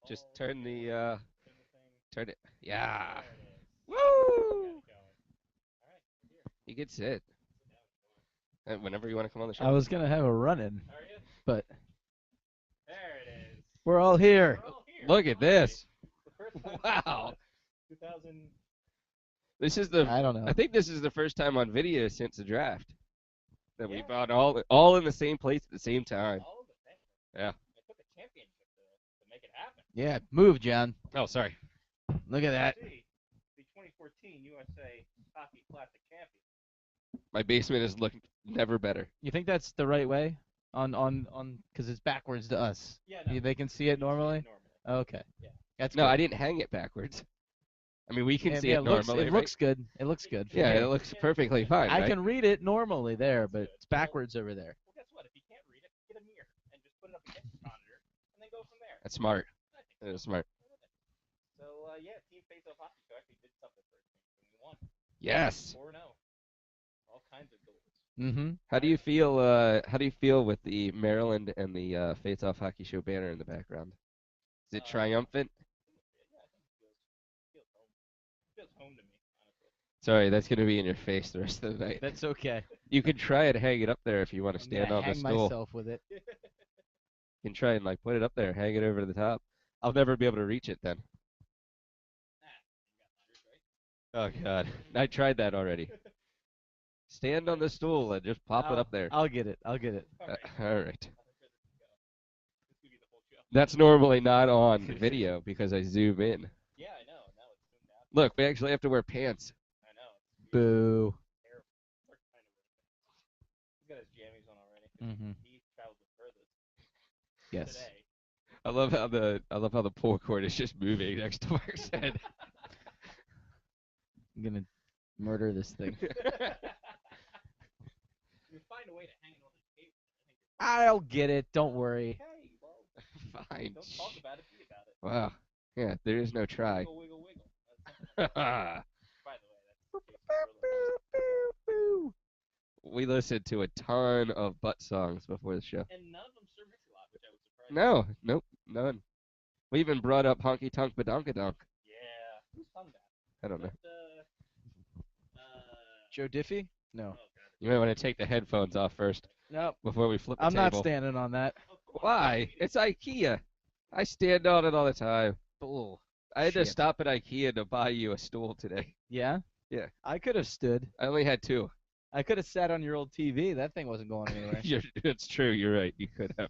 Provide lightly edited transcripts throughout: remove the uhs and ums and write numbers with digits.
Just turn the Turn the thing. turn it. Yeah. There it is. Got Woo! it going. All right, we're here. You can sit. Sit down if you want. And whenever you want to come on the I show. was gonna have a run-in, Are you? but There it is. we're all here. We're all here. Look at Finally. this. The first time Wow. since 2000. This is the. I don't know. I think this is the first time on video since the draft that we Yeah. bought all in the same place at the same time. All of the things. Yeah. It took a championship to make it happen. Yeah, move, John. Oh, sorry. Look at that. See, the 2014 USA Hockey Classic champion. My basement has looked never better. You think that's the right way? On because it's backwards to us. Yeah, They can see it normally. Okay. Yeah. That's No, good. I didn't hang it backwards. I mean, we can see it looks, normally. It looks good. It looks good. Yeah, Yeah, it looks perfectly fine. I right? can read it normally there, That's but good. it's backwards over there. Well, guess what? If you can't read it, get a mirror and just put it up against the monitor, and then go from there. That's smart. I think That is smart. so. Yeah, Team Face-Off Hockey Show actually did something for its team. We won Yes. 4-0. All kinds of goals. Mm-hmm. How do you feel? How do you feel with the Maryland and the Face Off Hockey Show banner in the background? Is it triumphant? Yeah, I think it feels home. It feels home to me, honestly. Sorry, that's gonna be in your face the rest of the night. That's okay. You can try and hang it up there if you want to I'm stand gonna on the hang stool. myself with it. You can try and like put it up there, hang it over to the top. I'll never be able to reach it then. You got ladders, right? Oh God, I tried that already. Stand on the stool and just pop it up there. I'll get it. I'll get it. All right. All right. I think this could be the whole show. That's normally not on video because I zoom in. Yeah, I know. Now it's zoomed out. Look, we actually have to wear pants. I know. It's weird. Boo. Terrible. We're kind of weird. He's got his jammies on already. Mm-hmm. He traveled the furthest Yes. today. I love how the pull cord is just moving next to Mark's head. I'm gonna murder this thing. You find a way to hang it on the table. I'll get it. Don't worry. Okay, well, Fine. don't talk about it, be about it. Wow. Yeah, there is no try. Wiggle, wiggle, wiggle. That's We by the way, that's listened to a ton of butt songs before the show. and none of them Sir Mix-a-Lot, which I was surprised. No, nope, none. We even brought up Honky Tonk Badonkadonk. Yeah. Who sung that? I don't know. Joe Diffie? No. Oh, God. You might want to take the headphones off first Nope. before we flip the I'm not table. standing on that. Oh, come on. Why? It's IKEA. I stand on it all the time. Bull. I had to Shit. stop at IKEA to buy you a stool today. Yeah? Yeah. I could have stood. I only had two. I could have sat on your old TV. That thing wasn't going anywhere. It's true. You're right. You could have.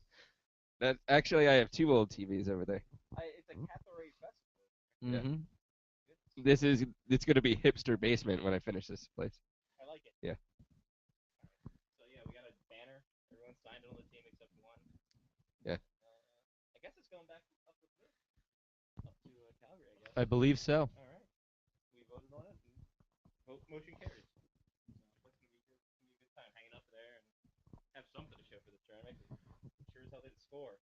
That actually, I have two old TVs over there. It's a cabaret festival. Mm-hmm. It's gonna be hipster basement when I finish this place. I like it. Yeah. So yeah, we got a banner. Everyone signed on the team except one. Yeah. I guess it's going back up to Calgary. I guess. I believe so. All right. We voted on it. And motion carries. So it's gonna be a good time hanging up there and have something to show for the tournament. Sure as hell didn't score.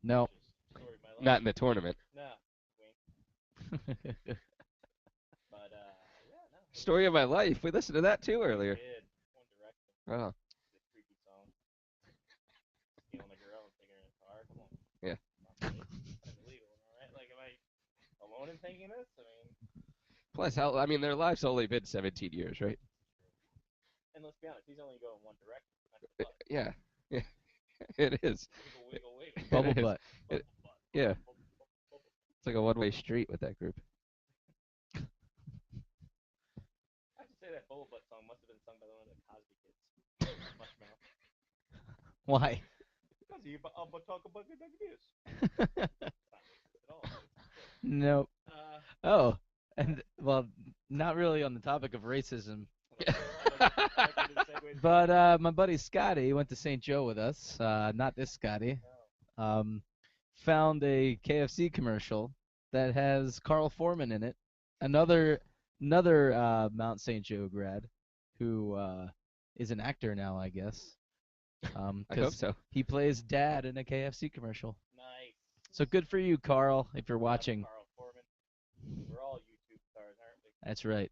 No. Which is the story of my life. Not in the tournament. No. Wink. But yeah, no. Story of my life. We listened to that too earlier. Did One Direction. Oh. The creepy song. Stealing a girl and taking her in a car. Come on. Yeah. That's illegal, all right? Like, am I alone in thinking this? I mean, Plus, I mean, their life's only been 17 years, right? and let's be honest, he's only going one direction. Not the butt. Yeah. Yeah. It is. Wiggle, wiggle, wiggle. Bubble It is. butt. Bubble butt. Yeah. Bubble, bubble, bubble. It's like a one-way street with that group. I have to say that Bubble Butt song must have been sung by one of the Cosby kids. Much mouth. Why? Because you talk about good abuse. At all. Nope. Uh, Oh, and well, not really on the topic of racism, but my buddy Scotty went to St. Joe with us. Not this Scotty. Found a KFC commercial that has Carl Foreman in it. Another Mount St. Joe grad who is an actor now, I guess. I hope 'Cause so. he plays dad in a KFC commercial. Nice. So good for you, Carl, if you're watching. Carl Foreman. We're all YouTube stars, aren't we? That's right.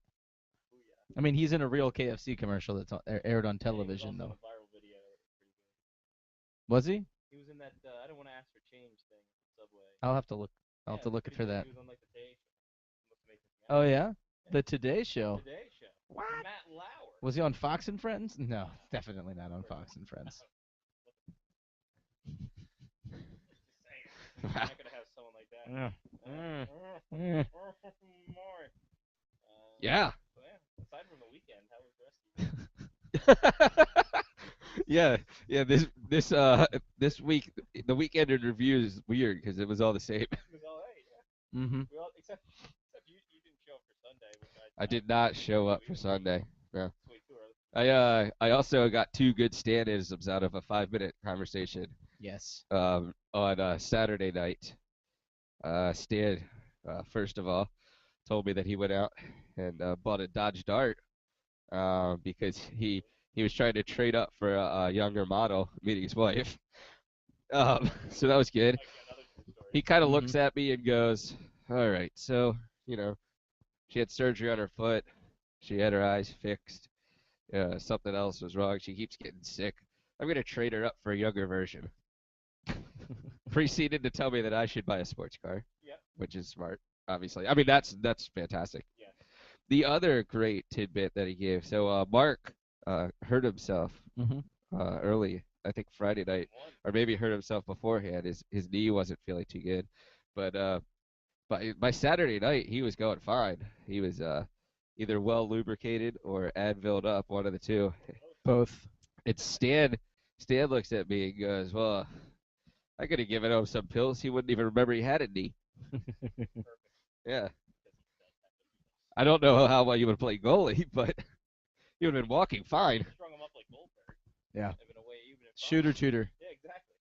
Booyah. I mean, he's in a real KFC commercial that's aired on Yeah, he was television, also in though. a viral video. It was pretty good. Was he? He was in that I don't want to ask for change thing at Subway. I'll have to look. I'll have to Yeah, look pretty for good. that. He was on like the Today Show. Must have made something Oh out. yeah, the Today Show. Today Show. What? Matt Lauer. Was he on Fox and Friends? No, definitely not on Fox and Friends. Just saying. You're not gonna have someone like that. More. Yeah. So yeah. Aside from the weekend, how was the rest of you? Yeah. This week the weekend in review is weird because it was all the same. It was all right. Yeah. Mm-hmm. We all, except you didn't show up for Sunday, which I did not show up for we- Sunday. No. It's way too early. I also got 2 good stand-ins out of a 5-minute conversation Yes. on Saturday night. Stan, first of all, told me that he went out and bought a Dodge Dart because he was trying to trade up for a younger model, meeting his wife. So that was good. Like another true story. He kind of looks at me and goes, "All right, so she had surgery on her foot. She had her eyes fixed. Something else was wrong. She keeps getting sick. I'm gonna trade her up for a younger version." Proceeded to tell me that I should buy a sports car. Yep. Which is smart, obviously. I mean, that's fantastic. Yeah. The other great tidbit that he gave. So Mark hurt himself Mm-hmm. early, I think Friday night, or maybe hurt himself beforehand. His knee wasn't feeling too good, but by Saturday night he was going fine. He was either well lubricated or Advilled up, one of the two. Both. It's Stan. Stan looks at me and goes, "Well, I could have given him some pills. He wouldn't even remember he had a knee." Yeah. I don't know how well you would play goalie, but you would have been walking fine. Strung him up like Goldberg. Yeah. In a way, even if Shooter tutor. Yeah, exactly. It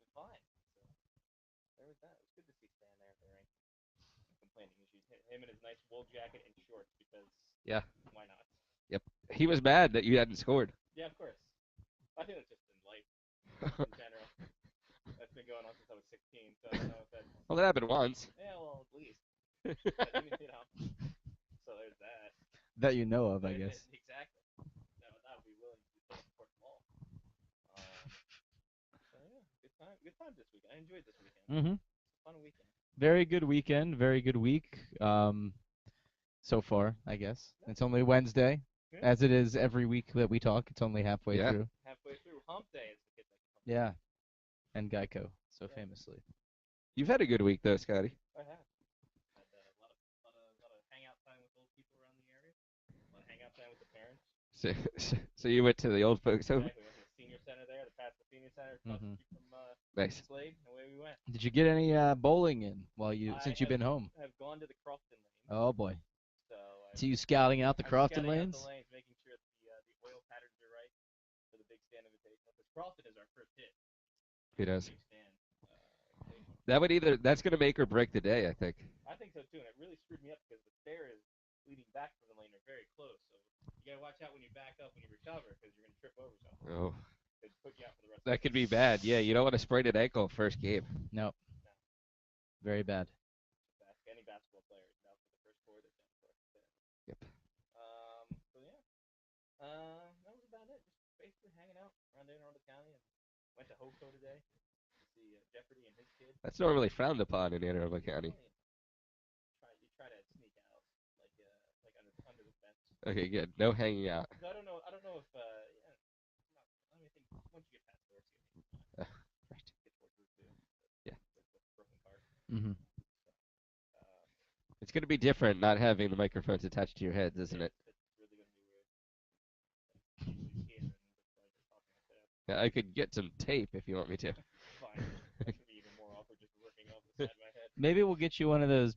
was fine. So there was that. It was good to see Stan there at the rink. Complaining issues. Him in his nice wool jacket and shorts because Yeah. why not? Yep. He was mad that you hadn't scored. Yeah, of course. I think that's just in life in general. That's been going on since I was 16, so I don't know if that's Well, that happened once. yeah, well at least. But, you know. So there's that. That you know of, I guess. Exactly. That would be willing to support them all. So yeah, good time this week. I enjoyed this weekend. Mm-hmm. Fun weekend. Very good weekend. Very good week. So far, I guess. It's only Wednesday, Yeah. as it is every week that we talk. It's only halfway Yeah. through. Halfway through hump day, as the kids like to call it. Yeah. And Geico, so Yeah. famously. You've had a good week though, Scotty. I have. Had a lot of hangout time with old people around the area. A lot of hangout time with the parents. So you went to the old folks home? Exactly. We went to the senior center there, the Pasco Senior Center, across the Mhm. street from Nice. Slade, and away we went. Did you get any bowling in since you've I been home? I've gone to the Crofton lanes. Oh boy. So So you scouting out the I'm Crofton scouting out lanes? the lanes, making sure that the oil patterns are right for the Big Stand Invitational. Because Crofton is our first hit. He does. Big Stand. That's gonna make or break the day, I think. I think so too, and it really screwed me up because the stairs leading back from the lane are very close. So you gotta watch out when you back up when you recover because you're gonna trip over something. Oh, Could put you out for the rest. that could be bad. Yeah, you don't want to sprain an ankle first game. No. Very bad. Any basketball player is out for the first quarter. Yep. So yeah. That was about it. Just basically hanging out around Anne Arundel County and went to Hoco today to see Jeopardy and his kid. That's normally frowned upon in Anne Arundel County. You try to sneak out like under the fence. Okay, good. No hanging out. 'Cause I don't know if I don't think once you get past the Orchard, Right. get towards Route 2. Yeah. With broken cars. Mm-hmm. It's gonna be different not having the microphones attached to your heads, isn't it? It's really gonna be weird. Like, here and just talking like that. Yeah, I could get some tape if you want me to. Fine. That's gonna be even more awkward just ripping off the side of my head. Maybe we'll get you one of those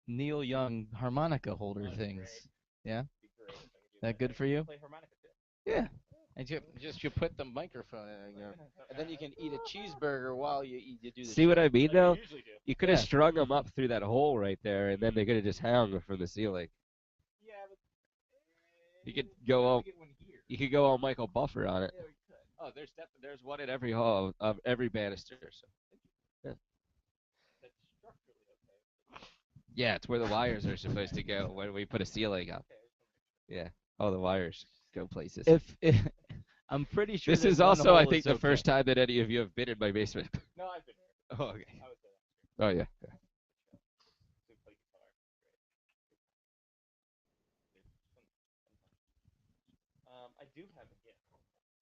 Neil Young harmonica holder That'd be things. great. Yeah? Be great if I could do That good for you? Play harmonica too. Yeah. And you put the microphone in, and then you can eat a cheeseburger while you do the See what I mean, Like though? you usually do. You could have Yeah. strung them up through that hole right there, and then they could have just hung from the ceiling. Yeah, but You could go all get one here. you could go all Michael Buffer on it. Yeah, we could. Oh, there's one in every hall of every banister. So. That's structurally okay. Yeah, it's where the wires are supposed to go when we put a ceiling up. Okay. Yeah, all the wires go places. If I'm pretty sure This is that one also, I hole think, is the first time that any of you have been in my basement. No, I've been here. Oh, okay. I was there. Oh, yeah.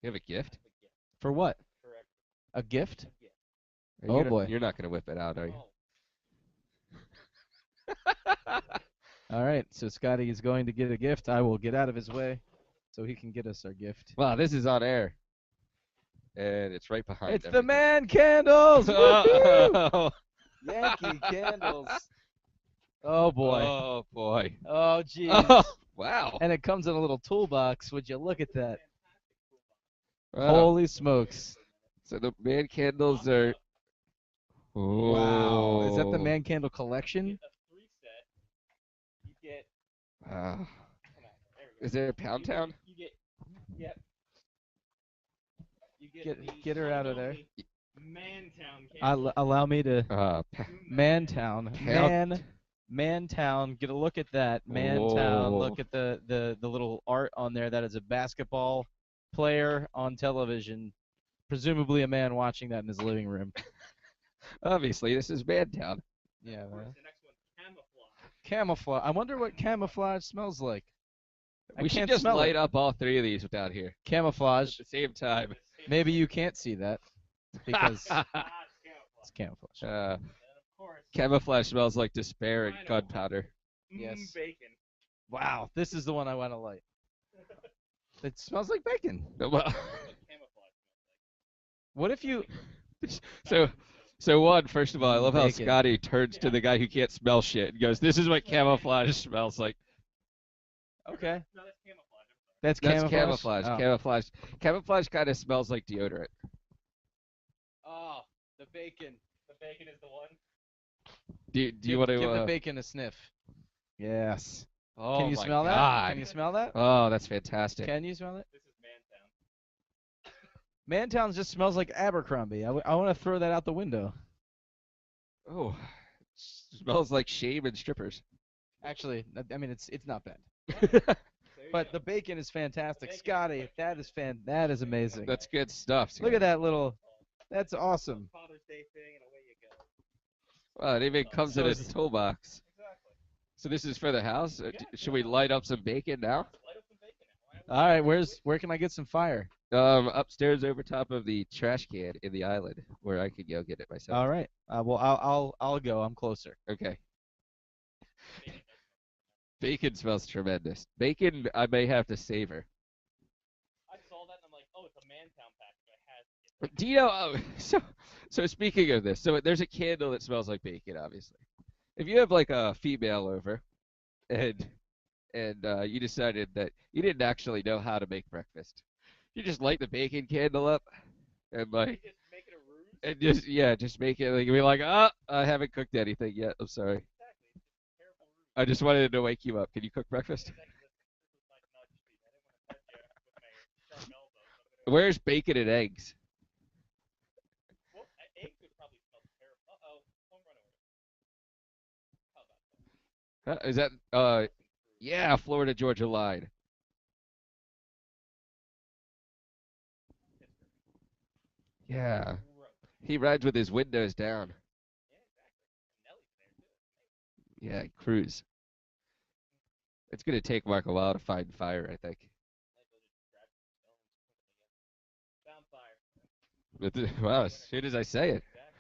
You have a gift? A gift. For what? Correct. A gift? A gift. Oh, boy. You're not gonna whip it out, are you? Oh, All right, so Scotty is going to get a gift. I will get out of his way so he can get us our gift. Wow, this is on air, and it's right behind. It's the everything. man candles. Woohoo! Oh, Yankee candles. Oh boy. oh boy. Oh geez. Oh, wow. And it comes in a little toolbox. Would you look at that? Wow. Holy smokes. So the man candles are. Wow. Is that the Oh. man candle you collection? get a 3-set. You get. Wow. Come on. There we go. Is there a Pound Town? You get. Yep. You Get- the get her out of there. Mantown candle. Allow me to. Pa- Mantown. Pound- Mantown. Get a look at that. Mantown. Whoa. Look at the little art on there. That is a basketball player on television. Presumably a man watching that in his living room. Obviously, this is Mantown. Yeah. Of course, the next one, camouflage. Camouflage. I wonder what camouflage smells like. I We should can't just smell light it. up all three of these down here at Camouflage. the same time. Maybe you can't see that because Ah, it's it's camouflage. camouflage. Uh, And of course, camouflage smells like despair and Rhino. gunpowder. Yes. bacon. Wow, this is the one I want to light. It smells like bacon. Well, What camouflage What if you? so one, first of all, I love how Bacon. Scotty turns to the guy who can't smell shit and goes, "This is what camouflage smells like." Okay, No, that's camouflage. I'm sorry. that's That's camouflage. camouflage. Oh. Camouflage kind of smells like deodorant. Oh, the bacon. The bacon is the one. Do you Give, want to? give the bacon a sniff? Yes. Oh Can you my smell that? God. Can you smell that? Oh, that's fantastic. Can you smell it? This is Mantown. Mantown just smells like Abercrombie. I want to throw that out the window. Oh, smells like shame and strippers. Actually, I mean it's not bad. There you But go. the bacon is fantastic. Bacon. Scotty, that is amazing. That's good stuff. Look at that little. That's awesome. Father's Day thing, and away you go. Wow, it even comes So in a is- toolbox. Exactly. So this is for the house. Yeah, Should we light up some bacon now? Light up some bacon. Why All right, where can I get some fire? Upstairs over top of the trash can in the island, where I could go get it myself. All right. Well, I'll go. I'm closer. Okay. bacon does Bacon smells tremendous. Bacon, I may have to savor. I saw that and I'm like, oh, it's a Mantown package. I had to get Do you know? So speaking of this, so there's a candle that smells like bacon. Obviously, if you have like a female over, and you decided that you didn't actually know how to make breakfast, you just light the bacon candle up, and like, Just make it a ruse. and just make it like be like, I haven't cooked anything yet. I'm sorry. Exactly. It's just a terrible ruse. I just wanted to wake you up. Can you cook breakfast? Exactly. This was my nudge speed. I didn't want to touch you with my sharp elbow. So I'm gonna Where's bacon and eggs? Well, eggs would probably smell terrible. Uh-oh. Home run order. How about that? Is that yeah, Florida Georgia line. Yeah, Gross. he rides with his windows down. Yeah, exactly. And Nellie's there, too. Yeah, cruise. It's gonna take Mark a while to find fire, I think. Found fire. But wow, as soon as I say it. Exactly.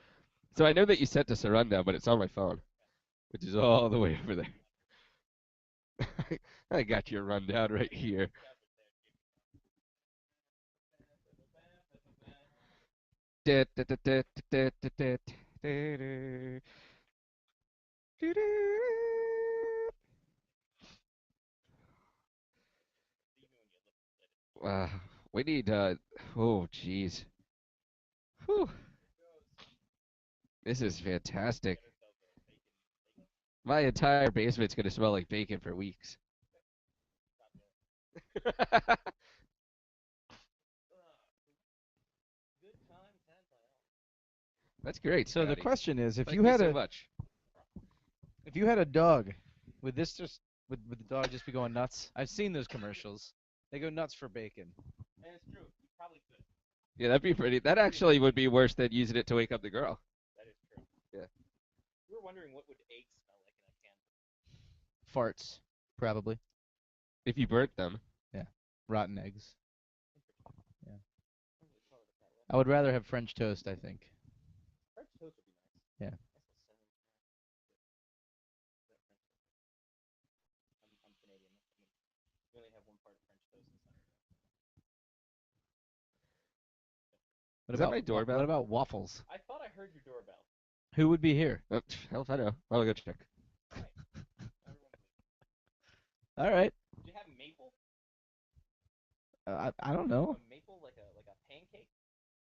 So I know that you sent us a rundown, but it's on my phone, which is all the way over there. I got your rundown right here. Wow, we need oh jeez. Whew. This is fantastic. My entire basement's gonna smell like bacon for weeks. Good times had by all. That's great. So the Scotty. question is, if Thank you had so a much. if you had a dog, would this just would the dog just be going nuts? I've seen those commercials. They go nuts for bacon. And it's true. You probably could. Yeah, that'd be pretty. That actually would be worse than using it to wake up the girl. That is true. Yeah. We were wondering what would eggs smell like in a can. Farts, probably. If you burnt them. Rotten eggs. I would rather have French toast, I think. French toast would be nice. Yeah. Nice little cinnamon. Yeah, French toast. I'm Canadian. We only have one part of French toast inside. What Is that about my doorbell? what about waffles? I thought I heard your doorbell. Who would be here? Hell if I know. I'll go check. Alright. Everyone leave. All right. Do you have maple? I don't know. A maple like a pancake?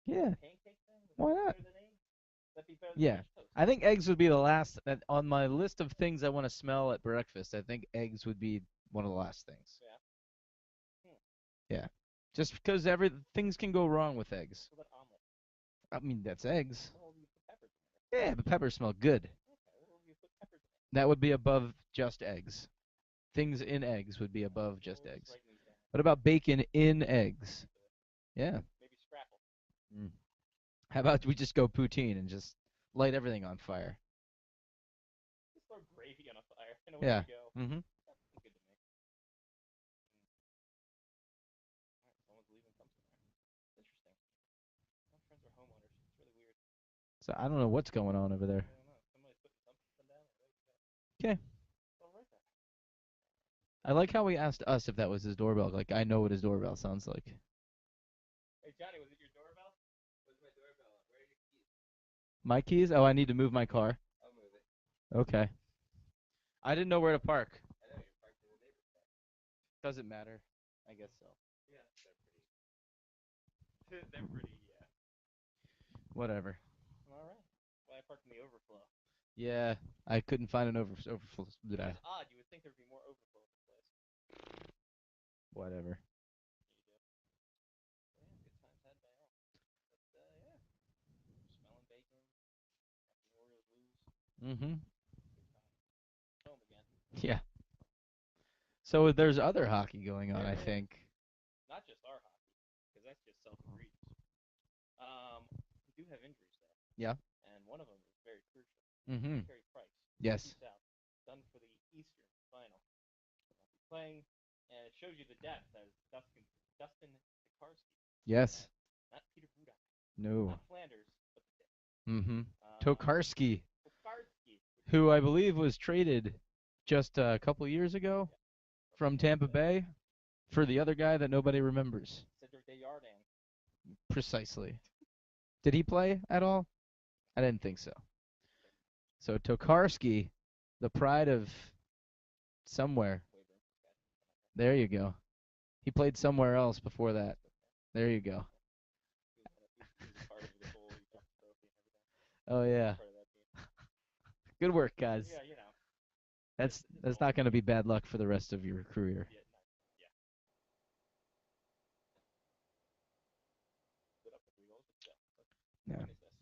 Yeah. Pancake thing? Would Why that be not? better than eggs? That'd be better than Yeah. French toast. I think eggs would be the last that on my list of things I want to smell at breakfast. I think eggs would be one of the last things. Yeah. Yeah. Just because things can go wrong with eggs. What about omelet? I mean, that's eggs. Well, you put peppers in there. Yeah, but peppers smell good. Okay, well, you put peppers in there. That would be above just eggs. Things in eggs would be above just Well, eggs. write these down. What about bacon in eggs? Yeah. Maybe scrapple. How about we just go poutine and just light everything on fire? Just throw gravy on a fire and away Yeah. you go. Mm-hmm. That's good to me. Alright, someone's leaving something there. Interesting. My friends are homeowners. It's really weird. So I don't know what's going on over there. I don't know. Somebody's putting something down. There you go. 'Kay. It's all right there. I like how he asked us if that was his doorbell. Like I know what his doorbell sounds like. Hey, Johnny, was it your doorbell? Where's my doorbell? Where are your keys? My keys? Oh, I need to move my car. I'll move it. Okay. I didn't know where to park. I know you're parked in the neighbor's car. Doesn't matter. I guess so. Yeah, they're pretty. They're pretty, yeah. Whatever. All right. Well, I parked in the overflow. Yeah, I couldn't find an overflow. It's odd. You would think there'd be more overflow in this place. Whatever. Yeah, you do. Yeah, good times had by all. But, yeah. Smelling bacon. After the Orioles lose. Mm-hmm. Good times. Home again. Yeah. So there's other hockey going on, I There is. think. Not just our hockey, because that's just self-egregious. We do have injuries there. Yeah. And one of them is very crucial. Mm-hmm. Carey Price. Yes. He's out. Done for the Eastern final. Won't be playing, and it shows you the depth as Dustin Tokarski. Yes. Not Peter Budaj. No. Not Flanders, but the depth. Mm-hmm. Tokarski, Tokarski. who I believe was traded just a couple years ago from Tampa Bay for the other guy that nobody remembers. Cedric Desjardins. Precisely. Did he play at all? I didn't think so. So Tokarski, the pride of somewhere. There you go. He played somewhere else before that. There you go. He was part of the whole Eastern trophy and everything. Oh yeah. Part of that team. Good work, guys. Yeah, you know. That's not going to be bad luck for the rest of your career. Yeah, nice. Yeah. Put up the 3 goals. Yeah. Yeah. When is this?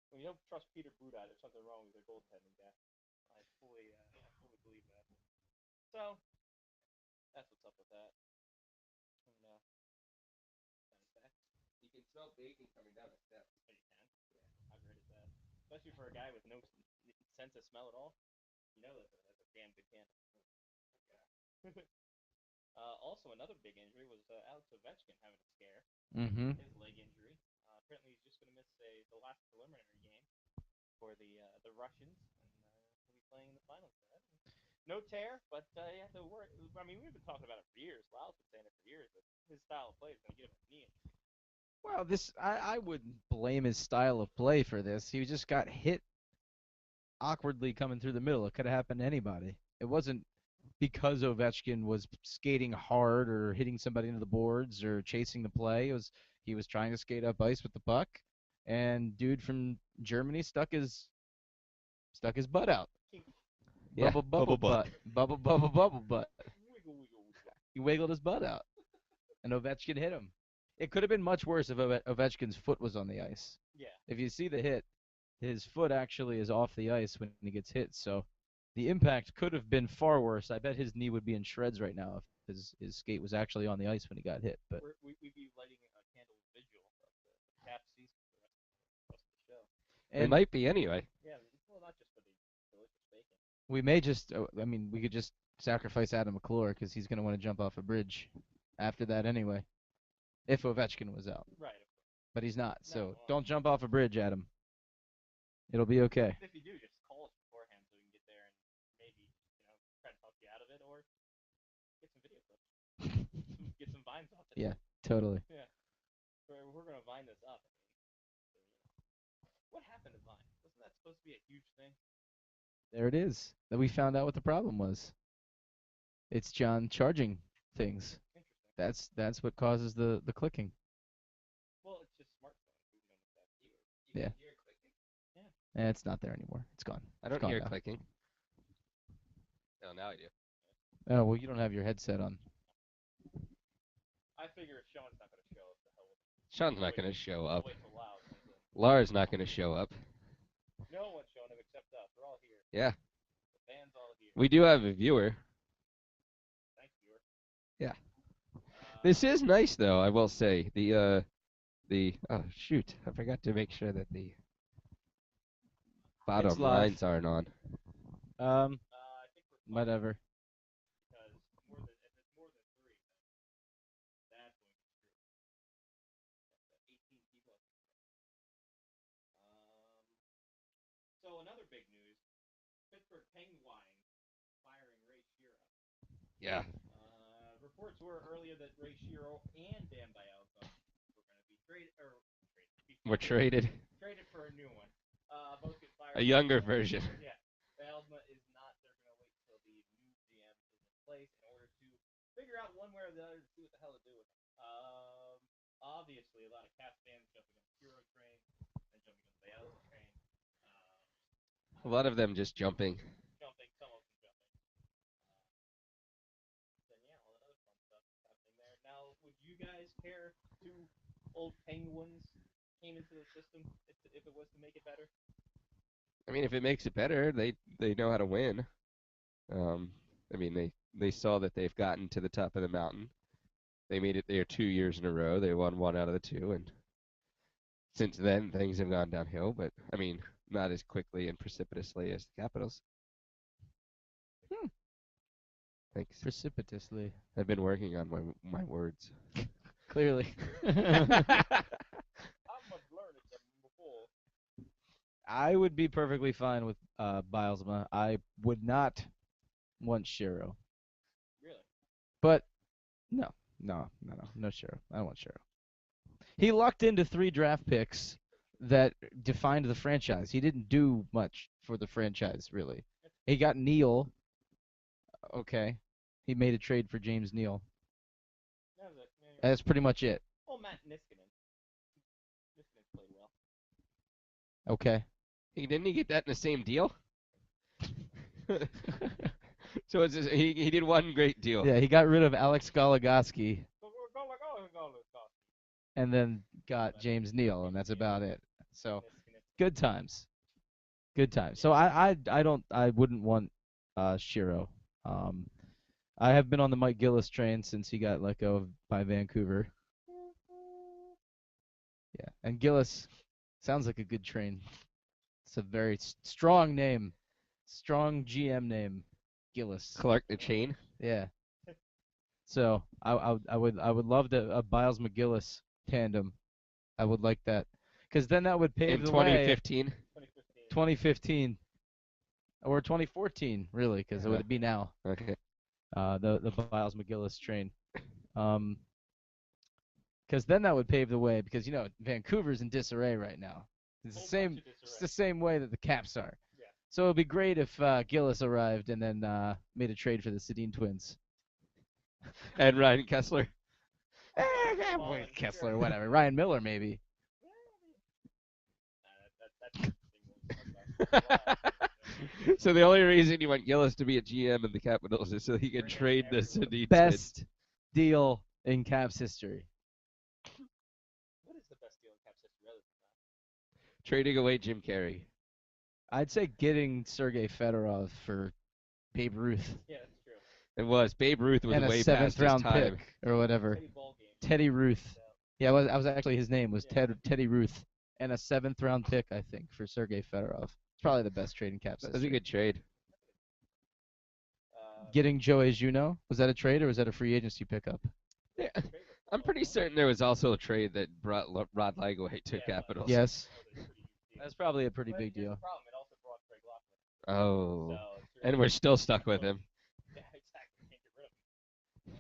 When you don't trust Peter Budaj, there's something wrong with your goaltending guy. I fully believe that. So, that's what's up with that. And, Johnny's back. You can smell bacon coming down the steps. Oh, you can? Yeah, I've heard of that. Especially for a guy with no sense of smell at all. You know that's a damn good candle. Yeah. Also, another big injury was Alex Ovechkin having a scare. Mm-hmm. His leg injury. Apparently, he's just going to miss the last preliminary game for the Russians, and he'll be playing in the finals. No tear, but you have to worry. I mean, we've been talking about it for years. Lyle's been saying it for years, but his style of play is going to get him a knee injury. Well, I wouldn't blame his style of play for this. He just got hit awkwardly coming through the middle. It could have happened to anybody. It wasn't because Ovechkin was skating hard or hitting somebody into the boards or chasing the play. He was trying to skate up ice with the puck, and dude from Germany stuck his butt out. Yeah, Bubble butt. Bubble butt. Wiggle, wiggle, wiggle. He wiggled his butt out, and Ovechkin hit him. It could have been much worse if Ovechkin's foot was on the ice. Yeah. If you see the hit, his foot actually is off the ice when he gets hit, so the impact could have been far worse. I bet his knee would be in shreds right now if his skate was actually on the ice when he got hit. But We'd be lighting a candle vigil of the cap season for the rest of the show. It might be anyway. Yeah, well, not just for the delicious bacon. we may just, we could just sacrifice Adam McClure because he's going to want to jump off a bridge after that anyway, if Ovechkin was out. Right. but he's not. No, So well- don't jump off a bridge, Adam. It'll be okay. If you do, just call us beforehand so we can get there and maybe, try to talk you out of it or get some video clips. Get some vines off it. Yeah, totally. We're gonna vine this up. What happened to Vine? Wasn't that supposed to be a huge thing? There it is. Then we found out what the problem was. It's John charging things. Interesting. That's what causes the clicking. Well, it's just smartphones. We know that. Yeah. Hear clicking? And it's not there anymore. It's gone. I It's don't gone hear now. clicking. Oh, now I do. Oh well, you don't have your headset on. I figure Sean's not gonna show up. The hell. Sean's not going to show I'll up. wait till Lyle comes in. Lara's not going to show up. No one's showing up except us. We're all here. Yeah. The band's all here. We do have a viewer. Thanks, viewer. Yeah. Uh, This is nice, though, I will say. Oh, shoot. I forgot to make sure that the bottom live. lines aren't on. I think we're fine Whatever. because if it's more than 3, then that's when it's true. That's 18 people. So another big news: Pittsburgh Penguins firing Ray Shero. Yeah. Reports were earlier that Ray Shero and Dan Bialko were going to be traded We're traded. traded for a new one. Both get fired. A younger version. Yeah. Bialko is not. They're going to wait until the new GM is in place in order to figure out one way or the other to see what the hell to do with him. Obviously, a lot of Caps fans jumping on the Shero train and jumping on the Bialko train. A lot of them just jumping. Jumping, some of them jumping. Then yeah, all that other fun stuff happening there. Now, would you guys care if 2 old Penguins came into the system if it was to make it better? I mean, if it makes it better, they know how to win. I mean, they saw that they've gotten to the top of the mountain. They made it there 2 years in a row. They won 1 out of the 2, and since then things have gone downhill. But I mean, not as quickly and precipitously as the Capitals. Thanks. Precipitously. I've been working on my words. Clearly. I'm much learned than before. I would be perfectly fine with Bilesma. I would not want Shero. Really? But no Shero. I don't want Shero. He lucked into 3 draft picks that defined the franchise. He didn't do much for the franchise, really. He got Neal. Okay. He made a trade for James Neal. That was it. Yeah, That's pretty much it. oh, Matt Niskanen. Niskanen played well. Okay. Hey, didn't he get that in the same deal? So it's just, he did one great deal. Yeah, he got rid of Alex Goligoski Go, go, go, go, go. and then got James Neal, and that's about it. So Niskanen. good times. Good times. So I wouldn't want Shero. I have been on the Mike Gillis train since he got let go by Vancouver. Yeah, and Gillis sounds like a good train. It's a very strong name, strong GM name, Gillis. Clark the Chain. Yeah. So I would love a Biles McGillis tandem. I would like that, because then that would pave In the way. 2015. 2015. 2015 or 2014, really, because it would be now. Okay. The Biles McGillis train. Because then that would pave the way, because Vancouver's in disarray right now. It's the Whole same. bunch of It's disarray. the same way that the Caps are. Yeah. So it'd be great if Gillis arrived and then made a trade for the Sedin twins. And Ryan Kessler. Well, Kessler, sure. whatever. Ryan Miller, maybe. That's interesting. So the only reason you want Gillis to be a GM of the Capitals is so he can Bring in trade the everyone. Sedin twins. Best deal in Caps history. What is the best deal in Caps history other than that? Trading away Jim Carrey. I'd say getting Sergei Fedorov for Babe Ruth Yeah, that's true. It was. Babe Ruth was and a way past seventh his round time. pick or whatever. Teddy Ball game. Teddy Ruth. Yeah. Yeah, I was actually, his name was Yeah. Teddy Ruth, and a 7th round pick, I think, for Sergei Fedorov. It's probably the best trade in Caps That was a history. good trade. Getting Joey Juneau, was that a trade or was that a free agency pickup? Yeah. favorite. I'm pretty certain there was also a trade that brought Rod Lagway to Capitals. Yes. That was a pretty huge deal. That's probably a pretty But big here's deal. the problem. It also brought Craig Lockwood. Oh. So it's And really we're still stuck with him. Yeah, exactly. Can't get rid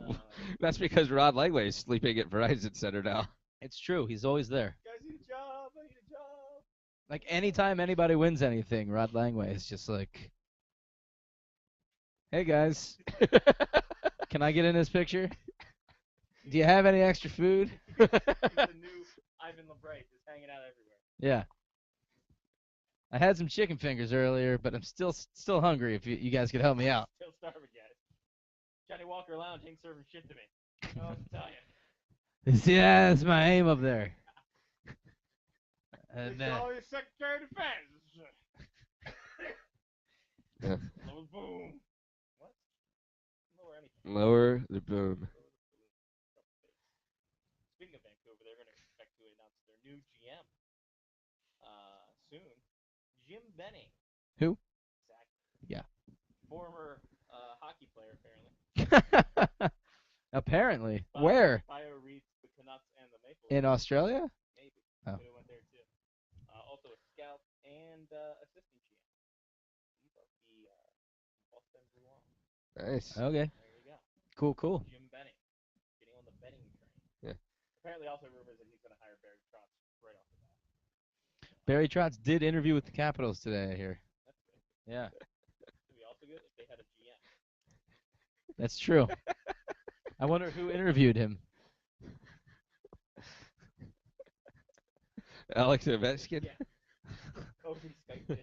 of him. That's because Rod Lagway is sleeping at Verizon Center now. It's true. He's always there. Guys need a job. I need a job. Like anytime anybody wins anything, Rod Langway is just like, "Hey guys, can I get in this picture? Do you have any extra food?" He's the new Ivan LeBray, just hanging out everywhere. Yeah. I had some chicken fingers earlier, but I'm still hungry. If you guys could help me out. Still starving, guys. Johnny Walker Lounge ain't serving shit to me. I'll tell you. Yeah, that's my aim up there. And Call your Secretary of Defense. Yeah. Lower boom. What? Lower anything. Lower the boom. Speaking of Vancouver, they're going to expect to announce their new GM soon. Jim Benning. Who? Exactly. Yeah. Former hockey player, apparently. Apparently. Bio- Where? Bio reads the Canucks and the Maple In Leafs. Australia? Maybe. Oh. Could have went there too. Also a scout and assistant GM. He's of the Boston Bruins. Nice. Okay. There you go. Cool. Jim Benning. Getting on the betting train. Yeah. Apparently also rumors that he's going to hire Barry Trotz right off the bat. Barry Trotz did interview with the Capitals today, I hear. That's good. Yeah, It'd be also good if they had a GM. that's true. I wonder who interviewed him. Alex Ovechkin. Yeah. Oh, he Skyped in.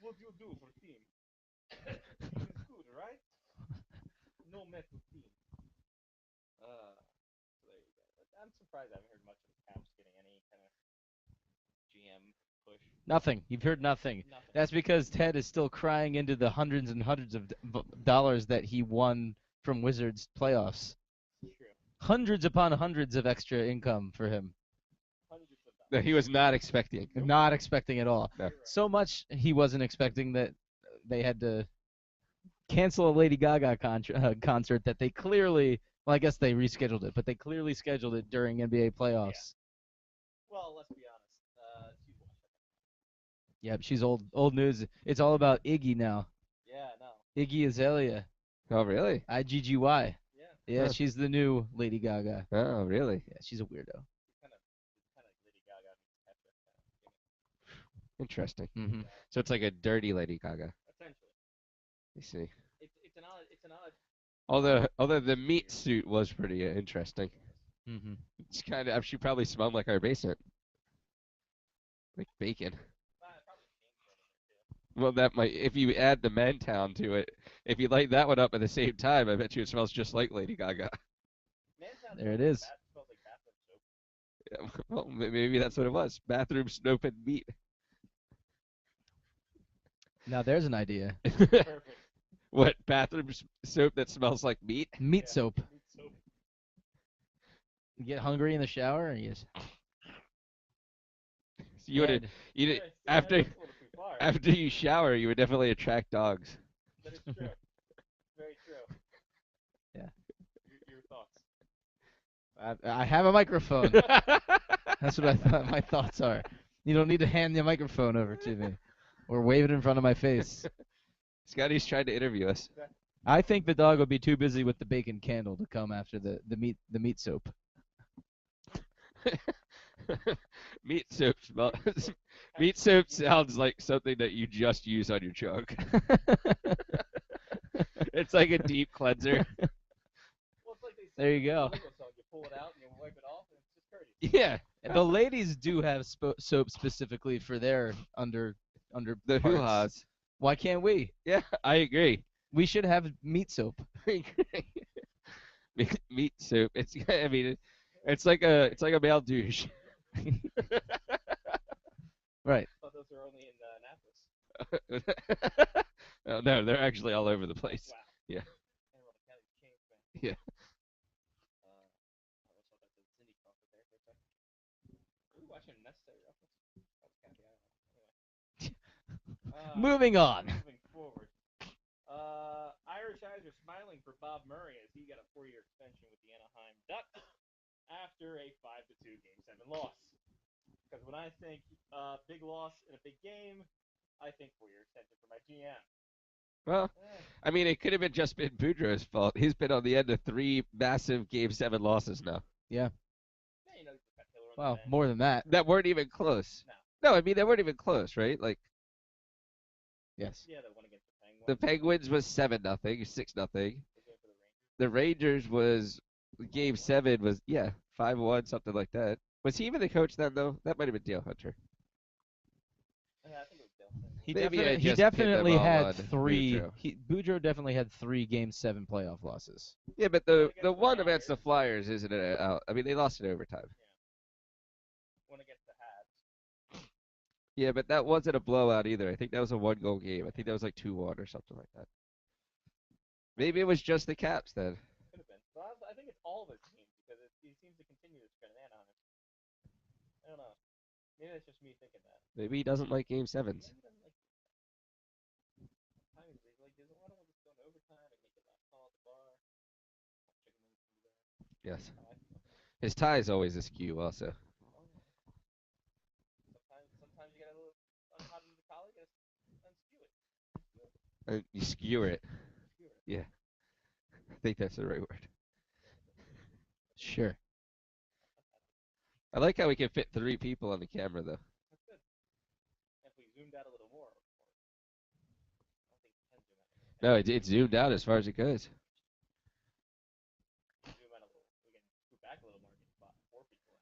What do you do for team? Team is good, right? No mental team. So there you go. But I'm surprised I haven't heard much of the Caps getting any kind of GM push. Nothing. You've heard nothing. Nothing. That's because Ted is still crying into the hundreds and hundreds of dollars that he won from Wizards playoffs. True. Hundreds upon hundreds of extra income for him. Hundreds of dollars. That he was not expecting. Not expecting at all. No. So much he wasn't expecting that they had to cancel a Lady Gaga concert that they clearly, well, I guess they rescheduled it, but they clearly scheduled it during NBA playoffs. Well, let's be honest. She's washed. Yep, she's old news. It's all about Iggy now. Yeah, no. Iggy Azalea, Oh, really? IGGY. Yeah. Yeah, Huh. she's the new Lady Gaga. Oh, really? Yeah, she's a weirdo. It's kind of Lady Gaga meets Petra. Interesting. Mm-hmm. So it's like a dirty Lady Gaga. Essentially. You see. It's an odd. Although the meat suit was pretty interesting. Mm-hmm. It's kind of. She probably smelled like our basement. Like bacon. Probably changed it. Well, that might. If you add the Mantown to it, if you light that one up at the same time, I bet you it smells just like Lady Gaga. Mantown There it smells is. like smells like bathroom soap. Yeah, well, maybe that's what it was. Bathroom soap and meat. Now there's an idea. Perfect. What bathroom soap that smells like meat? Meat Yeah. soap. Meat soap. You get hungry in the shower and you just. You would. Ed, You Yeah, after that's a little too far. after you shower, you would definitely attract dogs. That is true. Very true. Yeah. Your thoughts. I have a microphone. That's what I thought my thoughts are. You don't need to hand the microphone over to me or wave it in front of my face. Scotty's trying to interview us. I think the dog would be too busy with the bacon candle to come after the meat soap. Meat soap smell. Meat soap sounds like something that you just use on your junk. It's like a deep cleanser. Well, it's like they say There you in the go. Lego song, you pull it out and you wipe it off, and it's just courteous. Yeah, The ladies do have soap specifically for their under the parts. hoo-has. Why can't we? Yeah, I agree. We should have meat soap. Meat soup. It's. I mean, it's like a male douche. Right. I thought those were only in Annapolis. Oh, no, they're actually all over the place. Wow. Yeah. Anne Arundel County changed, man. Yeah. I almost thought that the Cindy Crawford there for a second. Were we watching Necessary Roughness? That was kind of anyway. Moving on. Moving forward. Irish eyes are smiling for Bob Murray as he got a 4-year extension with the Anaheim Ducks after a 5-2 Game 7 loss. Because when I think big loss in a big game, I think 4-year extension for my GM. Well, I mean, it could have been just been Boudreaux's fault. He's been on the end of 3 massive Game 7 losses now. Yeah. Yeah, you know, he's got Taylor on the Well, bench. more than that. That weren't even close. No. No, I mean, they weren't even close, right? Like, Yes. Yeah, the one against the Penguins. the Penguins was 7-0, 6-0. The game for The Rangers was, Game 7 was, 5-1, something like that. Was he even the coach then, though? That might have been Dale Hunter. I think it was Dale. He, Maybe I he just pinned them definitely all had on 3. Boudreaux. Boudreaux definitely had 3 Game 7 playoff losses. Yeah, but Against the the one against the Flyers. Flyers isn't it out. I mean, they lost in overtime. One against the Habs. Yeah, but that wasn't a blowout either. I think that was a 1-goal game. I think that was like 2-1 or something like that. Maybe it was just the Caps then. Could have been. But I think it's all of his teams because he seems to continue this trend in Anaheim. I don't know. Maybe that's just me thinking that. Maybe he doesn't like Game 7s. Maybe he doesn't like timing. There's a lot of ones that's going to overtime and make the last call at the bar. Chicken wings from there. Yes. His tie is always askew also. Sometimes you gotta unhot into the collar, you gotta unskew it. You skewer it. Skewer it. Yeah. I think that's the right word. Sure. I like how we can fit 3 people on the camera, though. That's good. If we zoomed out a little more, I don't think you can zoom out. No, it's zoomed out as far as it goes. Zoom out a little. We can scoot back a little more and get 4 people in.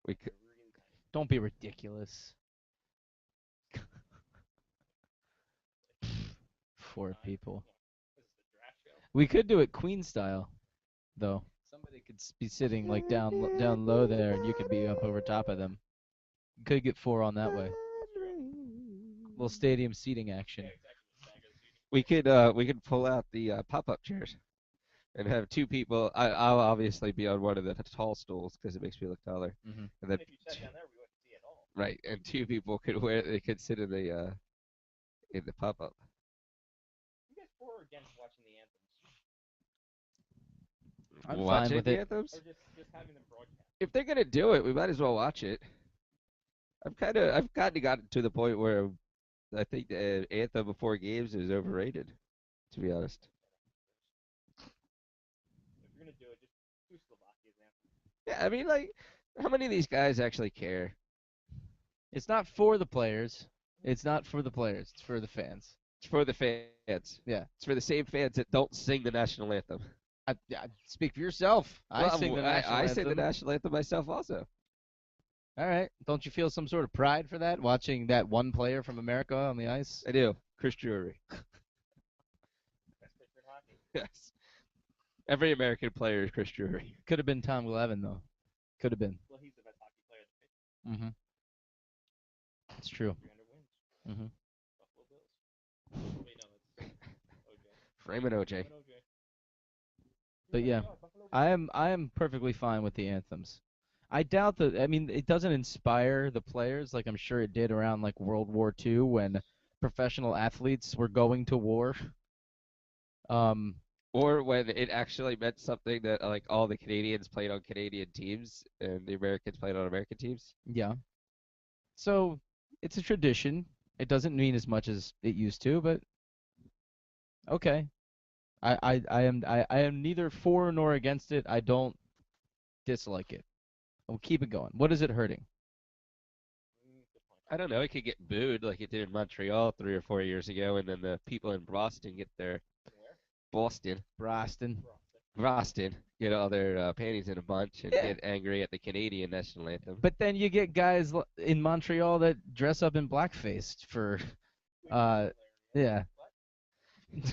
We could, They're really tiny. Don't be ridiculous. 4 people. This is the draft show. We could do it Queen style, though. Somebody could be sitting like down low there, and you could be up over top of them. You could get 4 on that way. Little stadium seating action. Yeah, exactly. we could pull out the pop-up chairs and have 2 people. I'll obviously be on one of the tall stools because it makes me look taller. Mm-hmm. And Even then if you sat down there, we wouldn't see it at all. right, and 2 people could sit in the pop-up. You guys for or against watching the anthems? I'm Watching fine with the it. anthems? Or just having them broadcast? If they're gonna do it, we might as well watch it. I've kind of gotten to the point where I think the anthem before games is overrated, to be honest. If you're gonna do it, just do Slovakia's anthem. Yeah, I mean, like, how many of these guys actually care? It's not for the players. It's not for the players. It's for the fans. It's for the fans. Yeah. It's for the same fans that don't sing the national anthem. I speak for yourself. I Well, sing the national I anthem. sing the national anthem myself also. All right. Don't you feel some sort of pride for that, watching that one player from America on the ice? I do. Chris Drury. Best pitcher in hockey. Yes. Every American player is Chris Drury. Could have been Tom Glavine, though. Could have been. Well, he's the best hockey player in the Mm-hmm. It's true. 300 wins. Mm-hmm. Buffalo Bills. Wait, no, that's OJ. Freeman OJ. OJ. But yeah, I am perfectly fine with the anthems. I doubt that. I mean, it doesn't inspire the players like I'm sure it did around like World War II when professional athletes were going to war. Or when it actually meant something that like all the Canadians played on Canadian teams and the Americans played on American teams. Yeah. So it's a tradition. It doesn't mean as much as it used to, but okay. I am neither for nor against it. I don't dislike it. I'll keep it going. What is it hurting? I don't know. It could get booed like it did in Montreal 3 or 4 years ago, and then the people in Boston get their Boston get all their panties in a bunch and get angry at the Canadian national anthem. But then you get guys in Montreal that dress up in blackface for yeah.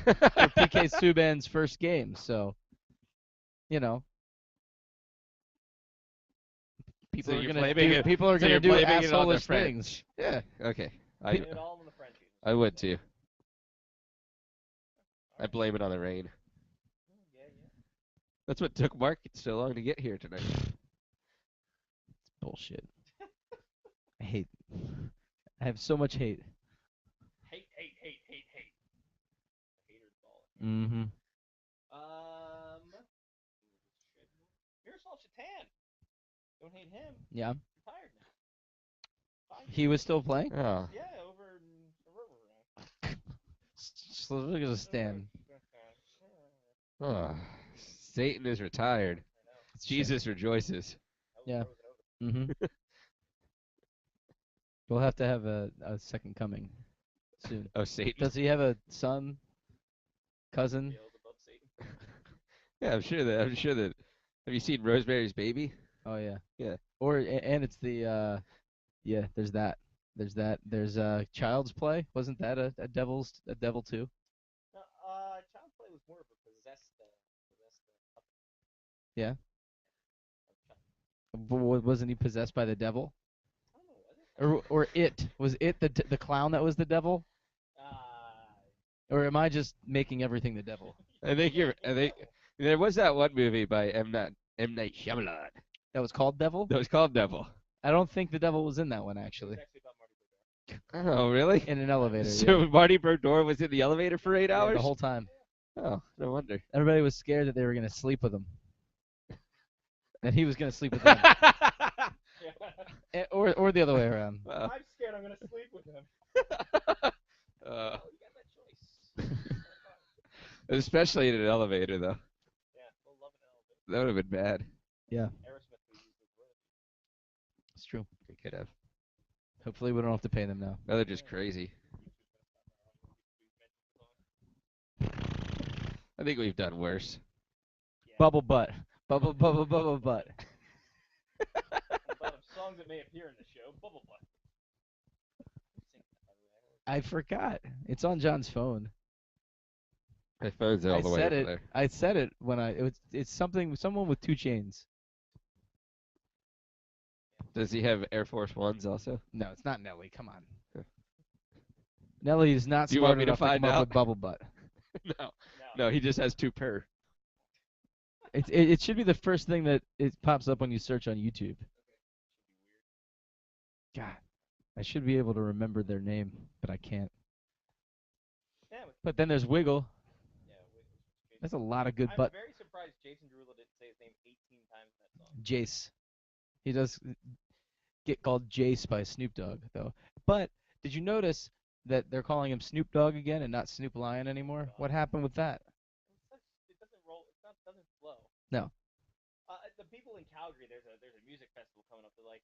for PK Subban's first game. So, you know, people So are you're gonna blaming do, it- people are so gonna you're do blaming it on the asshole French. things. Yeah. Okay. Blame it all on the Frenchies. I would too. I blame it on the rain. Yeah, yeah. That's what took Mark so long to get here tonight. Bullshit. I hate. I have so much hate. Hate. Haters ball. Mm-hmm. Don't hate him. Yeah. Retired now. 5 He years. was still playing? Oh, Yeah, over in the river. So look at the stand. oh. Satan is retired. Jesus rejoices. Yeah. Mm-hmm. We'll have to have a second coming soon. Oh, Satan. Does he have a son? Cousin? Beelzebub, Satan. Yeah, I'm sure that. Have you seen Rosemary's Baby? Oh yeah. Yeah. Or and it's the yeah, there's that. There's that. There's Child's Play. Wasn't that a devil too? No, Child's Play was more of a possessed puppet. Yeah. Of Chuck. Wasn't he possessed by the devil? I don't know, was it? Or it was it the clown that was the devil? Or am I just making everything the devil? I think there was that one movie by M. Night Shyamalan That was called Devil? that was called Devil. I don't think the devil was in that one actually. It's actually about Marty Brodeur. Oh, really? In an elevator. So Yeah. Marty Brodeur was in the elevator for 8 Yeah, hours? the whole time. Oh, no wonder. Everybody was scared that they were gonna sleep with him. And he was gonna sleep with them. Or the other way around. Wow. I'm scared I'm gonna sleep with him. Uh, Oh, you got that choice. especially in an elevator, though. Yeah, we'll love an elevator. That would have been bad. Yeah, Aerosmith would use those words. it's true. They could have. Hopefully we don't have to pay them now. Now they're just crazy. I think we've done worse. Yeah. Bubble butt. Bubble butt. About songs that may appear in the show. Bubble Butt. Sing that, by the way. I forgot. It's on John's phone. My phone's all I the way said over it. there. I said it when it's someone with 2 chains. Does he have Air Force Ones also? No, it's not Nelly. Come on. Nelly is not Do you want smart me to enough to find come up out? with bubble butt. No. No. No, he just has 2 per. It should be the first thing that it pops up when you search on YouTube. God, I should be able to remember their name, but I can't. Yeah, But then there's Wiggle. Jason. That's a lot of good I'm butt. very surprised Jason Derulo didn't say his name 18 times in that song. Jace. He does get called Jace by Snoop Dogg, though. But did you notice that they're calling him Snoop Dogg again and not Snoop Lion anymore? What happened with that? It doesn't roll. It doesn't flow. No. The people in Calgary, there's a music festival coming up. They're like,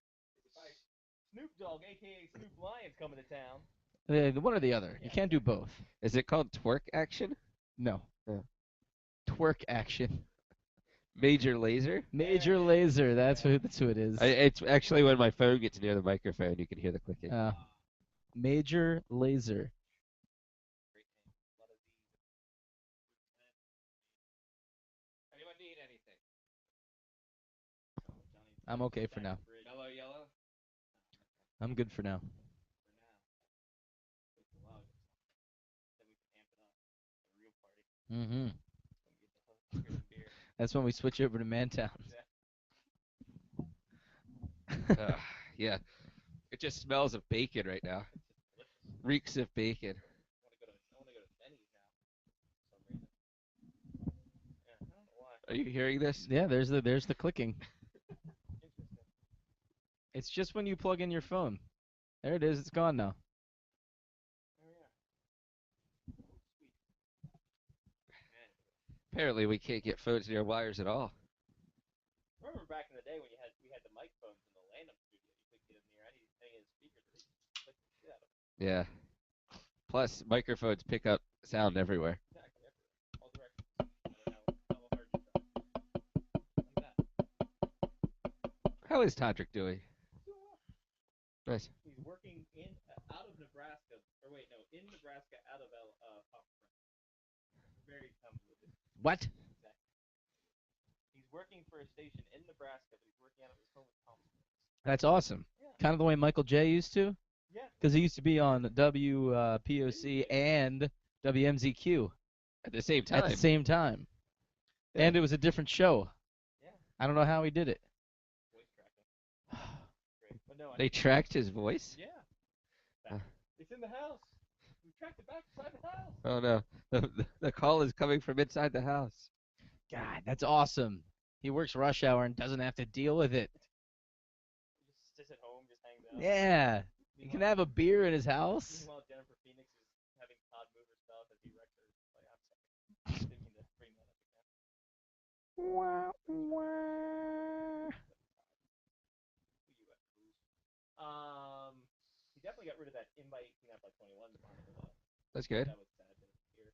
Snoop Dogg, aka Snoop Lion's coming to town. The one or the other. You can't do both. Is it called Twerk Action? No. Yeah. Twerk Action. Major Laser? Major Laser. That's who it is. It's actually when my phone gets near the microphone, you can hear the clicking. Major Laser. Great name. A lot of Z's. Anyone need anything? Johnny I'm okay for now. Bridge Mellow yellow? I'm good for now. for now. Takes a while. Then we can amp it up. A real party. Mm-hmm. When we get the hookers and beer. That's when we switch over to Mantown. Yeah. It just smells of bacon right now. Delicious. Reeks of bacon. I want to go to Denny's now. For some reason. Yeah, I don't know why. Are you hearing this? Yeah, there's the clicking. Interesting. It's just when you plug in your phone. There it is. It's gone now. Oh yeah. Sweet. Man. Apparently we can't get phones near wires at all. Remember back in the day when we had the mic phones in the Lanham studio, you couldn't get them near any of the speakers. They just clicked the shit out of them. Yeah. Plus, microphones pick up sound everywhere. Exactly, everywhere. All directions. No matter how hard you try. Like that. How is Todrick doing? Doing well. Nice. He's working out of Nebraska, or wait, no, in Nebraska, out of Palm Springs. Very comfortable. What? Exactly. He's working for a station in Nebraska, but he's working out of his home in Palm Springs. That's awesome. Yeah. Kind of the way Michael J used to, Yeah. because he used to be on WPOC and WMZQ At the same at time. the same time, Yeah. and it was a different show. Yeah. I don't know how he did it. Voice tracking. Great. But no, They tracked his voice? yeah. Uh. It's in the house. We tracked it back inside the house. Oh no. The call is coming from inside the house. God, that's awesome. He works rush hour and doesn't have to deal with it. Yeah. You can have a beer in his house. Meanwhile, Jennifer Phoenix is having Todd move herself as he wrecks her playoff second. Didn't mean to bring that up again. Who you at, Cruz? He definitely got rid of that invite 18 out by 21 monitor though. That's good. That was sad to hear.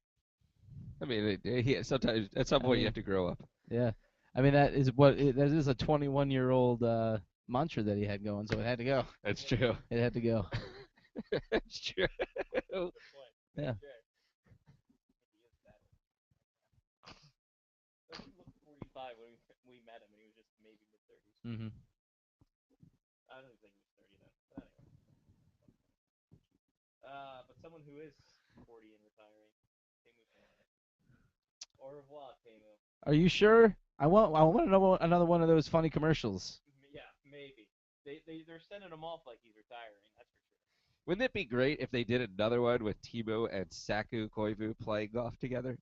I mean, sometimes at some point you have to grow up. Yeah. I mean, that is a 21-year-old mantra that he had going, so it had to go. That's true. It had to go. That's true. Good point. Yeah. Sure. He is sad. But he looked 45 when we met him, and he was just maybe mid 30s. Mm-hmm. I don't think he was 30 then. But anyway. But someone who is 40 and retiring, Temu Fanati. Au revoir, Temu. Are you sure? I want another one of those funny commercials. Yeah, maybe. They're sending him off like he's retiring. That's for sure. Wouldn't it be great if they did another one with Timo and Saku Koivu playing golf together?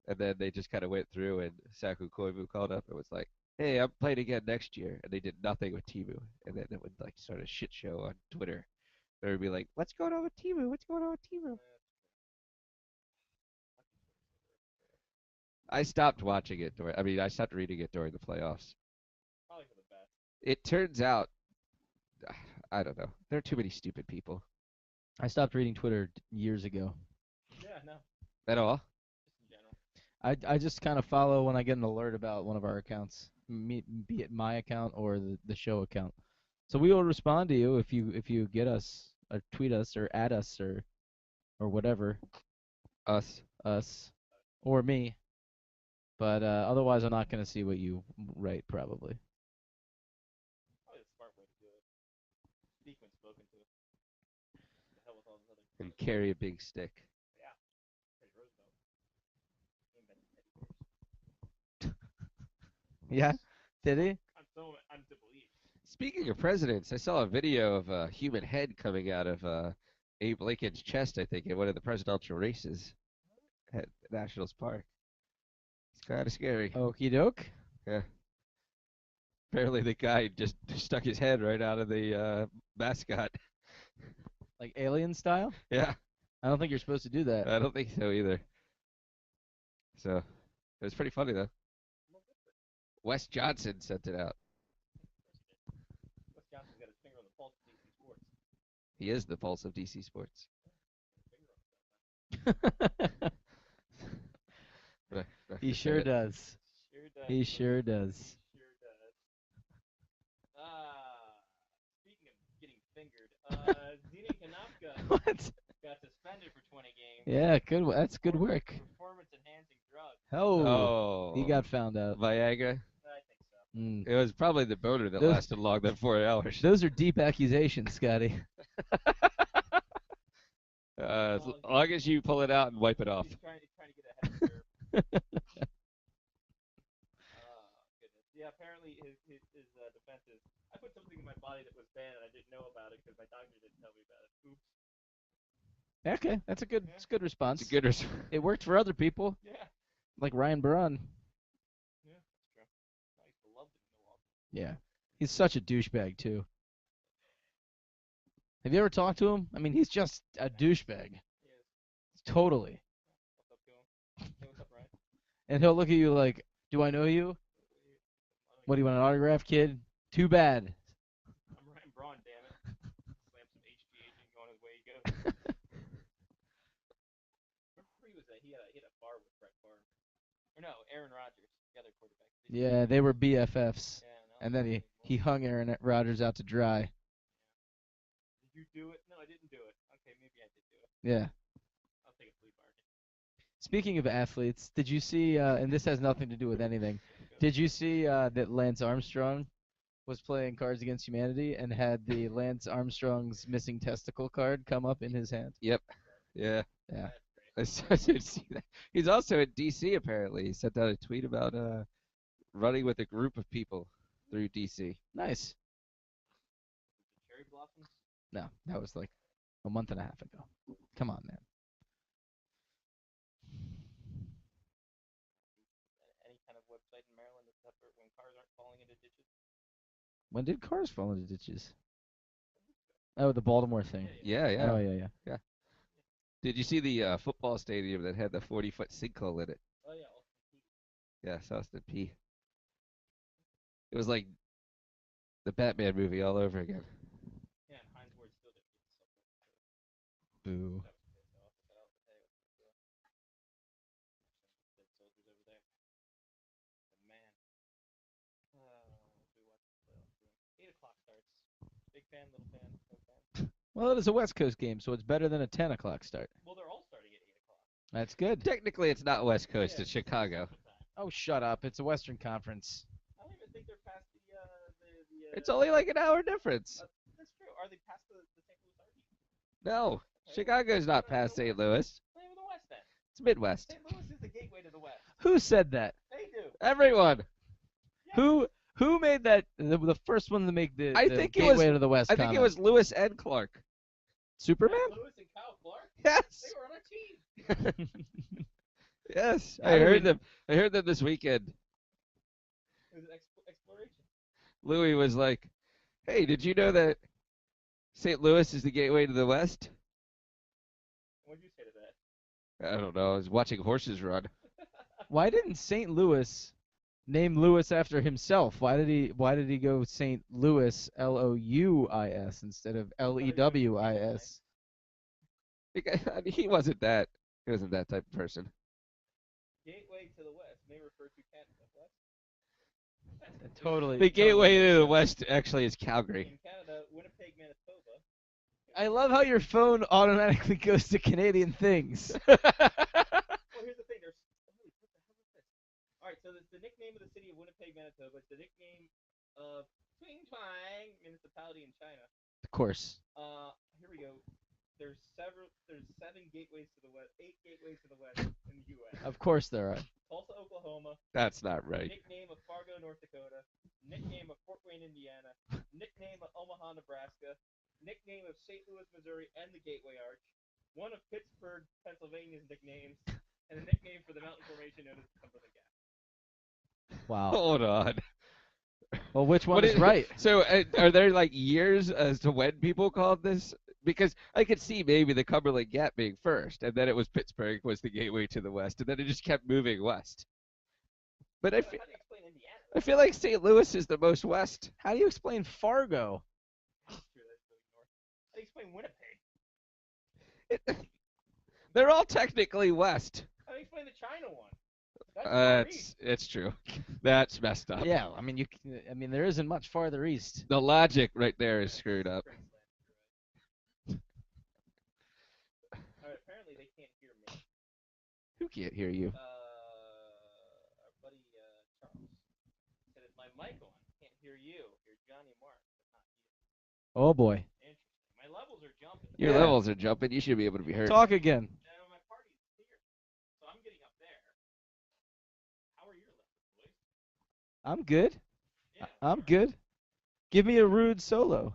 And then they just kind of went through, and Saku Koivu called up and was like, "Hey, I'm playing again next year." And they did nothing with Timo, and then it would like start a shit show on Twitter. They would be like, "What's going on with Timo? What's going on with Timo?" I stopped watching it I stopped reading it during the playoffs. Probably for the best. It turns out, I don't know. There are too many stupid people. I stopped reading Twitter years ago. Yeah, no. At all? Just in general. I just kind of follow when I get an alert about one of our accounts, be it my account or the show account. So we will respond to you if you get us or tweet us or add us or whatever, Us. or me. But otherwise, I'm not gonna see what you write probably. Probably the smart way to do it. Speak when spoken to. The hell with all those other. And carry a big stick. Yeah. Teddy Roosevelt. He invented Teddy bears. Yeah, did he? I'm to believe. Speaking of presidents, I saw a video of a human head coming out of Abe Lincoln's chest, I think, in one of the presidential races at Nationals Park. It's kind of scary. Okie doke. Yeah. Apparently the guy just stuck his head right out of the mascot. Like alien style? Yeah. I don't think you're supposed to do that. I don't think so either. So, it was pretty funny, though. Wes Johnson sent it out. Wes Johnson's got his finger on the pulse of DC sports. He is the pulse of DC sports. He sure does. Sure does. He sure does. He sure does. Speaking of getting fingered, Zdeno Konopka What? got suspended for 20 games. Yeah, good. That's good work. Performance-enhancing drug. Oh. He got found out. Viagra. I think so. Mm. It was probably the boner that Those- lasted longer than 4 hours. Those are deep accusations, Scotty. As long as you pull it out and wipe it off. He's trying to get ahead of the curve. Goodness. Yeah, apparently his defense is, I put something in my body that was banned and I didn't know about it because my doctor didn't tell me about it. Oops. Okay, that's a good. It's a good response. It's a good response. It worked for other people, Yeah. like Ryan Braun. Yeah, that's true. I used to love him in Milwaukee. Yeah, he's such a douchebag too. Have you ever talked to him? I mean, he's just a douchebag. He is. Totally. What's up to him? Hey, what's up, Ryan? And he'll look at you like, "Do I know you? What do you want, an autograph, kid? Too bad." I'm Ryan Braun, damn it. Slam some HGH and go on his way he goes. Remember he had a bar with Brett Favre. Or no, Aaron Rodgers, the other quarterback. Yeah, they were BFFs, Yeah, no, and then he anymore. hung Aaron Rodgers out to dry. Did you do it? No, I didn't do it. Okay, maybe I did do it. Yeah. I'll take a plea bargain. Speaking of athletes, did you see? And this has nothing to do with anything. Did you see that Lance Armstrong was playing Cards Against Humanity and had the Lance Armstrong's missing testicle card come up in his hand? Yep. Yeah. Yeah. That's great. I did see that. He's also in DC apparently. He sent out a tweet about running with a group of people through DC. Nice. The cherry blossoms? No, that was like a month and a half ago. Come on, man. Any kind of website in Maryland that's separate when cars aren't falling into ditches? When did cars fall into ditches? Oh, the Baltimore thing. Yeah, yeah. Oh, yeah, yeah. Did you see the football stadium that had the 40-foot sinkhole in it? Oh yeah. Yeah, Austin P. It was like the Batman movie all over again. Yeah, and Heinz Ward still didn't get the Boo. That was pissed off. Got out the hay. Dead soldiers over there. But man. We watched the playoff game. 8 o'clock starts. Big fan, little fan, no fan. Well, it is a West Coast game, so it's better than a 10 o'clock start. Well, they're all starting at 8 o'clock. That's good. Technically, it's not West Coast, Yeah, it's Chicago. Central Time. Oh, shut up. It's a Western Conference. I don't even think they're past the. It's only like an hour difference. That's true. Are they past the St. Louis Arch? No, Chicago's not past St. Louis. Not even the West then. It's Midwest. St. Louis is the gateway to the West. Who said that? They do. Everyone. Who made that the first one to make the, I the think it gateway was- to the West? I think it comment? was Lewis and Clark. Superman. Lewis and Kyle Clark. Yes. They were on our team. Yes. How I do we- heard them. I heard them this weekend. It was an exploration. Louis was like, "Hey, did you know that St. Louis is the gateway to the West?" What'd you say to that? I don't know. I was watching horses run. Why didn't St. Louis name Louis after himself? Why did he go St. Louis Louis instead of Lewis? Because, I mean, he wasn't that type of person. Gateway to the West may refer to Canada. What? Totally. The gateway to the West actually is Calgary. In Canada, Winnipeg, Manitoba. I love how your phone automatically goes to Canadian things. Well, here's the thing. There's. Holy, what the hell is this? All right, so the nickname of the city of Winnipeg, Manitoba. It's the nickname of Twing Twang municipality in China. Of course. Here we go. There's 7 gateways to the west, 8 gateways to the west in the U.S. Of course there are. Tulsa, Oklahoma. That's not right. Nickname of Fargo, North Dakota. Nickname of Fort Wayne, Indiana. Nickname of Omaha, Nebraska. Nickname of St. Louis, Missouri, and the Gateway Arch. One of Pittsburgh, Pennsylvania's nicknames, and a nickname for the mountain formation known as the Cumberland Gap. Wow. Hold on. Well, which one What is right? So, are there like years as to when people called this? Because I could see maybe the Cumberland Gap being first, and then it was Pittsburgh was the gateway to the West, and then it just kept moving west. But How do you explain Indiana? I feel like St. Louis is the most west. How do you explain Fargo? That's true, that's really north. How do you explain Winnipeg? They're all technically west. How do you explain the China one? That's far east. It's true. That's messed up. Yeah, I mean there isn't much farther east. The logic right there is screwed up. Alright, apparently they can't hear me. Who can't hear you? Our buddy Charles said, "Is my mic on? Can't hear you. You're Johnny Mark, but not you." Oh boy. Interesting. My levels are jumping. Your Yeah. levels are jumping. You should be able to be heard. Talk again. No, my party's here, so I'm getting up there. How are your levels, boys? I'm good. Yeah, I'm good. Give me a rude solo.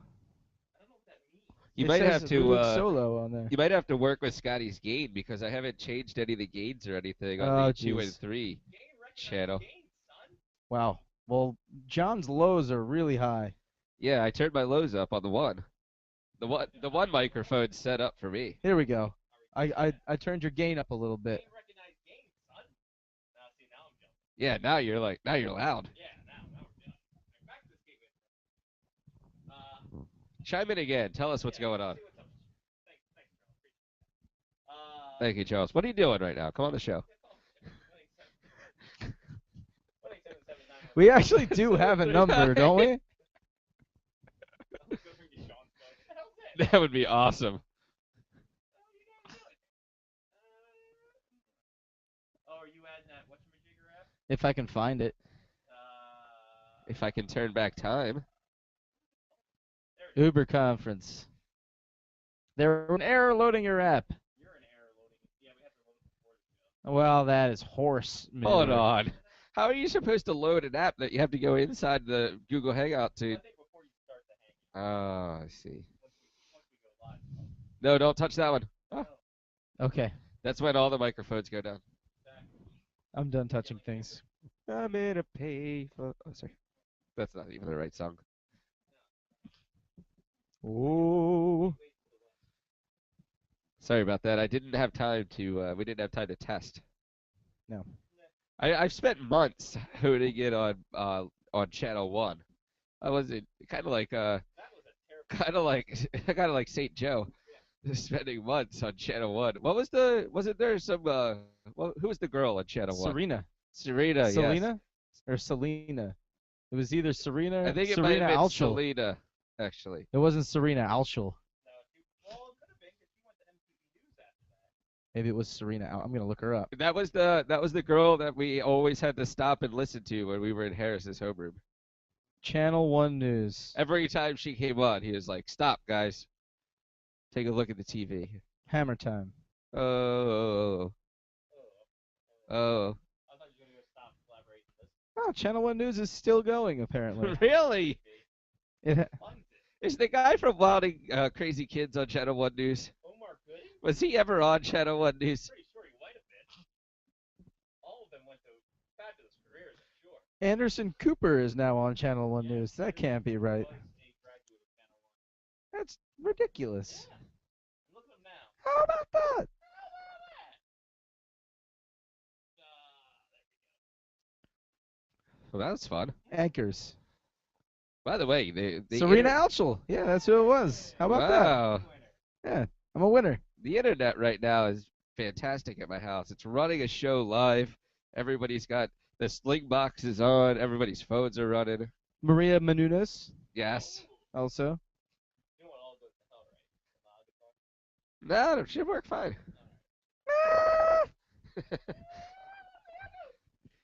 I don't know what that means. You It might says have to. rude solo on there. You might have to work with Scotty's gain because I haven't changed any of the gains or anything on Oh, the 2 and jeez. 3 Game recognized channel. game, son. Wow. Well, John's lows are really high. Yeah, I turned my lows up on the one. The one microphone's set up for me. Here we go. I turned your gain up a little bit. Game recognized game, son. Now, see, now I'm jumping. Yeah, now you're loud. Yeah, now we're done. Back to this gateway. Chime in again. Tell us what's Yeah, going on. see what's up. Thanks, Charles. Appreciate it. Thank you, Charles. What are you doing right now? Come on the show. 1-877-9. We actually do have a number, don't we? Go bring you Sean's phone. What the hell's that? That would be awesome. What are you guys doing? Oh, are you adding that whatchamajigger app? If I can find it. If I can turn back time. There it is. Uber conference. They're an error loading your app. You're an error loading. Yeah, we have to load it before. Well, that is horse Hold manure. on. How are you supposed to load an app that you have to go inside the Google Hangout I to? think before you start the hang. Oh, I see. Once we go live. No, don't touch that one. Oh, Okay. that's when all the microphones go down. I'm done touching things. I'm in a payphone. Oh, sorry. That's not even the right song. Ooh. Sorry about that. I didn't have time to. We didn't have time to test. No. I've spent months honing in on Channel One. I wasn't That was a terrible. kind of like kind of like Saint Joe, spending months on Channel One. Wasn't there some who was the girl on Channel One? Serena. Serena, yes. Selena? Or Selena? It was either I Serena, think it might Serena have been Alschel. Selena, actually. It wasn't Serena Alschel. No, well, it could have been because she went to MTV News after that. Maybe it was Serena. I'm gonna look her up. That was the girl that we always had to stop and listen to when we were in Harris's homeroom. Channel One News. Every time she came on, he was like, "Stop, guys. Take a look at the TV." Hammer Time. Oh, oh. I thought you were going to stop collaborating with this. Oh, Channel One News is still going apparently. Really? It, Funds it. Is the guy from Wilding Crazy Kids on Channel One News? Omar Gooding? Was he ever on Channel One News? Pretty sure he might have been. All of them went to fabulous careers, I'm sure. Anderson Cooper is now on Channel One News. That can't be right. Was a graduate of Channel 1. That's ridiculous. Yeah. Look at him now. How about that? Well, that was fun. Anchors. By the way, the Serena inter- Alschel. Yeah, that's who it was. How about that? wow. Yeah, I'm a winner. The internet right now is fantastic at my house. It's running a show live. Everybody's got the sling boxes on. Everybody's phones are running. Maria Menounos Yes. also. You know what all goes to hell, right? No, it should work fine.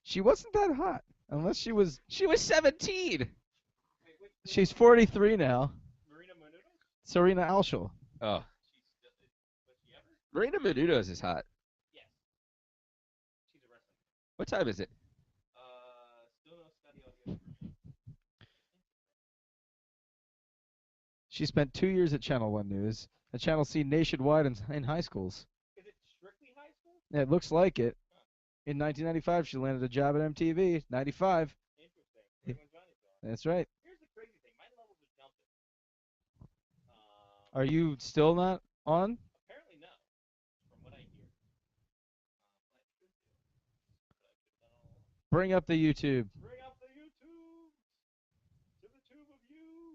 She wasn't that hot. Unless she was. She was 17. Wait, which She's 43 now. Marina Menounos? Serena Alschel. Oh, Was she ever? Marina Menounos is hot. Yes. She's a wrestler. What time is it? Still no study audio. She spent 2 years at Channel One News, at Channel C nationwide in high schools. Is it strictly high school? Yeah, it looks like it. In 1995, she landed a job at MTV. 95. Interesting. Right when Johnny saw it. That's right. Here's the crazy thing. My levels are jumping. Are you still not on? Apparently no, from what I hear. But I should do. But I should have done all along. Bring up the YouTube. Bring up the YouTube to the tube of you.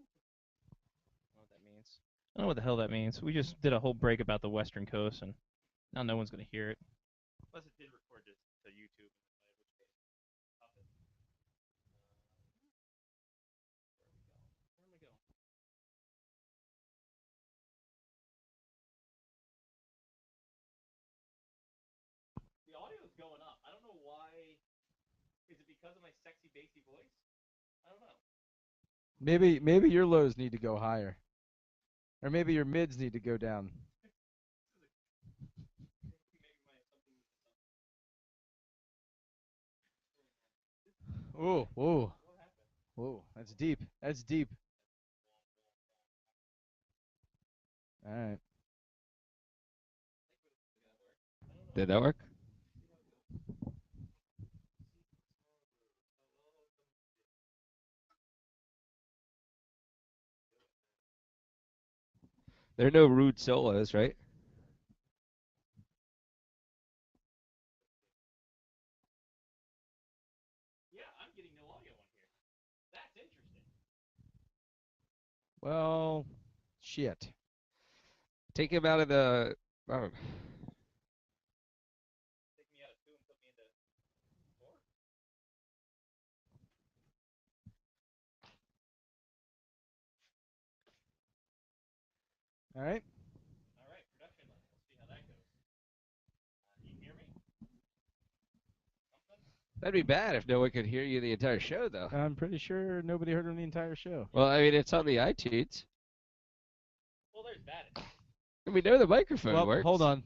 I don't know what that means. I don't know what the hell that means. We just did a whole break about the Western Coast, and now no one's gonna hear it. Unless it did record to YouTube, in which case, stop it. Where are we going? Where am I going? The audio is going up. I don't know why. Is it because of my sexy bassy voice? I don't know. Maybe your lows need to go higher. Or maybe your mids need to go down. Maybe my something. Whoa, whoa, What happened? whoa. That's deep. That's deep. All right. Did that work? There are no rude solos, right? Yeah, I'm getting no audio on here. That's interesting. Well, shit. Take him out of the. Oh, Take me out of 2 and put me into 4. All right. All right, production line. Let's see how that goes. You hear me? Something? that'd be bad if no one could hear you the entire show, though. I'm pretty sure nobody heard him the entire show. Well, I mean, it's on the iTunes. Well, there's that. And we know the microphone Well, works. hold on.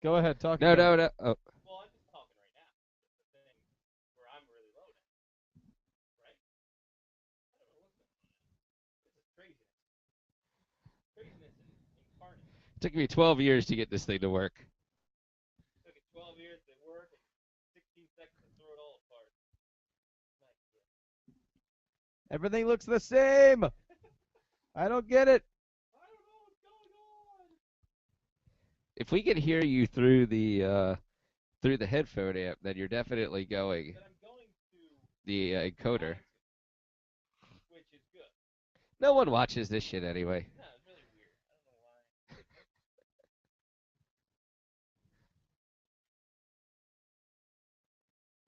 Go ahead. Talk. No, again. no, no. Oh, Well, I'm just talking right now. It's the thing where I'm really low now. Right? I don't know what's going on. This is craziness. Craziness incarnate. it took me 12 years to get this thing to work. It took it 12 years to work and 16 seconds to throw it all apart. Nice. Everything looks the same. I don't get it. If we can hear you through the headphone amp, then you're definitely going That I'm going to the encoder. which is good. No one watches this shit anyway. No, it's really weird. I don't know why.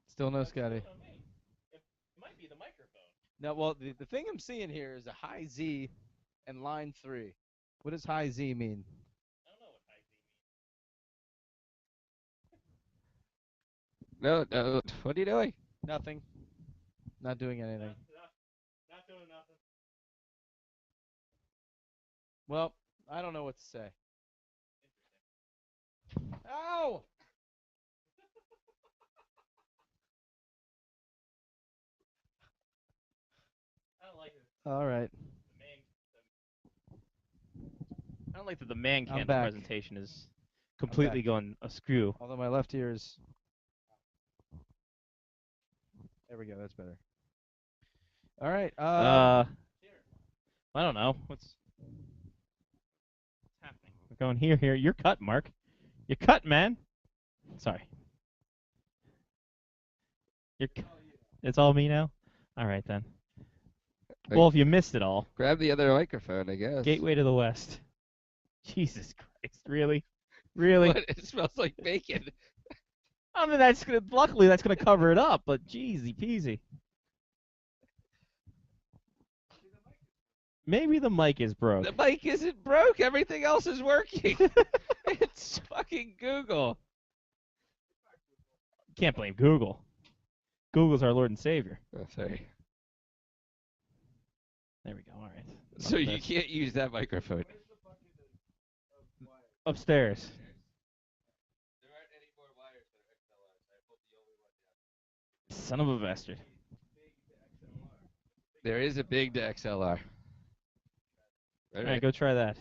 Still no That's Scotty. on me. It might be the microphone. No, well, the thing I'm seeing here is a high Z and line 3. What does high Z mean? I don't know what high Z means. No, no. What are you doing? Nothing. Not doing anything. Not doing nothing. Well, I don't know what to say. Ow! I don't like it. All right. I don't like that the man I'm candle back. presentation is completely back. going askew. Although my left ear is. There we go. That's better. All right. I don't know. What's happening? We're going here. You're cut, Mark. You're cut, man. Sorry. It's all me now? All right, then. Like- Well, if you missed it all, Grab the other microphone, I guess. Gateway to the West. Jesus Christ, really? Really? What? It smells like bacon. I mean, luckily that's gonna cover it up, but jeezy peasy. Maybe the mic is broke. The mic isn't broke. Everything else is working. It's fucking Google. Can't blame Google. Google's our Lord and Savior. Oh, sorry. There we go. All right. So you can't use that microphone. Upstairs. There aren't any more wires that are XLRs. I pulled the only one down. Son of a bastard. There is a big to XLR. All right, go try that.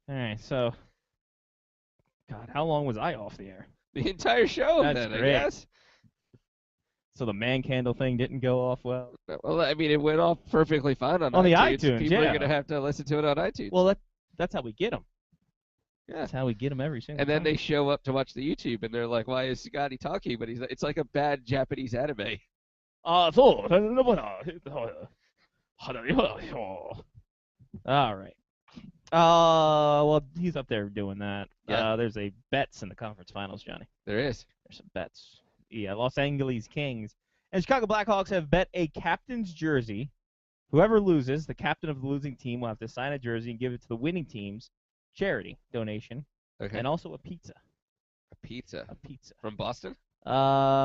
All right, so. God, how long was I off the air? The entire show, That's then, great. I guess. So the man candle thing didn't go off well. Well, I mean, it went off perfectly fine on On the iTunes. iTunes, People yeah. are gonna have to listen to it on iTunes. Well, that's how we get them. yeah. That's how we get them every single And then time. they show up to watch the YouTube, and they're like, "Why is Scotty talking?" But it's like a bad Japanese anime. All right. Well, he's up there doing that. Yeah. There's a bets in the conference finals, Johnny. There is. There's some bets. Yeah, Los Angeles Kings and Chicago Blackhawks have bet a captain's jersey. Whoever loses, the captain of the losing team will have to sign a jersey and give it to the winning team's charity donation, Okay. and also a pizza. A pizza A pizza. from Boston.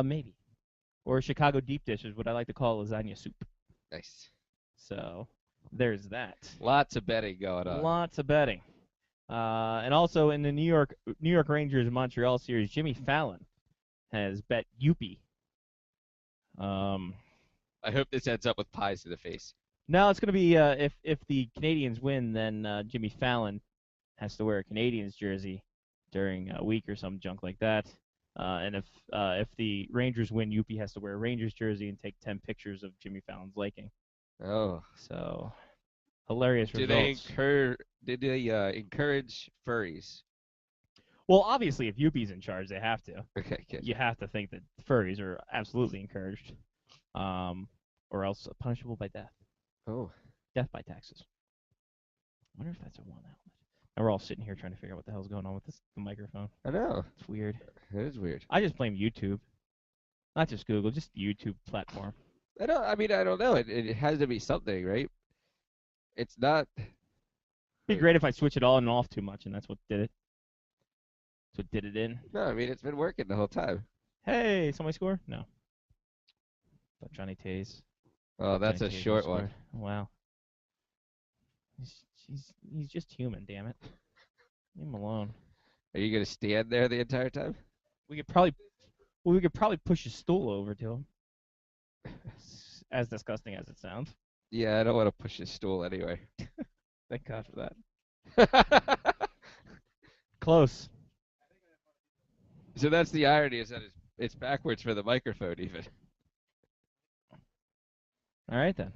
Maybe. Or Chicago deep dish is what I like to call lasagna soup. Nice. So there's that. Lots of betting going on. Lots of betting. And also in the New York Rangers Montreal series, Jimmy Fallon has bet Youppi. I hope this ends up with pies to the face. No, it's going to be if the Canadians win, then Jimmy Fallon has to wear a Canadians jersey during a week or some junk like that. And if the Rangers win, Youppi has to wear a Rangers jersey and take 10 pictures of Jimmy Fallon's liking. Oh. So hilarious Do results. Did they encourage furries? Well, obviously, if Youppi's in charge, they have to. Okay, good. You have to think that furries are absolutely encouraged, or else punishable by death. Oh. Death by taxes. I wonder if that's a one element. And we're all sitting here trying to figure out what the hell's going on with the microphone. I know. It's weird. It is weird. I just blame YouTube. Not just Google, just the YouTube platform. I don't know. It has to be something, right? It's not. It'd be great if I switch it on and off too much, and that's what did it. That's what did it in. No, I mean it's been working the whole time. Hey, somebody score? No. Thought Johnny Tays. Oh, that's a Johnny Tays short scored. one. Wow. He's just human, damn it. Leave him alone. Are you gonna stand there the entire time? We could probably push a stool over to him. As disgusting as it sounds. Yeah, I don't want to push his stool anyway. Thank God for that. Close. So that's the irony, is that it's backwards for the microphone even. All right then.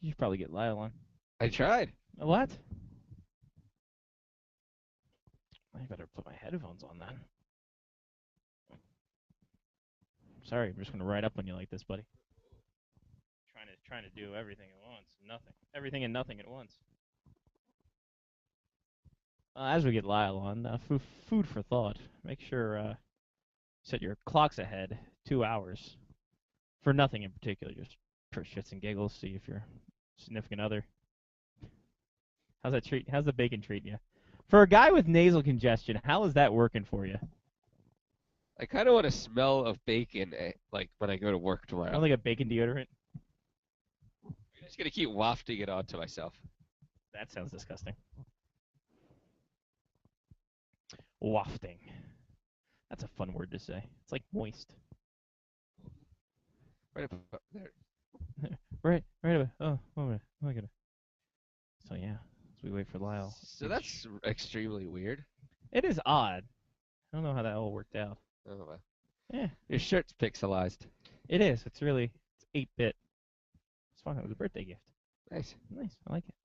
You should probably get Lyle on. I tried. What? I better put my headphones on then. Sorry, I'm just gonna ride up on you like this, buddy. Trying to do everything at once, nothing, everything and nothing at once. As we get Lyle on, food for thought. Make sure set your clocks ahead 2 hours for nothing in particular, just for shits and giggles. See if your significant other. How's that treat? How's the bacon treating you? For a guy with nasal congestion, how is that working for you? I kind of want to smell of bacon, like when I go to work I tomorrow. don't like a bacon deodorant. I'm just gonna keep wafting it onto myself. That sounds disgusting. Wafting. That's a fun word to say. It's like moist. Right up there. Right about. Oh my god. So yeah, as we wait for Lyle. So that's extremely weird. It is odd. I don't know how that all worked out. Oh well. Yeah, Your shirt's pixelized. it is. It's 8-bit. It's fun. It was a birthday gift. Nice. Nice. I like it.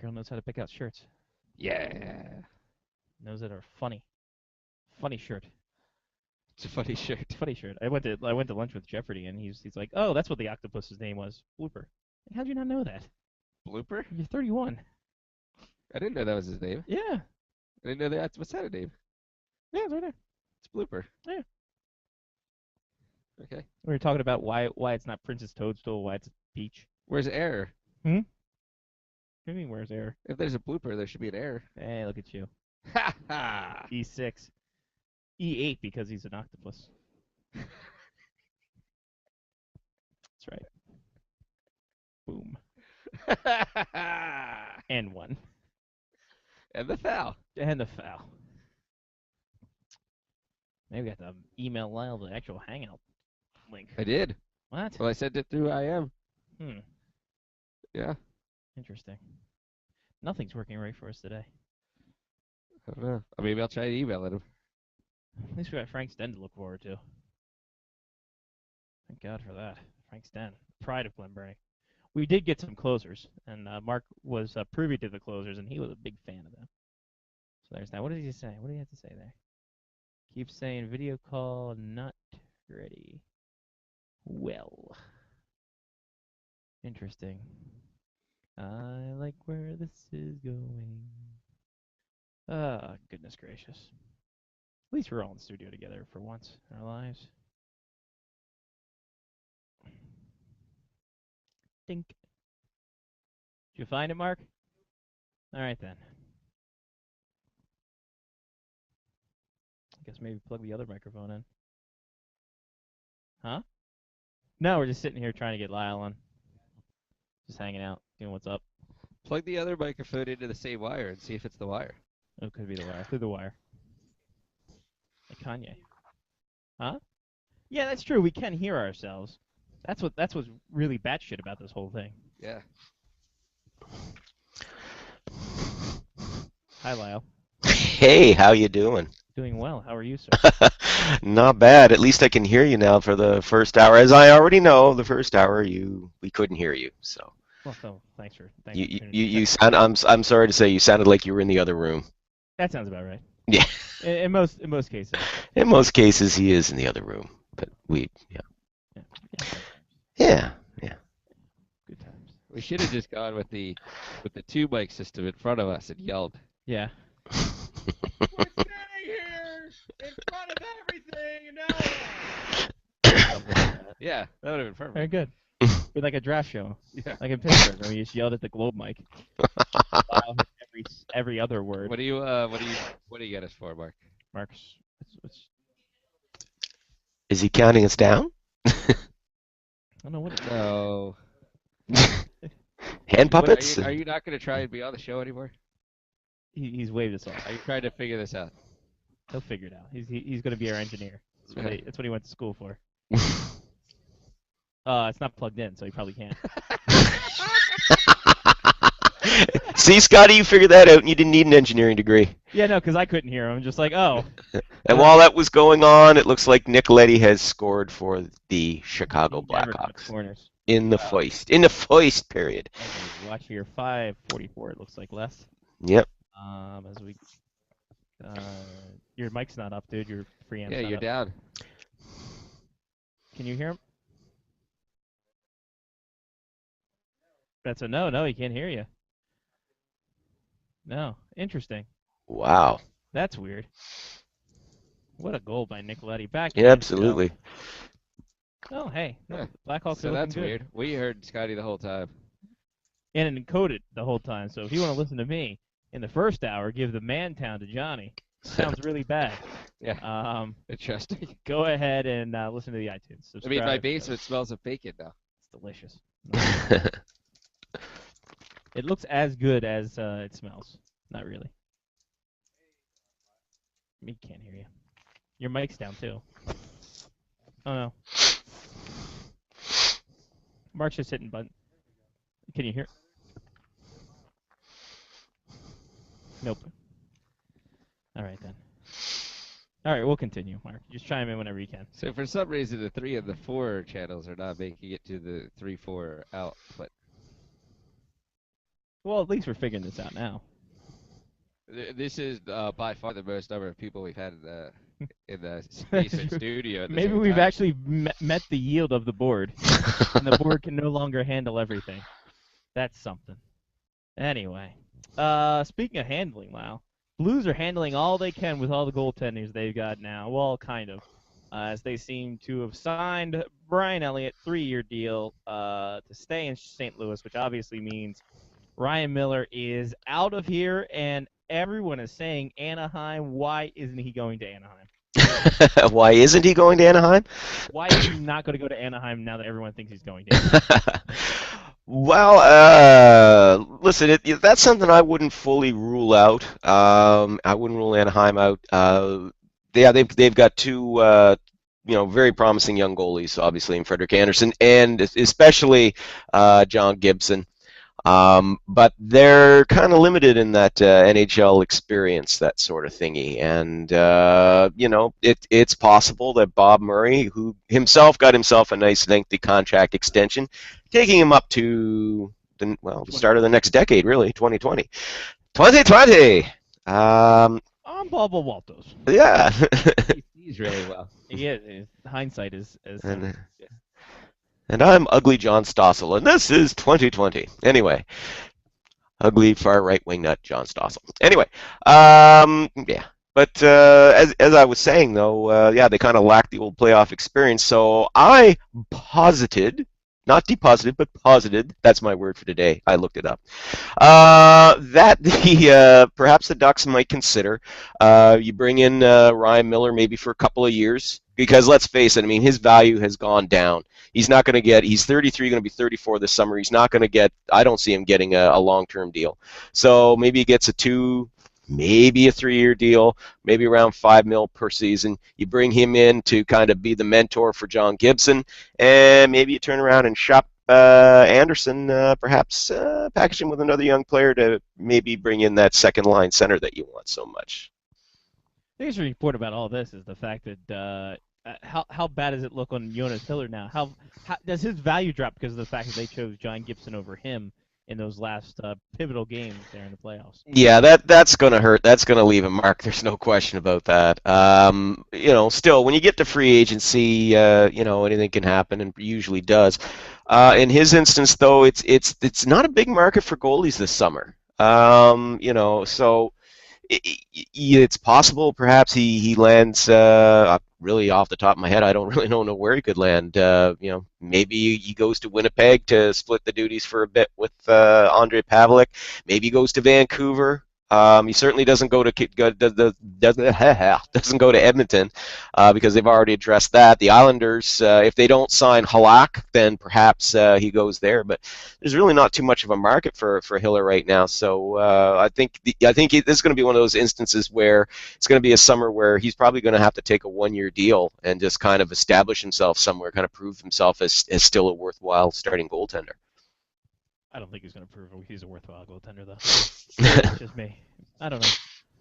Girl knows how to pick out shirts. Yeah. Knows that are funny. Funny shirt. It's a funny shirt. Funny shirt. I went to lunch with Jeopardy, and he's like, oh, that's what the octopus's name was. Blooper. Like, how'd you not know that? Blooper? You're 31. I didn't know that was his name. Yeah. I didn't know that. What's that a name? Yeah, it's right there. It's Blooper. Yeah. Okay. We were talking about why it's not Princess Toadstool, why it's Peach. Where's error? What do you mean, where's error? If there's a blooper, there should be an error. Hey, look at you. Ha ha! E6. E8 because he's an octopus. That's right. Boom. And one. And the foul. And the foul. Maybe we got to email Lyle the actual Hangout link. I did. What? Well, I sent it through IM. Yeah. Interesting. Nothing's working right for us today. I don't know. Maybe I'll try emailing him. At least we got Frank Sten to look forward to. Thank God for that. Frank Sten, pride of Glen Burnie. We did get some closers, and Mark was privy to the closers, and he was a big fan of them. So there's that. What did he say? What do you have to say there? Keep saying video call not ready. Well. Interesting. I like where this is going. Ah, goodness gracious. At least we're all in the studio together for once in our lives. Dink. Did you find it, Mark? All right, then. I guess maybe plug the other microphone in. Huh? No, we're just sitting here trying to get Lyle on. Just hanging out, doing what's up. Plug the other microphone into the same wire and see if it's the wire. Oh, it could be the wire. Through the wire. Like Kanye. Huh? Yeah, that's true. We can hear ourselves. That's what's really batshit about this whole thing. Yeah. Hi, Lyle. Hey, how you doing? Doing well. How are you, sir? Not bad. At least I can hear you now for the first hour. As I already know, the first hour we couldn't hear you. So Well, so thanks for you sound. I'm sorry to say you sounded like you were in the other room. That sounds about right. Yeah. In most cases. In most cases, he is in the other room, but yeah. Good times. We should have just gone with the two mic system in front of us and yelled. Yeah. We're sitting here in front of everything and now. Yeah, that would have been perfect. Very good. With like a draft show, Yeah. like in Pittsburgh, when we just yelled at the Globe mic. Every other word. What do you get us for, Mark? Mark's. It's, Is he counting us down? I don't know what it is. No. Hand What, puppets? are you not going to try and be on the show anymore? He's waved us off. Are you trying to figure this out? He'll figure it out. He's going to be our engineer. That's what he went to school for. It's not plugged in, so he probably can't. See, Scotty, you figured that out, and you didn't need an engineering degree. Yeah, no, because I couldn't hear him. I'm just like, oh. And while that was going on, it looks like Nick Leddy has scored for the Chicago Never cut Blackhawks corners. in the Foist period. Okay, watch here, 5:44. It looks like less. Yep. As we, your mic's not up, dude. Your preamp's Yeah, not you're up. down. Can you hear him? That's a no. No, he can't hear you. No. Interesting. Wow. That's weird. What a goal by Nicoletti. Back. Yeah, absolutely. Oh, hey. No, Huh. Blackhawks So are looking that's good. weird. We heard Scotty the whole time. And encoded the whole time. So if you want to listen to me in the first hour, give the Mantown to Johnny. Sounds really bad. Yeah. Interesting. Go ahead and listen to the iTunes. I mean, my Subscribe. basement smells of bacon now. It's delicious. It looks as good as it smells. Not really. Me can't hear you. Your mic's down too. Oh no. Mark's just hitting button. Can you hear? Nope. All right then. All right, we'll continue, Mark. Just chime in whenever you can. So for some reason, the 3 and the 4 channels are not making it to the 3-4 output. Well, at least we're figuring this out now. This is by far the most number of people we've had in the basement studio. At the Maybe same we've time. actually met the yield of the board, and the board can no longer handle everything. That's something. Anyway, speaking of handling, Lyle, Blues are handling all they can with all the goaltenders they've got now. Well, kind of, as they seem to have signed Brian Elliott, 3-year deal to stay in St. Louis, which obviously means Ryan Miller is out of here, and everyone is saying Anaheim. Why isn't he going to Anaheim? Why isn't he going to Anaheim? Why is he not going to go to Anaheim now that everyone thinks he's going to Anaheim? Well, listen, that's something I wouldn't fully rule out. I wouldn't rule Anaheim out. Yeah, they've got two very promising young goalies, obviously, in Frederik Andersen and especially John Gibson. But they're kind of limited in that NHL experience, that sort of thingy. And, it's possible that Bob Murray, who himself got himself a nice lengthy contract extension, taking him up to the start of the next decade, really, 2020. 2020! I'm Bubba Walters. Yeah. He sees really well. Yeah, hindsight is And I'm Ugly John Stossel, and this is 2020. Anyway, ugly far right wing nut John Stossel. Anyway, yeah. But as I was saying, though, they kind of lack the old playoff experience. So I posited, not deposited, but posited. That's my word for today. I looked it up. That perhaps the Ducks might consider you bring in Ryan Miller maybe for a couple of years. Because let's face it, I mean, his value has gone down. He's not going to get, he's 33, going to be 34 this summer. He's not going to get, I don't see him getting a long-term deal. So maybe he gets a 2, maybe a 3-year deal, maybe around $5 million per season. You bring him in to kind of be the mentor for John Gibson, and maybe you turn around and shop Anderson, perhaps package him with another young player to maybe bring in that second-line center that you want so much. The biggest report about all this is the fact that how bad does it look on Jonas Hiller now? How does his value drop because of the fact that they chose John Gibson over him in those last pivotal games there in the playoffs? Yeah, that's going to hurt. That's going to leave a mark. There's no question about that. Still, when you get to free agency, anything can happen, and usually does. In his instance, though, it's not a big market for goalies this summer. So. It's possible perhaps he lands really off the top of my head. I don't really know where he could land. Maybe he goes to Winnipeg to split the duties for a bit with Andre Pavlik. Maybe he goes to Vancouver. He certainly doesn't go to doesn't go to Edmonton because they've already addressed that. The Islanders, if they don't sign Halak, then perhaps he goes there. But there's really not too much of a market for Hiller right now. So I think this is going to be one of those instances where it's going to be a summer where he's probably going to have to take a 1-year deal and just kind of establish himself somewhere, kind of prove himself as still a worthwhile starting goaltender. I don't think he's going to prove he's a worthwhile goaltender, though. It's just me. I don't know.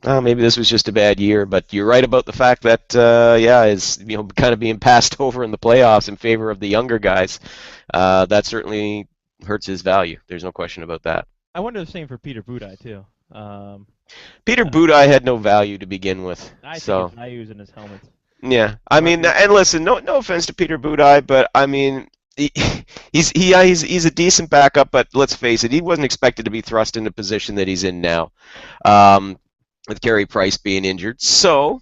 Well, maybe this was just a bad year, but you're right about the fact that, is kind of being passed over in the playoffs in favor of the younger guys. That certainly hurts his value. There's no question about that. I wonder the same for Peter Budaj, too. Peter Budaj had no value to begin with. I So think it's Ayu's in his helmet. yeah, I mean, and listen, no offense to Peter Budaj, but I mean, he's a decent backup, but let's face it, he wasn't expected to be thrust in the position that he's in now, with Carey Price being injured. So,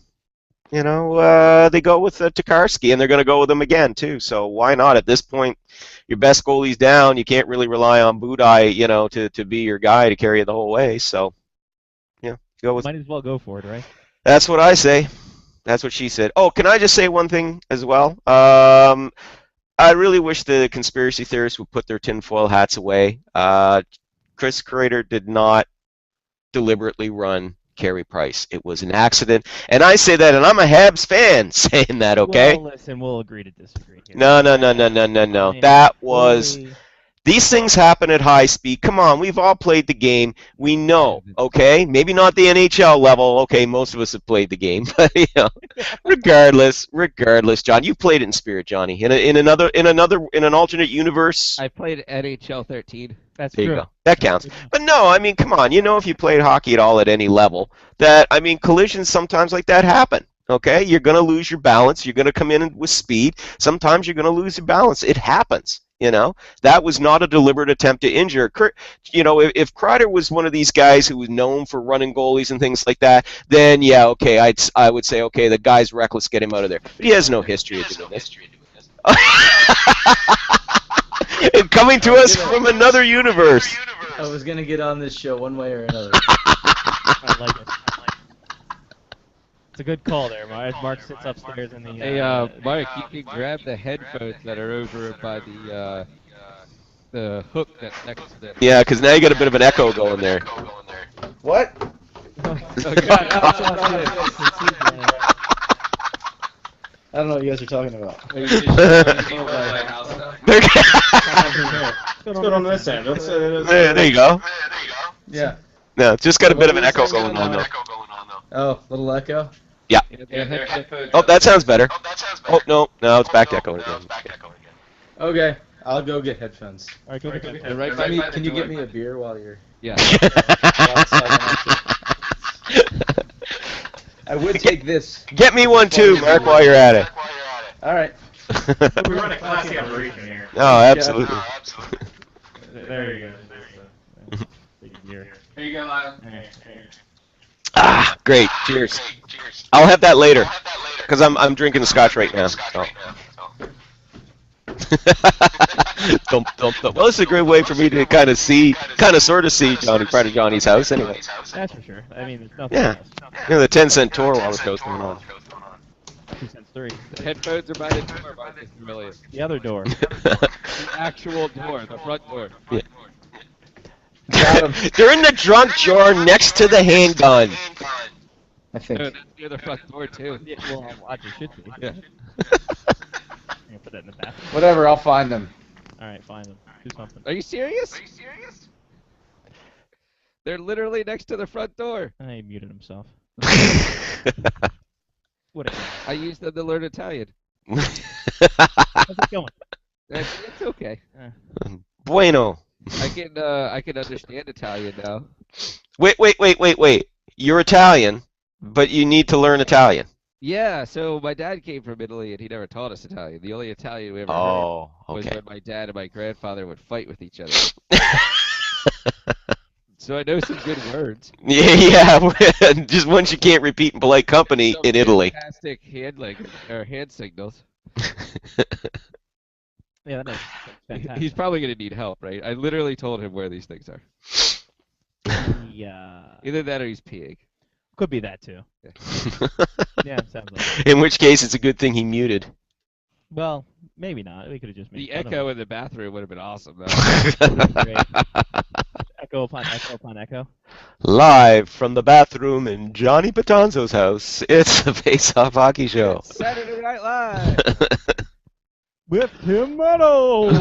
they go with Tokarski, and they're going to go with him again too. So why not? At this point, your best goalie's down. You can't really rely on Budaj, to be your guy to carry it the whole way. So, go with. Might as well go for it, right? That's what I say. That's what she said. Oh, can I just say one thing as well? I really wish the conspiracy theorists would put their tinfoil hats away. Chris Kreider did not deliberately run Carey Price. It was an accident. And I say that, and I'm a Habs fan saying that, okay? Well, listen, we'll agree to disagree here. No. That was... Fully- These things happen at high speed. Come on, we've all played the game. We know, okay? Maybe not the NHL level. Okay, most of us have played the game, but regardless, John, you played it in spirit, Johnny. In an alternate universe. I played NHL 13. That's There you true. go. That counts. But no, I mean, come on. If you played hockey at all at any level, collisions sometimes like that happen. Okay, you're going to lose your balance. You're going to come in with speed. Sometimes you're going to lose your balance. It happens. That was not a deliberate attempt to injure. If Kreider was one of these guys who was known for running goalies and things like that, then yeah, okay, I would say, okay, the guy's reckless, get him out of there. But he has no history of doing this. And coming to us from another universe. I was gonna get on this show one way or another. I like it. It's a good call there, Mark. Mark sits upstairs in the. Hey, Mark, you can grab the headphones that are over by the hook that's next to them. Yeah, because now you got a bit of an echo going there. What? Oh, God, I don't know what you guys are talking about. Let's go on this end. There you go. Yeah. No, just got a bit of an echo going on though. Oh, little echo. Yeah. their headphones. Oh, that sounds better. Oh no, it's back echoing again. Okay, I'll go get headphones. All right, go get And right by the Can you door. get me a beer while you're? Yeah. I would take this. Get me one too, Mark, while you're at it. All right. We run a classy operation here. Oh, absolutely. There you go. Here you go, Lyle. Ah, great. Cheers. I'll have that later, because I'm drinking the scotch right now. So. Well, it's a great way for me to kind of sort of see Johnny, part of Johnny's house, anyway. That's for sure. I mean, there's nothing Yeah. else. The 10-cent tour while the show's going on. 2 cents 3. The headphones are by the door, Marcus Aurelius. The other door. The actual door, the front door. Yeah. They're in the trunk drawer next to the handgun. I think. No, that's near the front door, too. Yeah, well, watch it should be. Yeah. I'm gonna put that in the bathroom. Whatever, I'll find them. All right, find them. Do something. Are you serious? They're literally next to the front door. He muted himself. What? I used them to learn Italian. How's it going? It's okay. Bueno. I can understand Italian now. Wait. You're Italian, but you need to learn Italian. Yeah, so my dad came from Italy and he never taught us Italian. The only Italian we ever Oh, heard was okay. when my dad and my grandfather would fight with each other. So I know some good words. Yeah. Just ones you can't repeat in polite company Some in Italy. Fantastic hand signals. Yeah, that is fantastic. He's probably gonna need help, right? I literally told him where these things are. Yeah. Either that or he's peeing. Could be that too. Yeah, sounds like it. In which case, it's a good thing he muted. Well, maybe not. We could have just made The fun of echo it. in the bathroom would have been awesome, though. Great. Echo upon echo upon echo. Live from the bathroom in Johnny Patanzo's house, it's the Face Off Hockey Show. Saturday Night Live. With Tim Meadows!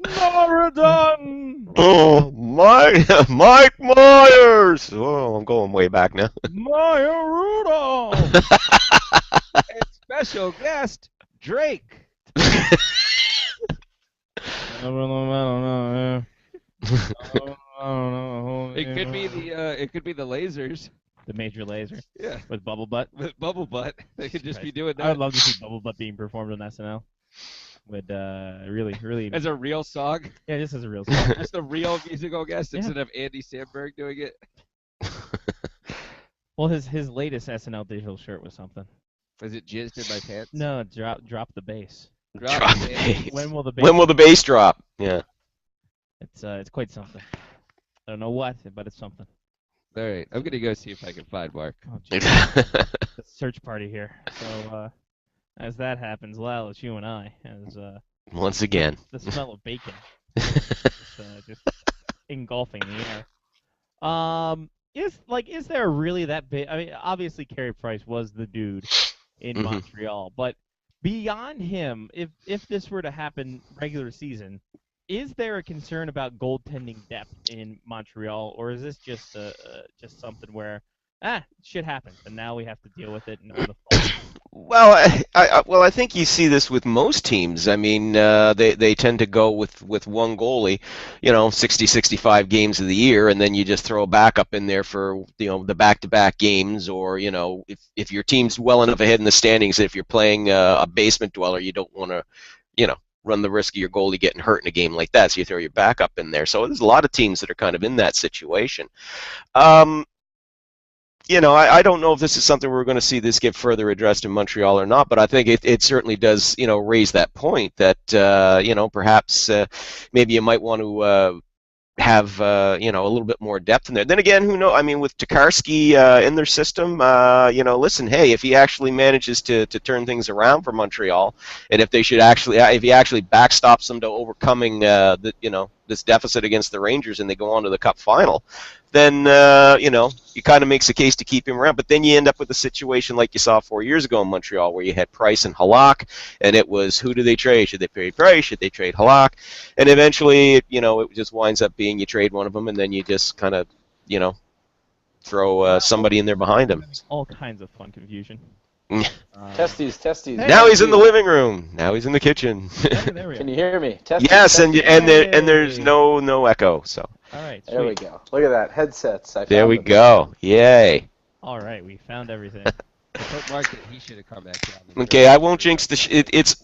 Maradon! Oh, Mike Myers! Oh, I'm going way back now. Maya Rudolph! And special guest Drake. It could be the lasers. the Major Lazer Yeah. with Bubble Butt. With Bubble Butt. They could just be doing I would that love to see Bubble Butt being performed on SNL. Would really as a real song. yeah, just as a real song. Just a real musical guest Yeah. instead of Andy Samberg doing it. Well, his latest SNL digital shirt was something. Was it jizzed in my pants? No, drop the bass. Drop the the bass. bass. When will the bass? When will the bass drop? Yeah. It's quite something. I don't know what, but it's something. All right, I'm gonna go see if I can find Mark. Oh, geez. Search party here. So as that happens, Lyle, it's you and I. As Once again. the smell of bacon just engulfing the air. Is there really that big? I mean, obviously Carey Price was the dude in Mhm. Montreal, but beyond him, if this were to happen regular season, is there a concern about goaltending depth in Montreal, or is this just just something where shit happens and now we have to deal with it and on the fall? Well, I think you see this with most teams. I mean, they tend to go with one goalie, 60, 65 games of the year, and then you just throw a backup in there for the back-to-back games, or if your team's well enough ahead in the standings, if you're playing a basement dweller, you don't want to, run the risk of your goalie getting hurt in a game like that, so you throw your backup in there. So there's a lot of teams that are kind of in that situation. I don't know if this is something we're going to see this get further addressed in Montreal or not, but I think it certainly does, raise that point that, perhaps maybe you might want to have, a little bit more depth in there. Then again, who knows? I mean, with Tokarski in their system, listen, hey, if he actually manages to turn things around for Montreal, and if he actually backstops them to overcoming, this deficit against the Rangers and they go on to the Cup final, then, it kind of makes a case to keep him around. But then you end up with a situation like you saw 4 years ago in Montreal where you had Price and Halak, and it was, who do they trade? Should they trade Price? Should they trade Halak? And eventually, it just winds up being you trade one of them, and then you just kind of, throw somebody in there behind him. All kinds of fun confusion. Testes. Now he's in the living room. Now he's in the kitchen. There we Can are. you hear me? Testes, Yes, and testes. there's no echo. So All right, There we sweet. go. Look at that. Headsets. I there found we them. go. Yay. All right, we found everything. I told Mark that he should have come back down. and Okay, joined I us. won't jinx the it's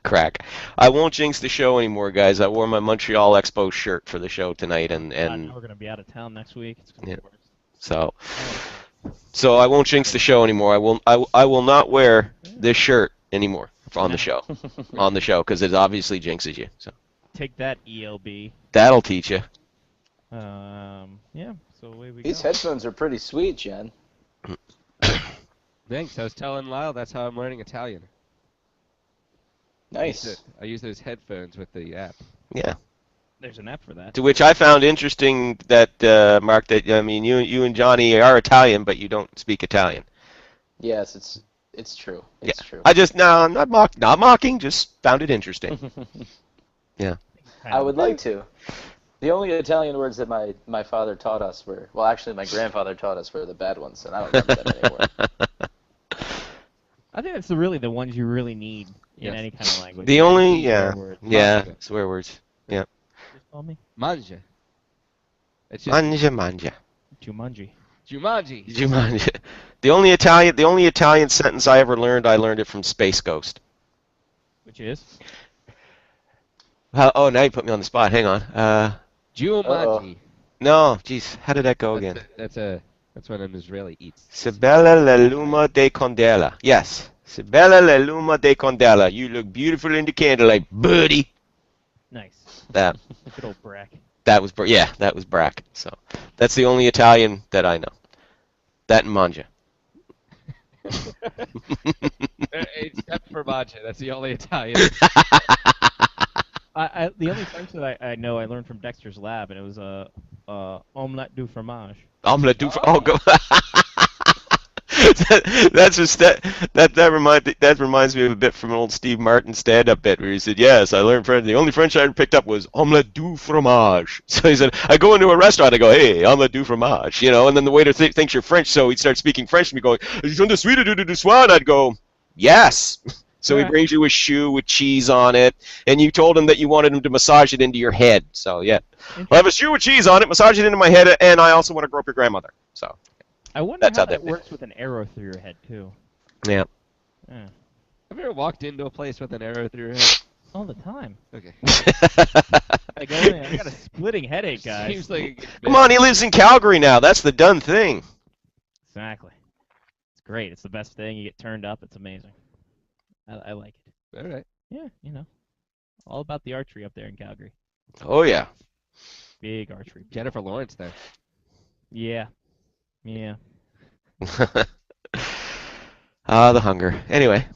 crack. I won't jinx the show anymore, guys. I wore my Montreal Expo shirt for the show tonight, and Now we're gonna be out of town next week. It's gonna Yeah. be worse. so I won't jinx the show anymore. I will not wear this shirt anymore on the show because it obviously jinxes you. So Take that, ELB. that'll teach you. Yeah. So away we These go. headphones are pretty sweet, Jen. Thanks. I was telling Lyle that's how I'm learning Italian. Nice. I use those headphones with the app. Yeah. There's an app for that. To which I found interesting that Mark, that you and Johnny are Italian, but you don't speak Italian. Yes, it's true. It's true. I'm not mocking, just found it interesting. I would like to. The only Italian words that my father taught us were, well, actually my grandfather taught us were the bad ones, and I don't remember them anymore. I think that's really the ones you really need in Yes. any kind of language. The only, Swear yeah, word. yeah, swear words. Just call me Manja. It's just Manja. Jumanji. Jumanji. Jumanji. The only Italian sentence I learned it from Space Ghost. Which is? Oh, now you put me on the spot. Hang on. Jumanji. No, jeez, how did that go again? That's what an Israeli eats. Sibella la luma de condela. Yes, Sibella la luma de condela. You look beautiful in the candlelight, buddy. Nice. That Good old Brack. that was Brack. So that's the only Italian that I know. That and Manja. Except for Manja. That's the only Italian. The only French that I know I learned from Dexter's Lab, and it was omelette du fromage. Omelette du go. That reminds me of a bit from an old Steve Martin stand-up bit where he said, "Yes, I learned French. The only French I picked up was omelette du fromage." So he said, "I go into a restaurant, I go, hey, omelette du fromage, and then the waiter thinks you're French, so he'd start speaking French to me, going, "Je suis de swan." I'd go, "Yes, So he Yeah. brings you a shoe with cheese on it, and you told him that you wanted him to massage it into your head. So yeah, I have a shoe with cheese on it, massage it into my head, and I also want to grope your grandmother. So I wonder That's how how that that works with an arrow through your head too. yeah. Yeah. Have you ever walked into a place with an arrow through your head? All the time. Okay. I go in, I got a splitting headache, guys. Seems like a good Come on, he lives in Calgary now. That's the done thing. Exactly. It's great. It's the best thing. You get turned up. It's amazing. I like it. All right. Yeah, you know, all about the archery up there in Calgary. Oh yeah. Big archery. Jennifer Lawrence there. Yeah. Yeah. The hunger. Anyway,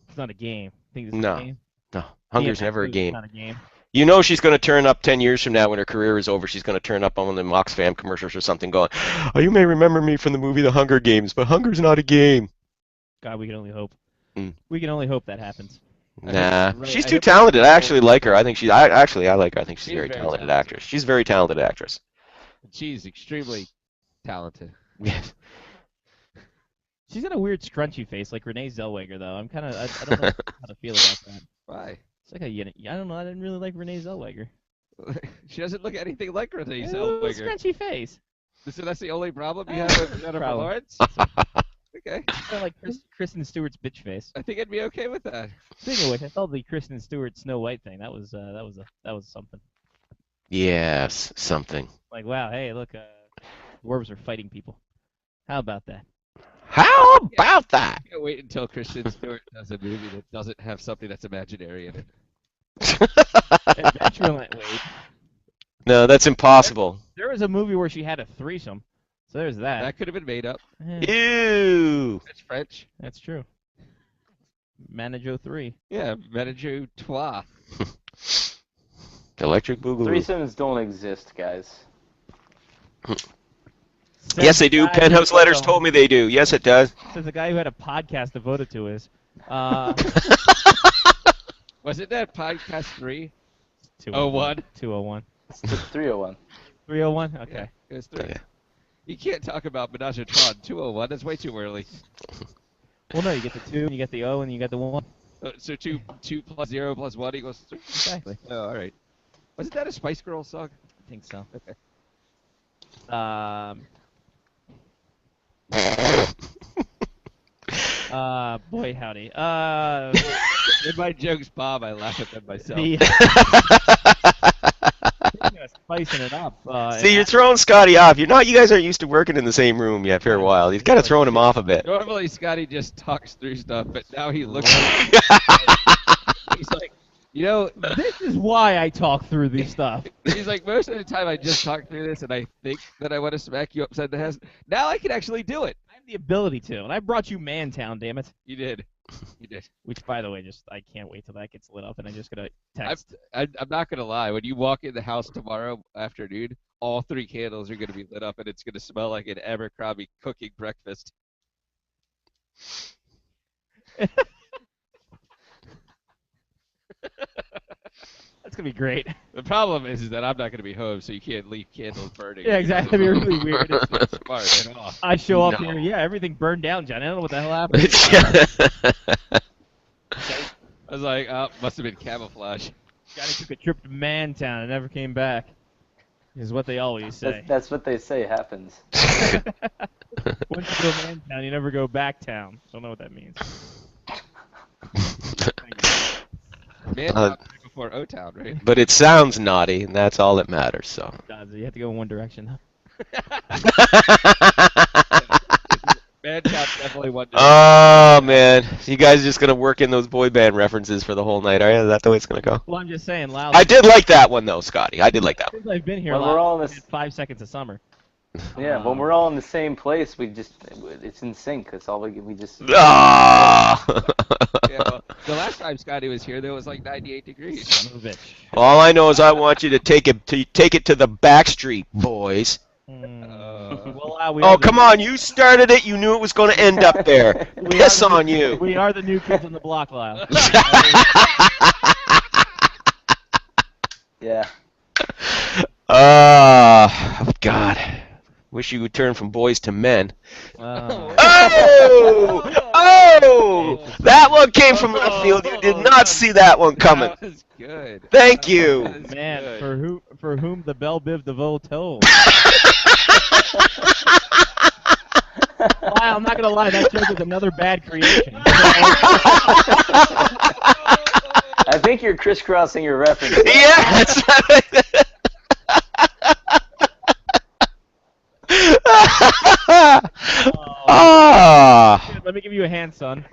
It's not a game. Think this is No. a game? no, hunger's DMX never a is game. Not a game. You know she's going to turn up 10 years from now when her career is over. She's going to turn up on one of the Oxfam commercials or something going, oh, you may remember me from the movie The Hunger Games, but hunger's not a game. God, we can only hope. Mm. We can only hope that happens. Nah, Right, she's I too hope- talented. I actually like her. I think I like her. I think she's a She's very very talented talented. actress. She's a very talented actress. She's extremely talented. Yes. She's got a weird scrunchy face, like Renee Zellweger, though. I don't know how to feel about that. Why? It's like I don't know. I didn't really like Renee Zellweger. She doesn't look anything like Renee Yeah, Zellweger. scrunchy face. So that's the only problem you Yeah, have with Jennifer problem. Lawrence? Okay. Kind of like Kristen Stewart's bitch face. I think I'd be okay with that. Speaking of which, I saw the Kristen Stewart Snow White thing. That was something. Yes, something. Like, wow, hey, look, dwarves are fighting people. How about that? How about that? I can't wait until Kristen Stewart does a movie that doesn't have something that's imaginary in it. Adventureland. Wait, No, that's impossible. there was a movie where she had a threesome. So there's that. That could have been made up. Eh, Ew. That's French. that's true. Manajo 3. Yeah, Menage Trois. Electric Boogaloo. Threesomes don't exist, guys. Yes, they do. Penthouse Letters told me they do. Yes, it does. Says the guy who had a podcast devoted to his. Was it that podcast 3? 201. 201. It's 301. 301? Okay. It was 3. Okay. You can't talk about Menage a Trois 201. That's way too early. Well, no, you get the 2, and you get the O, and you get the 1. So 2 plus 0 plus 1 equals 3. Exactly. Oh, all right. Wasn't that a Spice Girls song? I think so. Okay. Boy, howdy. When my jokes bomb, I laugh at them myself. The, speaking of spicing it up. See, you're throwing Scotty off. You guys aren't used to working in the same room yet for a while. You've kind of thrown him off a bit. Normally, Scotty just talks through stuff, but now he looks at me. He's like, you know, This is why I talk through this stuff. he's like, most of the time I just talk through this and I think that I want to smack you upside the head. Now I can actually do it. I have the ability to, and I brought you Mantown, damn it. You did. You did. Which, by the way, I can't wait till that gets lit up, and I'm just gonna text. I'm not going to lie. When you walk in the house tomorrow afternoon, all 3 candles are going to be lit up and it's going to smell like an Abercrombie cooking breakfast. That's gonna be great. The problem is that I'm not going to be home, so you can't leave candles burning. Yeah, exactly. It'd be really weird. It's not smart at all. I show up No. here, yeah, everything burned down, John. I don't know what the hell happened. I was like, oh, must have been camouflage. Johnny took a trip to Mantown and never came back. Is what they always say. That's what they say happens. Once you go Mantown, you never go back town. Don't know what that means. Man, Uh, before O-Town, right? But it sounds naughty, and that's all that matters. So. Does. You have to go in one direction. Mantown definitely one. Oh man, you guys are just gonna work in those boy band references for the whole night, are you? Is that the way it's gonna go? Well, I'm just saying, loud. I did like that one though, Scotty. I did like that one. Since I've been here, When we're all in Loud this- had 5 seconds of summer. Yeah, when we're all in the same place, it's in sync. That's all we just. Ah! Yeah, well, the last time Scotty was here, there was like 98 degrees. Son of a bitch. All I know is I want you to take it to the back street, boys. Well, we Oh are the- come on, you started it. You knew it was going to end up there. Piss on you. We are the new kids on the block, Lyle. Yeah. Oh God. Wish you would turn from boys to men. Uh, Oh! Oh, that one came from left field. You did not see that one coming. That was good. Thank you. That was Man, good. for whom the bell biv DeVoe tolls. Wow, I'm not gonna lie, that joke is another bad creation. I think you're crisscrossing your references. Yes. Ah. Let me give you a hand, son.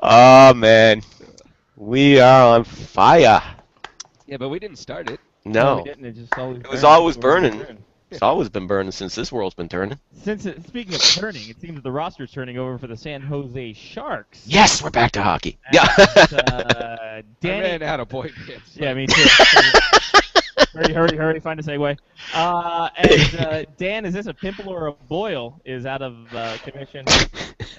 Oh man, we are on fire. Yeah, but we didn't start it. No, we didn't. It just always it was burned. always burning. It's always been burning since this world's been turning. Speaking of turning, it seems the roster's turning over for the San Jose Sharks. Yes, we're back to hockey. And, Yeah. I Danny. ran out of point hits. Yeah, me too. hurry! Find a segue. And Dan, is this a pimple or a boil? Is out of commission,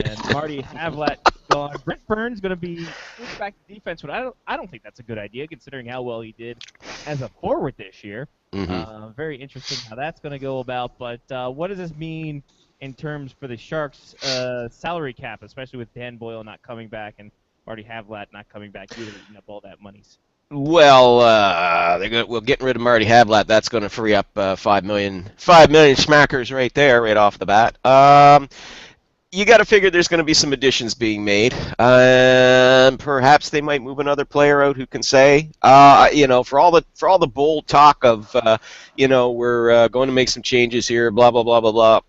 and Marty Havlat gone. Brent Burns going to be moved back to defense, but I don't think that's a good idea considering how well he did as a forward this year. Mhm. Very interesting how that's going to go about. But what does this mean in terms for the Sharks' salary cap, especially with Dan Boyle not coming back and Marty Havlat not coming back either, eating up all that money? Well, we're getting rid of Marty Havlat. That's going to free up 5 million schmackers right there, right off the bat. You got to figure there's going to be some additions being made. Perhaps they might move another player out who can say, for all the bold talk of, we're going to make some changes here, blah blah blah blah blah.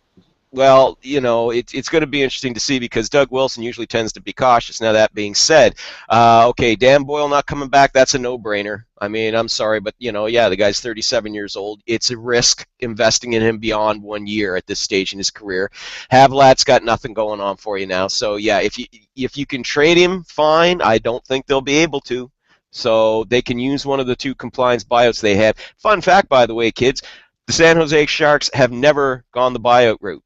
Well, it's going to be interesting to see because Doug Wilson usually tends to be cautious. Now, that being said, okay, Dan Boyle not coming back, that's a no-brainer. I mean, I'm sorry, but, the guy's 37 years old. It's a risk investing in him beyond 1 year at this stage in his career. Havlat's got nothing going on for you now. So, yeah, if you can trade him, fine. I don't think they'll be able to. So they can use one of the two compliance buyouts they have. Fun fact, by the way, kids, the San Jose Sharks have never gone the buyout route.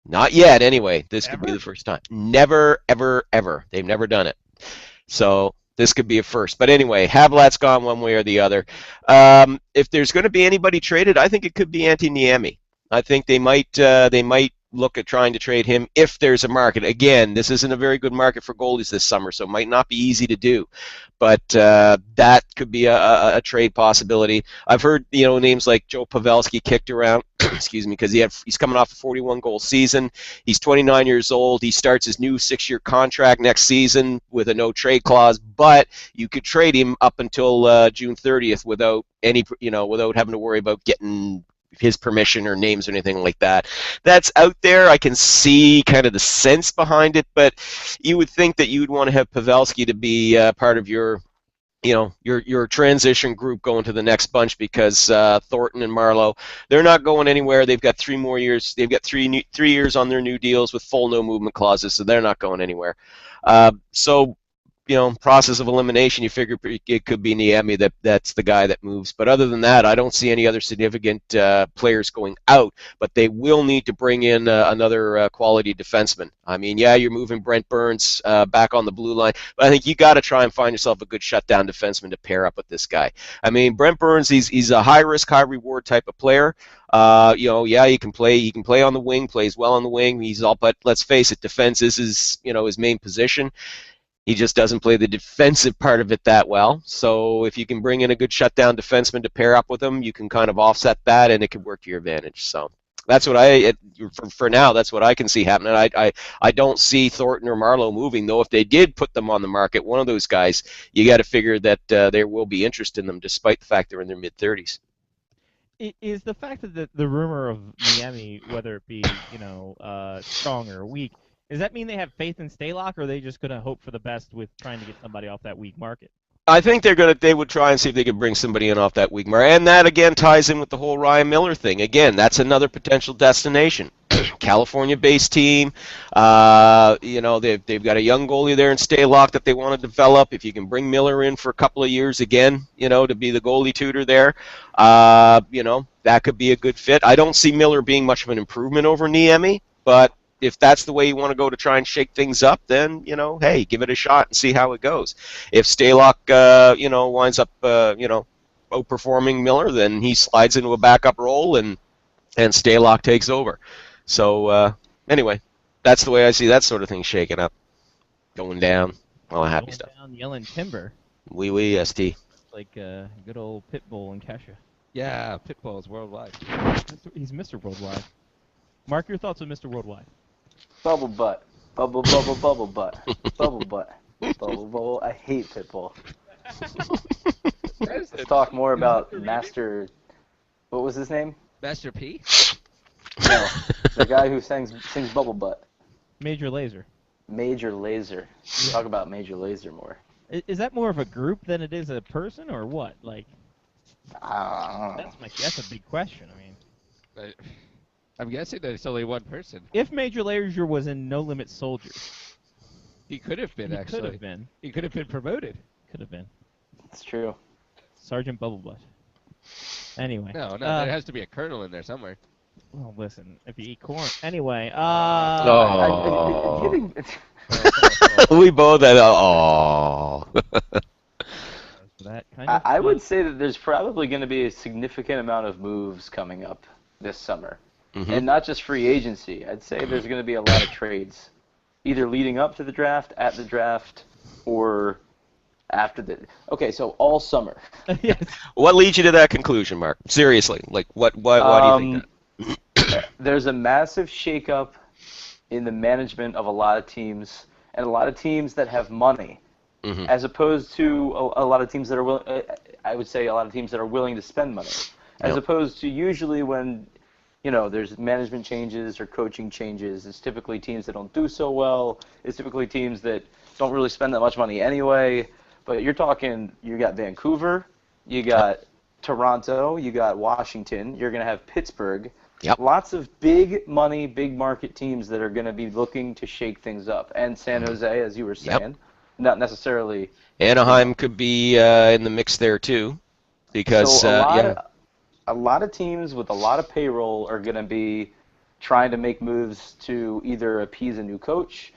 Not yet, anyway. This could be the first time. Never, ever, ever. They've never done it. So this could be a first. But anyway, Havlat's gone one way or the other. If there's going to be anybody traded, I think it could be Antti Niemi. I think they might look at trying to trade him if there's a market. Again, this isn't a very good market for goalies this summer, so it might not be easy to do. But that could be a trade possibility. I've heard names like Joe Pavelski kicked around. Excuse me, because he's coming off a 41-goal season. He's 29 years old. He starts his new 6-year contract next season with a no-trade clause. But you could trade him up until June 30th without having to worry about getting his permission or names or anything like that. That's out there. I can see kind of the sense behind it, but you would think that you would want to have Pavelski to be part of your transition group going to the next bunch because Thornton and Marleau, they're not going anywhere. They've got 3 more years. They've got 3 years on their new deals with full no movement clauses, so they're not going anywhere. Process of elimination, you figure it could be Niemi that's the guy that moves. But other than that, I don't see any other significant players going out, but they will need to bring in another quality defenseman. I mean, yeah, you're moving Brent Burns back on the blue line, but I think you got to try and find yourself a good shutdown defenseman to pair up with this guy. I mean, Brent Burns, he's a high-risk, high-reward type of player. He can play on the wing, plays well on the wing. But let's face it, defense is his main position. He just doesn't play the defensive part of it that well. So if you can bring in a good shutdown defenseman to pair up with him, you can kind of offset that, and it can work to your advantage. So that's what for now, that's what I can see happening. I don't see Thornton or Marleau moving, though. If they did put them on the market, one of those guys, you got to figure that there will be interest in them, despite the fact they're in their mid-30s. Is the fact that the rumor of Niemi, whether it be strong or weak, does that mean they have faith in Stalock, or are they just going to hope for the best with trying to get somebody off that weak market? I think they would try and see if they could bring somebody in off that weak market. And that, again, ties in with the whole Ryan Miller thing. Again, that's another potential destination. California-based team. They've got a young goalie there in Stalock that they want to develop. If you can bring Miller in for a couple of years again, to be the goalie tutor there, that could be a good fit. I don't see Miller being much of an improvement over Niemi, but if that's the way you want to go to try and shake things up, then, hey, give it a shot and see how it goes. If Stalock, winds up, outperforming Miller, then he slides into a backup role, and and Stalock takes over. So anyway, that's the way I see that sort of thing shaking up, going down, all the happy Going stuff. down, yelling timber Oui, ST. like good old Pitbull and Kesha. Yeah, Pitbull's worldwide. He's Mr. Worldwide. Mark, your thoughts on Mr. Worldwide? Bubble butt. Bubble, bubble, bubble butt. Bubble butt. Bubble, bubble. I hate Pitbull. Let's talk more about Master... What was his name? Master P? No, the guy who sings Bubble Butt. Major Lazer. Major Lazer. Talk about Major Lazer more. Is that more of a group than it is a person, or what? Like, I don't know. that's a big question. I mean, I'm guessing that it's only one person. if Major Lazer was in No Limit Soldiers, He could have been, he actually. could have been. He could have been promoted. Could have been. It's true. Sergeant Bubblebutt. Anyway. No, there has to be a colonel in there somewhere. Well, listen, if you eat corn. Anyway, Oh. Getting- We both had that kind of I would say that there's probably going to be a significant amount of moves coming up this summer. And not just free agency. I'd say there's going to be a lot of trades, either leading up to the draft, at the draft, or after the... Okay, so all summer. yes. What leads you to that conclusion, Mark? Seriously, like why do you think that? There's a massive shakeup in the management of a lot of teams, and a lot of teams that have money, as opposed to a lot of teams that are I would say a lot of teams that are willing to spend money, as Yep. opposed to usually when, you know, there's management changes or coaching changes. It's typically teams that don't do so well. It's typically teams that don't really spend that much money anyway. But you're talking, you got Vancouver, you got Toronto, you got Washington, you're going to have Pittsburgh. Yep. Lots of big money, big market teams that are going to be looking to shake things up. And San Jose, as you were Yep. saying, not necessarily. Anaheim could be in the mix there too, because So a lot of teams with a lot of payroll are going to be trying to make moves to either appease a new coach,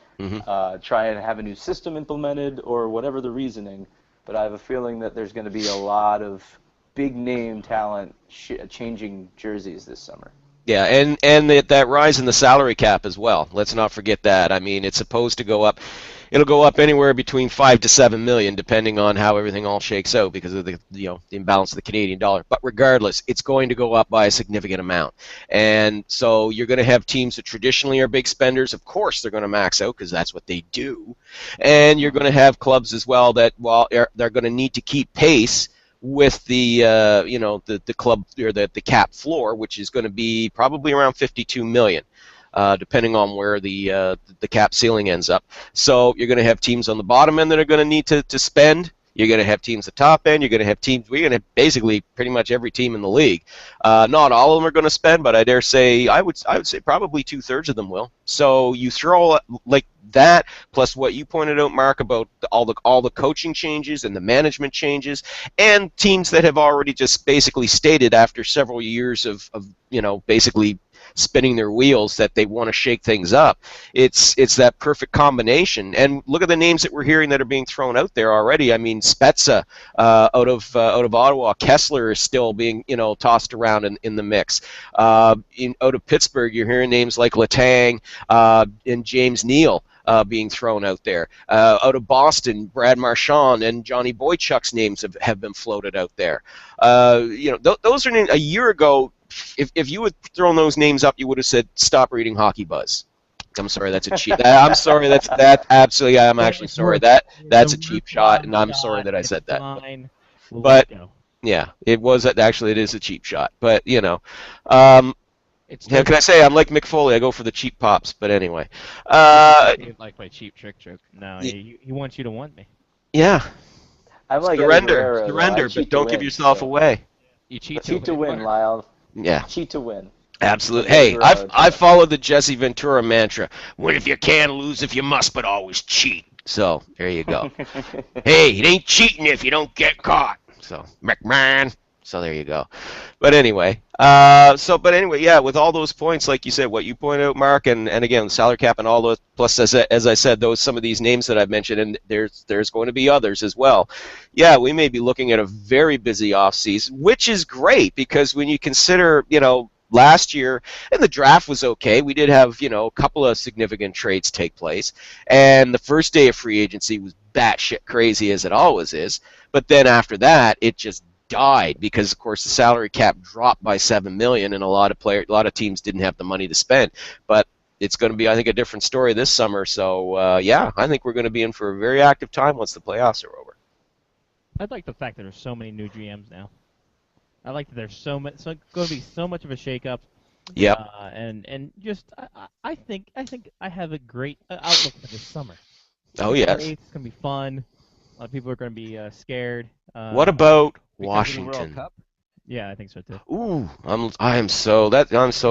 try and have a new system implemented, or whatever the reasoning. But I have a feeling that there's going to be a lot of big name talent changing jerseys this summer. Yeah, and that rise in the salary cap as well. Let's not forget that. I mean, it's supposed to go up. It'll go up anywhere between 5 to 7 million, depending on how everything all shakes out because of the imbalance of the Canadian dollar. But regardless, it's going to go up by a significant amount. And so you're going to have teams that traditionally are big spenders. Of course, they're going to max out because that's what they do. And you're going to have clubs as well that they're going to need to keep pace with the the club or the cap floor, which is going to be probably around 52 million. Depending on where the cap ceiling ends up. So you're going to have teams on the bottom end that are going to need to spend. You're going to have teams at the top end. You're going to have teams. We're going to have basically pretty much every team in the league. Not all of them are going to spend, but I dare say I would say probably 2/3 of them will. So you throw like that plus what you pointed out, Mark, about all the coaching changes and the management changes, and teams that have already just basically stated after several years of basically spinning their wheels that they want to shake things up. It's that perfect combination. And look at the names that we're hearing that are being thrown out there already. I mean, Spezza out of Ottawa, Kessler is still being tossed around in the mix. Out of Pittsburgh, you're hearing names like Letang and James Neal. Being thrown out there. Out of Boston, Brad Marchand and Johnny Boychuk's names have been floated out there. Those are names. A year ago, if you had thrown those names up, you would have said, "Stop reading Hockey Buzz." I'm sorry, that's a cheap. I'm sorry, that absolutely. I'm actually sorry. That's a cheap shot, and I'm sorry that I said that. But yeah, it is a cheap shot. But how can I say? I'm like Mick Foley. I go for the cheap pops. But anyway, He didn't like my cheap trick joke. No, he wants you to want me. yeah, I'm like surrender, Eddie Guerrero, I but cheat don't to give win, yourself so. away. You cheat Cheat to win, Lyle. Yeah. Cheat to win. Absolutely. Eddie Hey, Guerrero, I followed the Jesse Ventura mantra. Win if you can, lose if you must, but always cheat. So there you go. Hey, it ain't cheating if you don't get caught. So McMahon. So there you go. But anyway, yeah, with all those points, like you said, what you pointed out, Mark, and again, the salary cap and all those, plus as I said, some of these names that I've mentioned, and there's going to be others as well. Yeah, we may be looking at a very busy offseason, which is great because when you consider, last year, and the draft was okay. We did have, a couple of significant trades take place, and the first day of free agency was batshit crazy as it always is. But then after that, it just died because, of course, the salary cap dropped by $7 million, and a lot of teams didn't have the money to spend. But it's going to be, I think, a different story this summer. So, I think we're going to be in for a very active time once the playoffs are over. I like the fact that there's so many new GMs now. I like that there's so going to be so much of a shakeup. Yep. And just I think I have a great outlook for this summer. Oh yes. It's going to be fun. A lot of people are going to be scared. What about Because of the World Washington? Cup? Yeah, I think so too. Ooh, I'm so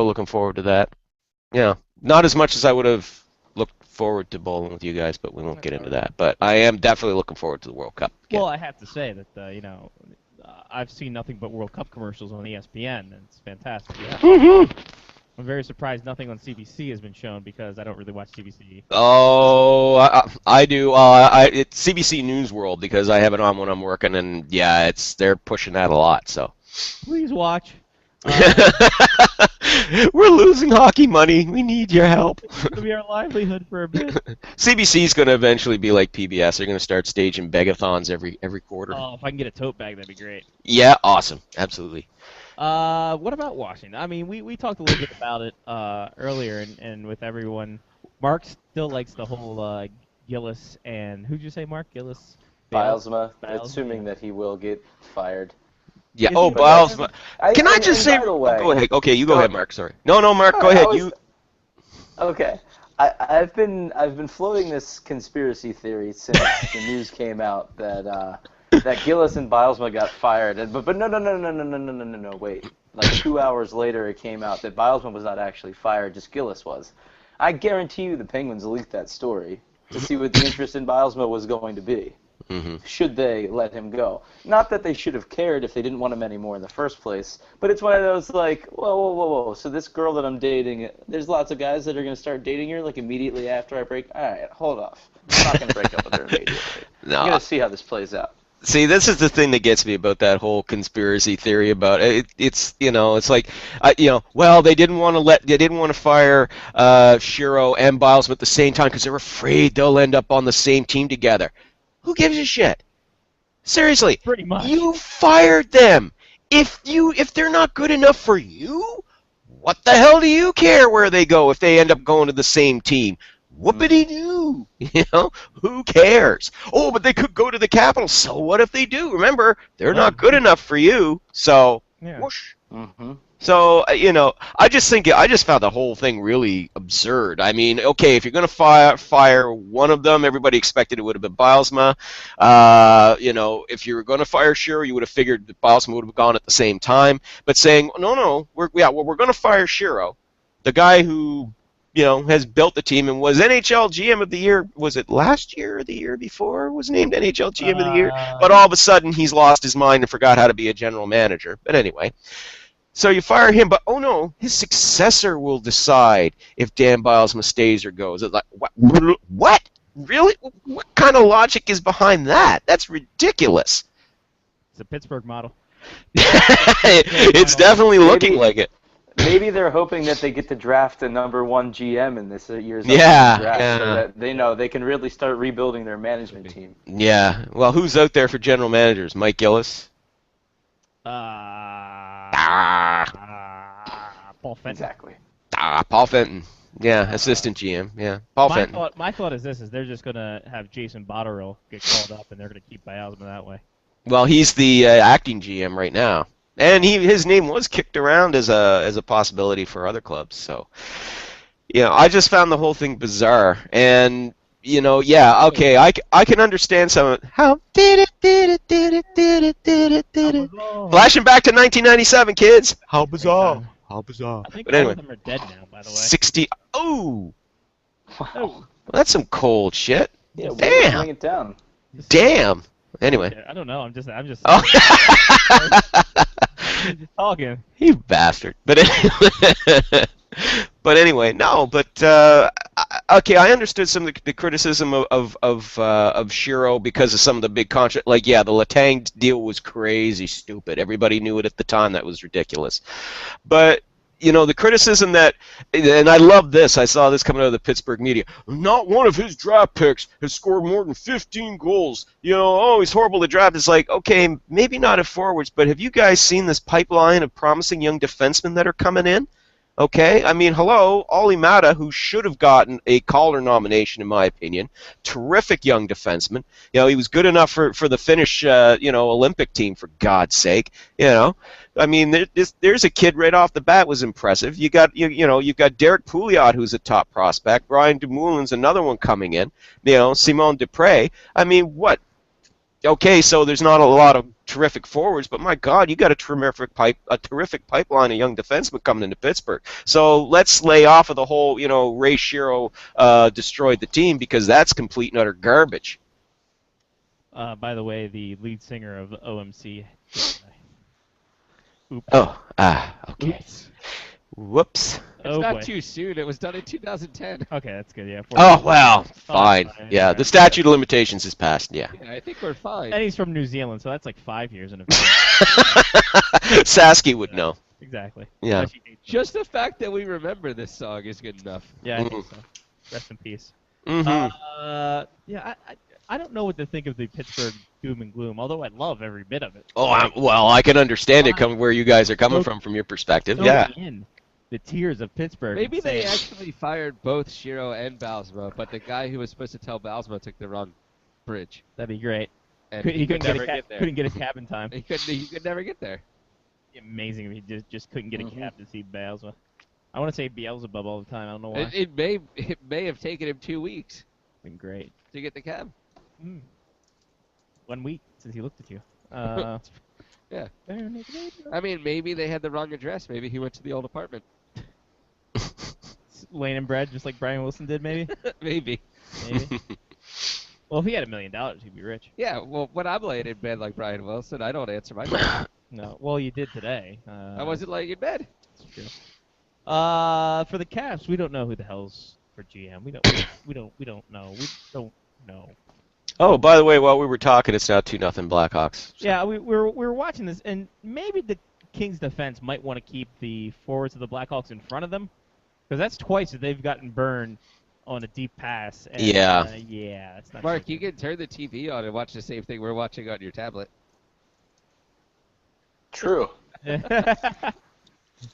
looking forward to that. Yeah, not as much as I would have looked forward to bowling with you guys, but we won't get into that. But I am definitely looking forward to the World Cup. Again. Well, I have to say that I've seen nothing but World Cup commercials on ESPN, and it's fantastic. Yeah. I'm very surprised nothing on CBC has been shown because I don't really watch CBC. Oh, I do. It's CBC News World because I have it on when I'm working, and yeah, they're pushing that a lot. So. Please watch. We're losing hockey money. We need your help. It's going to be our livelihood for a bit. CBC is going to eventually be like PBS. They're going to start staging begathons every quarter. Oh, if I can get a tote bag, that'd be great. Yeah, awesome. Absolutely. What about Washington? I mean, we talked a little bit about it earlier, and with everyone, Mark still likes the whole Gillis and who'd you say, Mark? Gillis? Bilesma, Bilesma, assuming that he will get fired. Yeah. Is Oh, he- Biles. Can I and just say? by the way, Go ahead. Okay, you go Go ahead, ahead. Mark. Sorry. No, Mark. Go I ahead. was- You. Okay. I've been floating this conspiracy theory since the news came out that Gillis and Bilesma got fired. But no, wait. Like 2 hours later, it came out that Bilesma was not actually fired, just Gillis was. I guarantee you the Penguins leaked that story to see what the interest in Bilesma was going to be. Mm-hmm. Should they let him go? Not that they should have cared if they didn't want him anymore in the first place, but it's one of those like, whoa. So this girl that I'm dating, there's lots of guys that are going to start dating her like immediately after I break. All right, hold off. I'm not going to break up with her immediately. No. I'm going to see how this plays out. See, this is the thing that gets me about that whole conspiracy theory about it. It's like, well, they didn't want to fire Shiro and Bilesma at the same time because they're afraid they'll end up on the same team together. Who gives a shit? Seriously, Pretty much. you fired them. If they're not good enough for you, what the hell do you care where they go if they end up going to the same team? Whoopity-doo. Who cares? Oh, but they could go to the Capitals. So what if they do? Remember, they're not good enough for you. So, Yeah. whoosh. Mm-hmm. So, I just found the whole thing really absurd. I mean, okay, if you're going to fire one of them, everybody expected it would have been Bilesma. If you were going to fire Shiro, you would have figured that Bilesma would have gone at the same time. But saying, no, we're going to fire Shiro, the guy who, has built the team and was NHL GM of the year. Was it last year or the year before? Was named NHL GM of the year. But all of a sudden, he's lost his mind and forgot how to be a general manager. But anyway. So you fire him, but oh no, his successor will decide if Dan Bilesma stays or goes. It's like, what? Really? What kind of logic is behind that? That's ridiculous. It's a Pittsburgh model. It's definitely looking like it. Maybe they're hoping that they get to draft a number one GM in this year's Yeah, draft, yeah. so that they know they can really start rebuilding their management team. Yeah. Well, who's out there for general managers? Mike Gillis? Paul Fenton. Exactly. Paul Fenton. Yeah, assistant GM. Yeah, Paul Fenton. My thought is they're just gonna have Jason Botterill get called up, and they're gonna keep Bilesma that way. Well, he's the acting GM right now, and his name was kicked around as a possibility for other clubs. So, I just found the whole thing bizarre, and yeah, okay, I can understand some of how did it. Flashing back to 1997, kids. How bizarre. How bizarre. I think But all anyway, of them are dead now, by the way. 60. Oh, Wow. that's some cold shit. Yeah, Damn. bring it down. Damn. Anyway. Yeah, I don't know. I'm just Oh. just talking. You bastard. But anyway, no. But okay, I understood some of the criticism of Shiro because of some of the big contract. Like, yeah, the Letang deal was crazy stupid. Everybody knew it at the time. That was ridiculous. But the criticism that, and I love this, I saw this coming out of the Pittsburgh media, not one of his draft picks has scored more than 15 goals. Oh, he's horrible to draft. It's like, okay, maybe not at forwards, but have you guys seen this pipeline of promising young defensemen that are coming in? Okay, I mean, hello, Olli Mata, who should have gotten a Calder nomination, in my opinion. Terrific young defenseman. He was good enough for the Finnish, Olympic team, for God's sake. I mean, there's a kid right off the bat was impressive. You've got Derek Pouliot, who's a top prospect. Brian Dumoulin's another one coming in. Simon Dupré. I mean, what? Okay, so there's not a lot of terrific forwards, but my God, you got a terrific pipeline of young defensemen coming into Pittsburgh. So let's lay off of the whole, Ray Shero destroyed the team, because that's complete and utter garbage. By the way, the lead singer of OMC. Oops. Okay. Oops. Whoops. It's Oh, not boy. too soon. It was done in 2010. Okay, that's good. Yeah. Oh, well, fine. fine. Yeah, Right. the statute of limitations is passed, yeah. Yeah, I think we're fine. And he's from New Zealand, so that's like 5 years in advance. Sasky would know. Exactly. Yeah. Unless he hates them. Just the fact that we remember this song is good enough. Yeah, I think so. Rest in peace. Mm-hmm. Yeah, I don't know what to think of the Pittsburgh doom and gloom, although I love every bit of it. Well, I can understand it where you guys are coming from your perspective. Soak Yeah. in the tears of Pittsburgh. Maybe and they say, actually fired both Shiro and Balsma, but the guy who was supposed to tell Balsma took the wrong bridge. That'd be great. And He couldn't never get there. couldn't get a cab in time. He could never get there. Amazing if he just couldn't get a Mhm. cab to see Beelzebub. I want to say Beelzebub all the time. I don't know why. It may have taken him 2 weeks Been great. to get the cab. 1 week since he looked at you. Yeah. Bare naked lady. I mean, maybe they had the wrong address. Maybe he went to the old apartment. Laying in bread just like Brian Wilson did, maybe. Maybe. Maybe. Well, if he had $1 million, he'd be rich. Yeah. Well, when I'm laying in bed like Brian Wilson, I don't answer my phone. No. Well, you did today. I wasn't laying in bed. That's true. For the Caps, we don't know who the hell's for GM. We don't know. We don't know. Oh, by the way, while we were talking, it's now 2-0 Blackhawks. Yeah, we were watching this, and maybe the Kings defense might want to keep the forwards of the Blackhawks in front of them, because that's twice that they've gotten burned on a deep pass. And, Yeah. Yeah, it's not. Mark, so you can turn the TV on and watch the same thing we're watching on your tablet. True. good.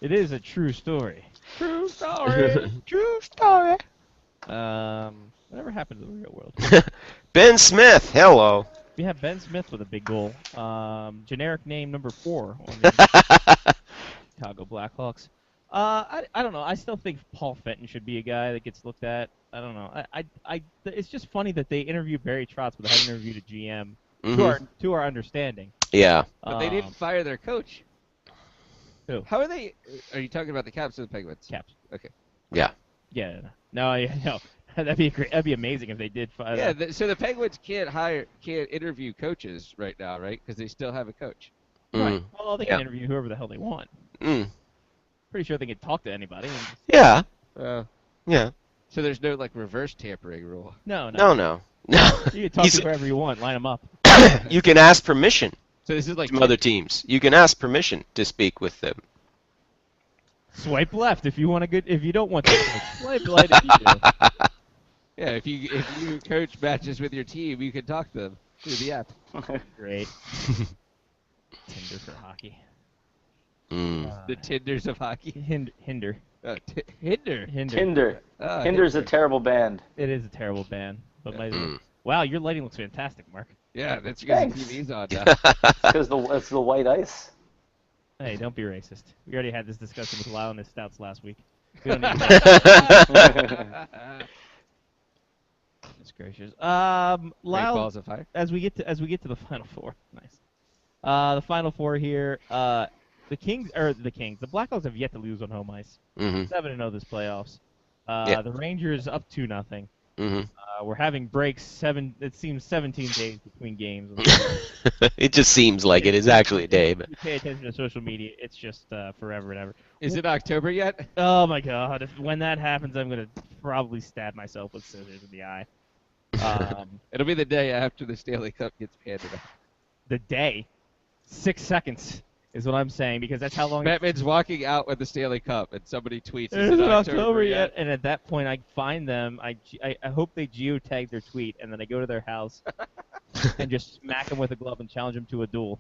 It is a true story. True story. True story. Whatever happened to the real world? Ben Smith, hello. We have Ben Smith with a big goal. Generic name number 4 on the Chicago Blackhawks. I don't know. I still think Paul Fenton should be a guy that gets looked at. I don't know. It's just funny that they interviewed Barry Trotz, but they haven't interviewed a GM. To our understanding. Yeah. But they didn't fire their coach. Who? How are they? Are you talking about the Caps or the Penguins? Caps. Okay. Yeah. No. That'd be great. That'd be amazing if they did fire. Yeah. So the Penguins can't interview coaches right now, right? Because they still have a coach. Right. Well, they can Yeah. interview whoever the hell they want. Pretty sure they can talk to anybody. And just, Yeah. Uh, So there's no like reverse tampering rule. no. No. You can talk to whoever you want. Line them up. You can ask permission So this is like from other teams. You can ask permission to speak with them. Swipe left if you want a good. If you don't want to. Swipe right if you do. Yeah, if you coach matches with your team, you can talk to them through the app. Great. Tinder for hockey. The Tinders of hockey. Hinder. Hinder. Tinder. Ah, Hinder's a terrible band. It is a terrible band, but wow, your lighting looks fantastic, Mark. Yeah, that's because the Thanks. TV's on now. Because it's the white ice. Hey, don't be racist. We already had this discussion with Lyle and his stouts last week. We don't need that. Goodness gracious. Great Lyle, balls of fire. as we get to the final four. Nice. The final four here. The the Blackhawks have yet to lose on home ice. 7-0 this playoffs. Yeah. The Rangers up 2-0. hmm We're having breaks. It seems 17 days between games. It just seems like it is actually a day, but You pay attention to social media. It's just forever and ever. Is it October yet? Oh my God! When that happens, I'm gonna probably stab myself with scissors in the eye. It'll be the day after the Stanley Cup gets handed out. The day, 6 seconds. is what I'm saying, because that's how long Batman's walking out with the Stanley Cup, and somebody tweets, It's "Is it not October yet?" And at that point, I find them. I hope they geotag their tweet, and then I go to their house and just smack them with a glove and challenge them to a duel.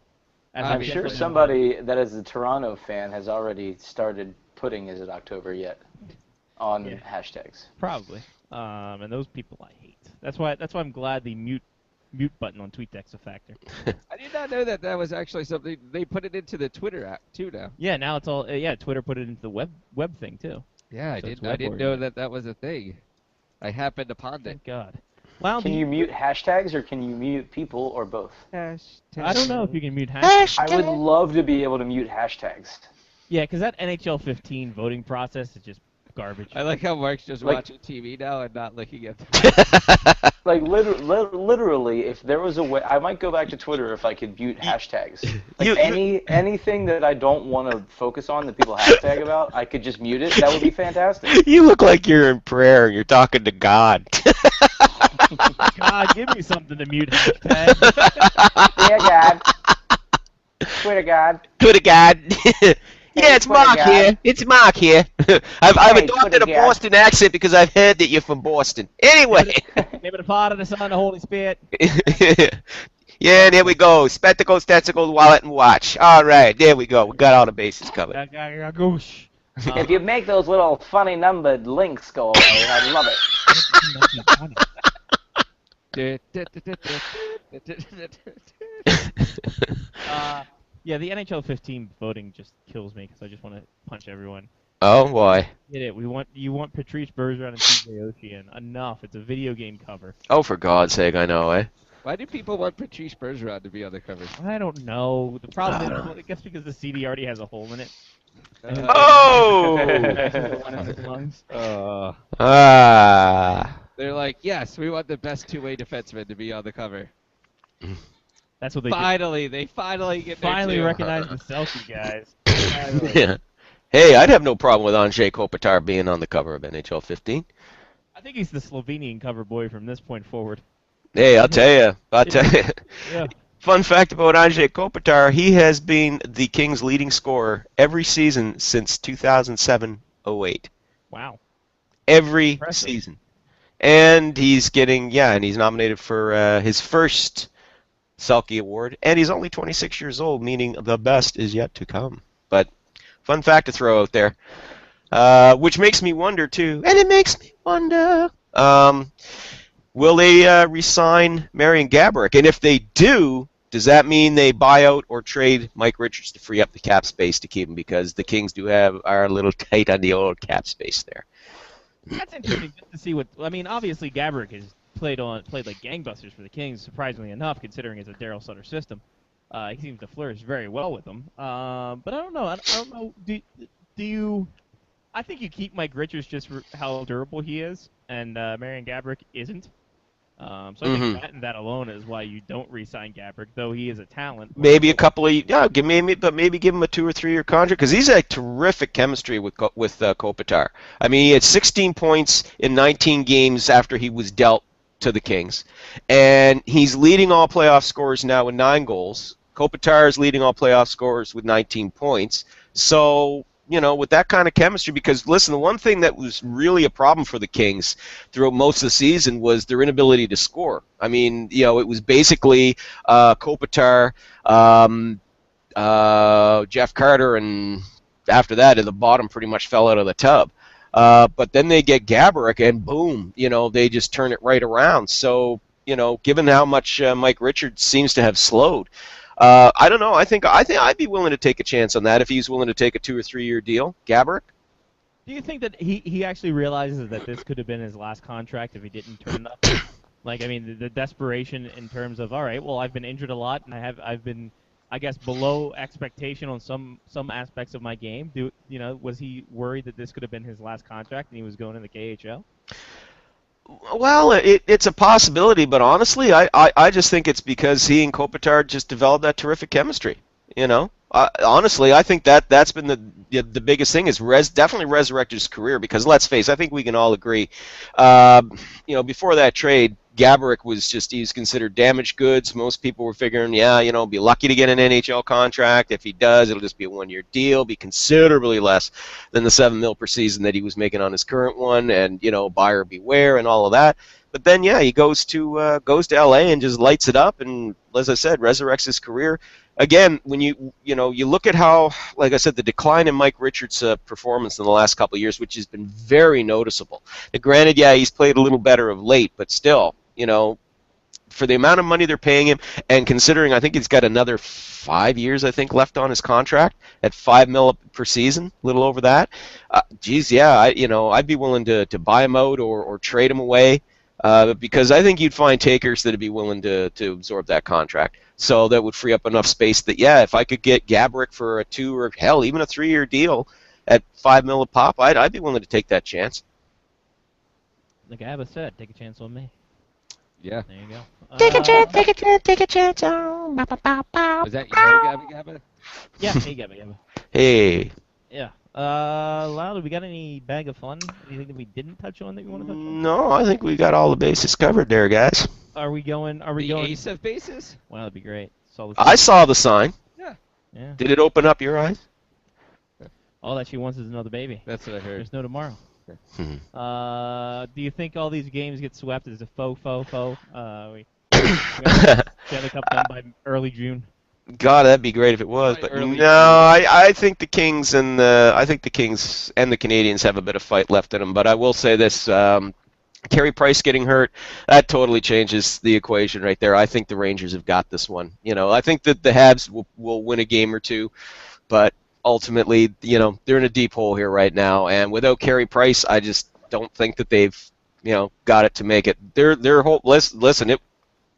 As I'm I sure get somebody that is a Toronto fan has already started putting "Is it October yet?" on Yeah. hashtags. probably. And those people I hate. That's why I'm glad the mute button on TweetDeck's a factor. I did not know that was actually something. They put it into the Twitter app too now. Yeah, now it's all. Twitter put it into the web thing too. Yeah, So it's I didn't know web-oriented. that was a thing. I happened upon it. Thank God. Well, Can you mute hashtags or can you mute people or both? I don't know if you can mute hashtags. I would love to be able to mute hashtags. Yeah, because that NHL 15 voting process is just garbage. I like how Mark's just Like- watching TV now and not looking at the. Like literally, if there was a way, I might go back to Twitter if I could mute hashtags. Like anything that I don't want to focus on that people hashtag about, I could just mute it. That would be fantastic. You look like you're in prayer. You're talking to God. God, give me something to mute hashtag. Dear God, Twitter God. Good God. Yeah, it's Twitter Mark guy. here. It's Mark here. I've Hey, adopted a Twitter guy. Boston accent because I've heard that you're from Boston. Anyway. Maybe the Father, the Son, and the Holy Spirit. Yeah, there we go. Spectacles, testicles, wallet, and watch. All right, there we go. We got all the bases covered. Goosh. If you make those little funny numbered links go away, I'd love it. Yeah, the NHL 15 voting just kills me because I just want to punch everyone. Oh boy. Get it? You want Patrice Bergeron and TJ Oshie. Enough. It's a video game cover. Oh, for God's sake, I know, eh? Why do people want Patrice Bergeron to be on the cover? I don't know. The problem is, well, I guess because the CD already has a hole in it. Oh! One in his lungs. Ah. They're like, yes, we want the best two-way defenseman to be on the cover. That's what they do. Finally, they finally get their Finally two. recognize the Selkie guys. Yeah. Hey, I'd have no problem with Andrzej Kopitar being on the cover of NHL 15. I think he's the Slovenian cover boy from this point forward. Hey, I'll tell you. Yeah. Fun fact about Andrzej Kopitar, he has been the Kings' leading scorer every season since 2007-08. Wow. Every Impressive. season. And he's he's nominated for his first Selke Award, and he's only 26 years old, meaning the best is yet to come. But fun fact to throw out there, which makes me wonder too, and it makes me wonder, will they re-sign Marian Gaborik? And if they do, does that mean they buy out or trade Mike Richards to free up the cap space to keep him? Because the Kings are a little tight on the old cap space there. That's interesting just to see what. I mean, obviously Gaborik has played like gangbusters for the Kings, surprisingly enough, considering it's a Daryl Sutter system. He seems to flourish very well with them. But I don't know. I don't know. Do you? I think you keep Mike Richards just for how durable he is, and Marian Gaborik isn't. So I think that alone is why you don't re-sign Gaborik, though he is a talent. Maybe a couple of maybe give him a 2 or 3 year contract because he's a terrific chemistry with Kopitar. I mean, he had 16 points in 19 games after he was dealt to the Kings, and he's leading all playoff scorers now with 9 goals. Kopitar is leading all playoff scorers with 19 points. So, you know, with that kind of chemistry, because listen, the one thing that was really a problem for the Kings throughout most of the season was their inability to score. I mean, you know, it was basically Kopitar, Jeff Carter, and after that, the bottom pretty much fell out of the tub. But then they get Gaborik, and boom, you know, they just turn it right around. So, you know, given how much Mike Richards seems to have slowed, I don't know. I think I'd be willing to take a chance on that if he's willing to take a 2 or 3 year deal. Gaborik? Do you think that he actually realizes that this could have been his last contract if he didn't turn up? Like, I mean, the desperation in terms of, all right, well, I've been injured a lot, and I've been, I guess, below expectation on some aspects of my game. Was he worried that this could have been his last contract and he was going in the KHL? Well, it's a possibility, but honestly, I just think it's because he and Kopitar just developed that terrific chemistry. You know, honestly, I think that's been the biggest thing is definitely resurrected his career because let's face, I think we can all agree, you know, before that trade, Gaborik he was considered damaged goods. Most people were figuring, be lucky to get an NHL contract. If he does, it'll just be a one-year deal, be considerably less than the $7 million per season that he was making on his current one, and buyer beware and all of that. But then, he goes to LA and just lights it up, and as I said, resurrects his career. Again, when you look at how, like I said, the decline in Mike Richards' performance in the last couple of years, which has been very noticeable. Now, granted, he's played a little better of late, but still, for the amount of money they're paying him, and considering I think he's got another 5 years, I think, left on his contract at $5 million per season, a little over that. I'd be willing to buy him out or trade him away, because I think you'd find takers that'd be willing to absorb that contract. So that would free up enough space that, if I could get Gaborik for a 2 or hell, even a 3-year deal at $5 million a pop, I'd be willing to take that chance. Like Abba said, take a chance on me. Yeah. There you go. Take a chance, take a chance, take a chance. Oh, Was that you, Gabba Gabba? Yeah, hey, Gabba. hey. Yeah. Lyle, we got any bag of fun? Anything that we didn't touch on that you want to touch on? No, I think we got all the bases covered there, guys. Are we going? The ace of bases? Wow, that'd be great. I saw the sign. Yeah. Did it open up your eyes? All that she wants is another baby. That's what I heard. There's no tomorrow. Hmm. Do you think all these games get swept as a faux? We Stanley Cup done by early June. God, that'd be great if it was, but Early no. I think the Kings and the Canadians have a bit of fight left in them. But I will say this: Carey Price getting hurt, that totally changes the equation right there. I think the Rangers have got this one. I think that the Habs will win a game or two, but ultimately, they're in a deep hole here right now. And without Carey Price, I just don't think that they've, got it to make it. Their whole listen.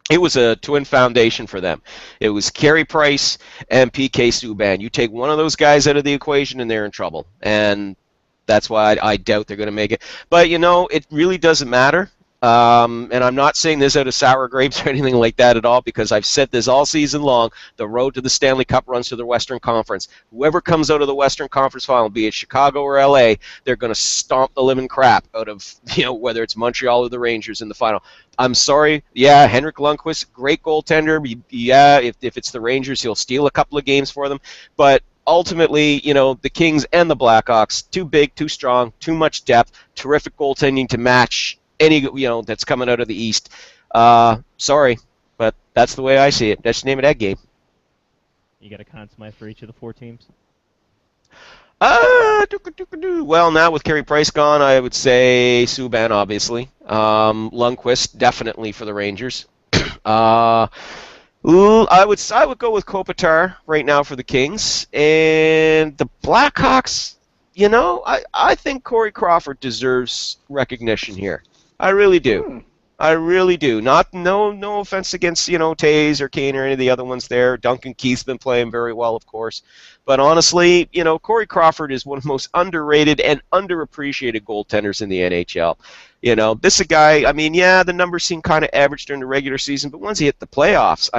It was a twin foundation for them. It was Carey Price and PK Subban. You take one of those guys out of the equation, and they're in trouble. And that's why I doubt they're going to make it. But, it really doesn't matter. And I'm not saying this out of sour grapes or anything like that at all, because I've said this all season long. The road to the Stanley Cup runs to the Western Conference. Whoever comes out of the Western Conference final, be it Chicago or LA, they're going to stomp the living crap out of, whether it's Montreal or the Rangers in the final. I'm sorry. Yeah, Henrik Lundqvist, great goaltender. Yeah, if it's the Rangers, he'll steal a couple of games for them. But ultimately, the Kings and the Blackhawks, too big, too strong, too much depth, terrific goaltending to match any, that's coming out of the East. Sorry, but that's the way I see it. That's the name of that game. You got a Conn Smythe for each of the 4 teams? Well, now with Carey Price gone, I would say Subban, obviously. Lundqvist, definitely for the Rangers. I would go with Kopitar right now for the Kings. And the Blackhawks, I think Corey Crawford deserves recognition here. I really do. I really do. No offense against, Taze or Kane or any of the other ones there. Duncan Keith's been playing very well, of course. But honestly, Corey Crawford is one of the most underrated and underappreciated goaltenders in the NHL. This is a guy, the numbers seem kind of average during the regular season, but once he hit the playoffs,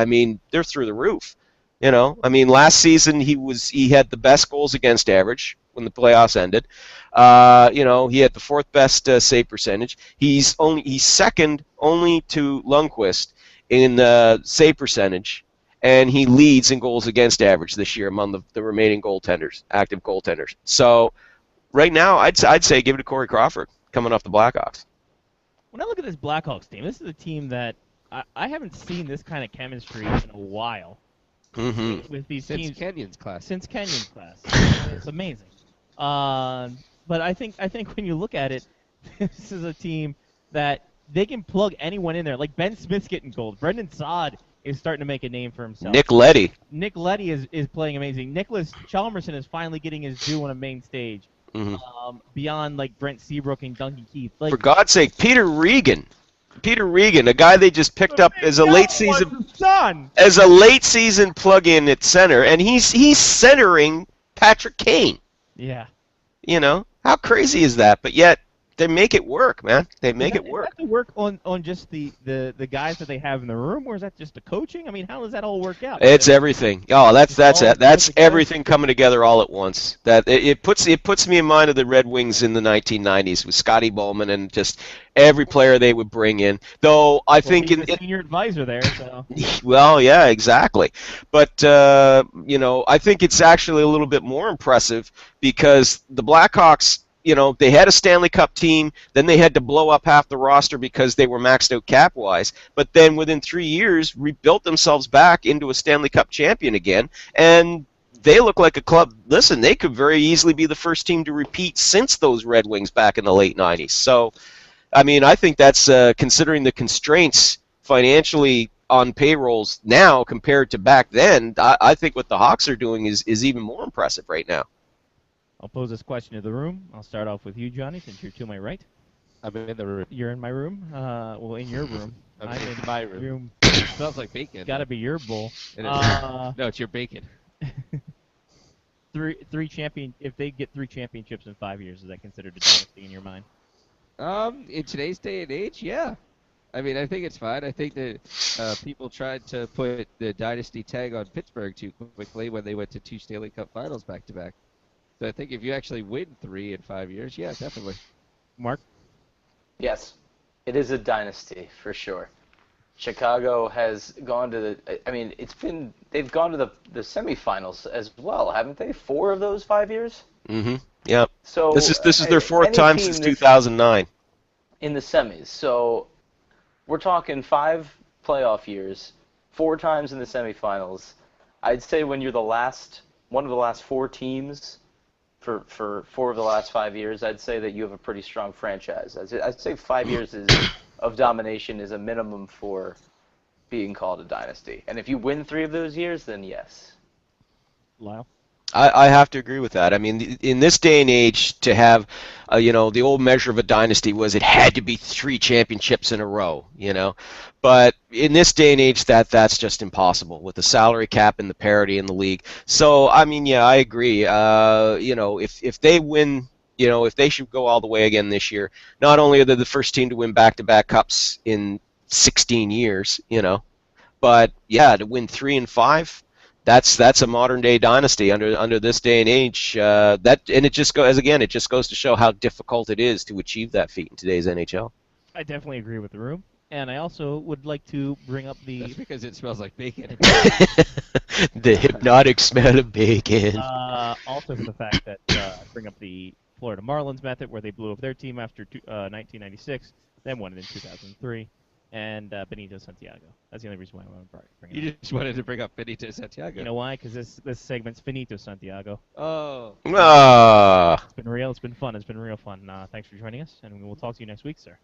they're through the roof. Last season he had the best goals against average when the playoffs ended. He had the 4th best save percentage. He's second only to Lundqvist in save percentage, and he leads in goals against average this year among the remaining goaltenders, active goaltenders. So right now, I'd say give it to Corey Crawford coming off the Blackhawks. When I look at this Blackhawks team, this is a team that I haven't seen this kind of chemistry in a while. Mm-hmm. With these Since teams Kenyon's class. Since Kenyon's class, it's amazing. But I think when you look at it, this is a team that they can plug anyone in there. Like Ben Smith's getting gold. Brendan Saad is starting to make a name for himself. Nick Leddy is playing amazing. Nicholas Chalmerson is finally getting his due on a main stage. Mm-hmm. Beyond like Brent Seabrook and Duncan Keith. Like, for God's sake, Peter Regan, a guy they just picked up as a late season plug-in at center, and he's centering Patrick Kane. Yeah. How crazy is that? But yet, make it work, man. They make it Is work. that the work on just the guys that they have in the room, or is that just the coaching? I mean, how does that all work out? It's everything. Oh, that's It's all that's together? everything coming together all at once. That it puts me in mind of the Red Wings in the 1990s with Scotty Bowman and just every player they would bring in. Though I think he's the senior advisor there, so well, yeah, exactly. But I think it's actually a little bit more impressive because the Blackhawks, they had a Stanley Cup team, then they had to blow up half the roster because they were maxed out cap-wise, but then within 3 years rebuilt themselves back into a Stanley Cup champion again, and they look like a club. Listen, they could very easily be the first team to repeat since those Red Wings back in the late 90s. So, I mean, I think that's considering the constraints financially on payrolls now compared to back then, I think what the Hawks are doing is even more impressive right now. I'll pose this question to the room. I'll start off with you, Johnny, since you're to my right. I'm in the room. You're in my room. Well, in your room. I'm in my room. Smells like bacon. Got to be your bowl. It is. No, it's your bacon. If they get 3 championships in 5 years, is that considered a dynasty in your mind? In today's day and age, yeah. I mean, I think it's fine. I think that people tried to put the dynasty tag on Pittsburgh too quickly when they went to 2 Stanley Cup Finals back to back. So I think if you actually win 3 in 5 years, yeah, definitely. Mark? Yes, it is a dynasty for sure. Chicago has gone to they've gone to the semifinals as well, haven't they? 4 of those 5 years. Mm-hmm. Yep. So this is their 4th any time team since that's 2009. in the semis. So we're talking 5 playoff years, 4 times in the semifinals. I'd say when you're one of the last 4 teams for 4 of the last 5 years, I'd say that you have a pretty strong franchise. I'd say 5 years of domination is a minimum for being called a dynasty. And if you win 3 of those years, then yes. Lyle? I have to agree with that. I mean, in this day and age, to have, the old measure of a dynasty was it had to be 3 championships in a row, But in this day and age, that's just impossible with the salary cap and the parity in the league. So, I mean, yeah, I agree. If they win, if they should go all the way again this year, not only are they the first team to win back-to-back cups in 16 years, but yeah, to win 3 and 5. That's a modern day dynasty under this day and age. It just goes to show how difficult it is to achieve that feat in today's NHL. I definitely agree with the room, and I also would like to bring up That's because it smells like bacon. The hypnotic smell of bacon. Also for the fact that bring up the Florida Marlins method, where they blew up their team after 1996, then won it in 2003. And Benito Santiago. That's the only reason why I want to bring it up. You just wanted to bring up Benito Santiago. You know why? Because this segment's finito, Santiago. Oh. It's been real. It's been fun. It's been real fun. Thanks for joining us, and we'll talk to you next week, sir.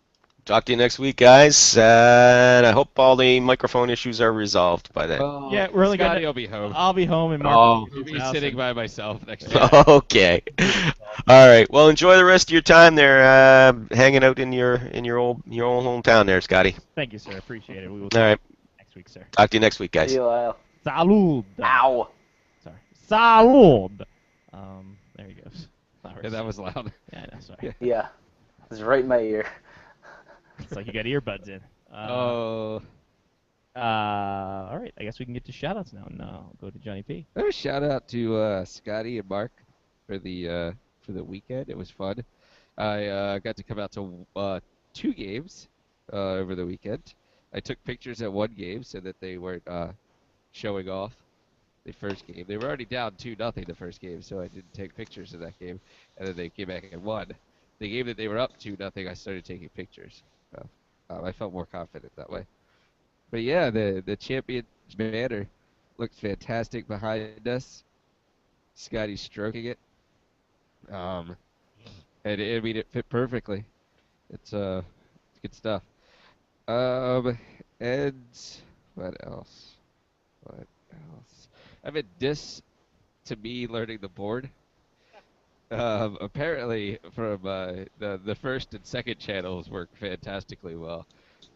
Talk to you next week, guys. And I hope all the microphone issues are resolved by then. Oh, Yeah, we're only Scotty gonna- will be home. I'll be home, and Mark Oh. will You'll be be at his house, sitting and- by myself next year. Okay. All right. Well, enjoy the rest of your time there, hanging out in your old hometown there, Scotty. Thank you, sir. Appreciate it. We will All right. next week, sir. Talk to you next week, guys. See you, Lyle. Salud. Ow. Sorry. Salud. There he goes. Yeah, that was loud. Yeah, I know. Sorry. Yeah, it's right in my ear. It's like you got earbuds in. Oh. All right. I guess we can get to shoutouts now, and I'll go to Johnny P. A shout out to Scotty and Mark for the weekend. It was fun. I got to come out to 2 games over the weekend. I took pictures at 1 game so that they weren't showing off the first game. They were already down 2-0 the first game, so I didn't take pictures of that game. And then they came back and won. The game that they were up 2-0, I started taking pictures. So, I felt more confident that way. But yeah, the Champions banner looked fantastic behind us. Scotty's stroking it. And it fit perfectly. It's good stuff. And what else? I mean, to me learning the board. Apparently from the first and second channels work fantastically well.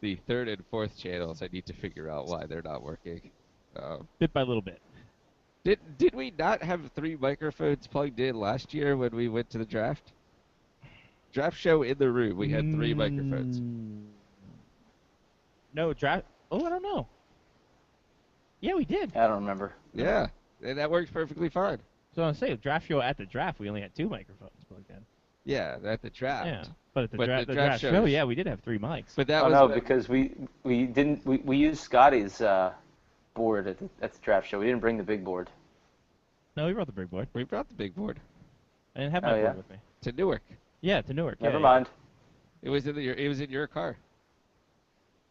The third and fourth channels, I need to figure out why they're not working. Bit by little bit. Did we not have 3 microphones plugged in last year when we went to the draft? Draft show in the room. We had 3 microphones. No draft. Oh, I don't know. Yeah, we did. I don't remember. Yeah, and that works perfectly fine. So I'm saying draft show at the draft, we only had 2 microphones plugged in. Yeah, at the draft. Yeah, but at the, But draft, the the draft draft show, shows- yeah, we did have 3 mics. But that Oh was no, because we used Scotty's board at the draft show. We didn't bring the big board. No, we brought the big board. we brought the big board I didn't have Oh, my yeah? board with me. to Newark. Yeah, to Newark. Never yeah, mind. It was in your car.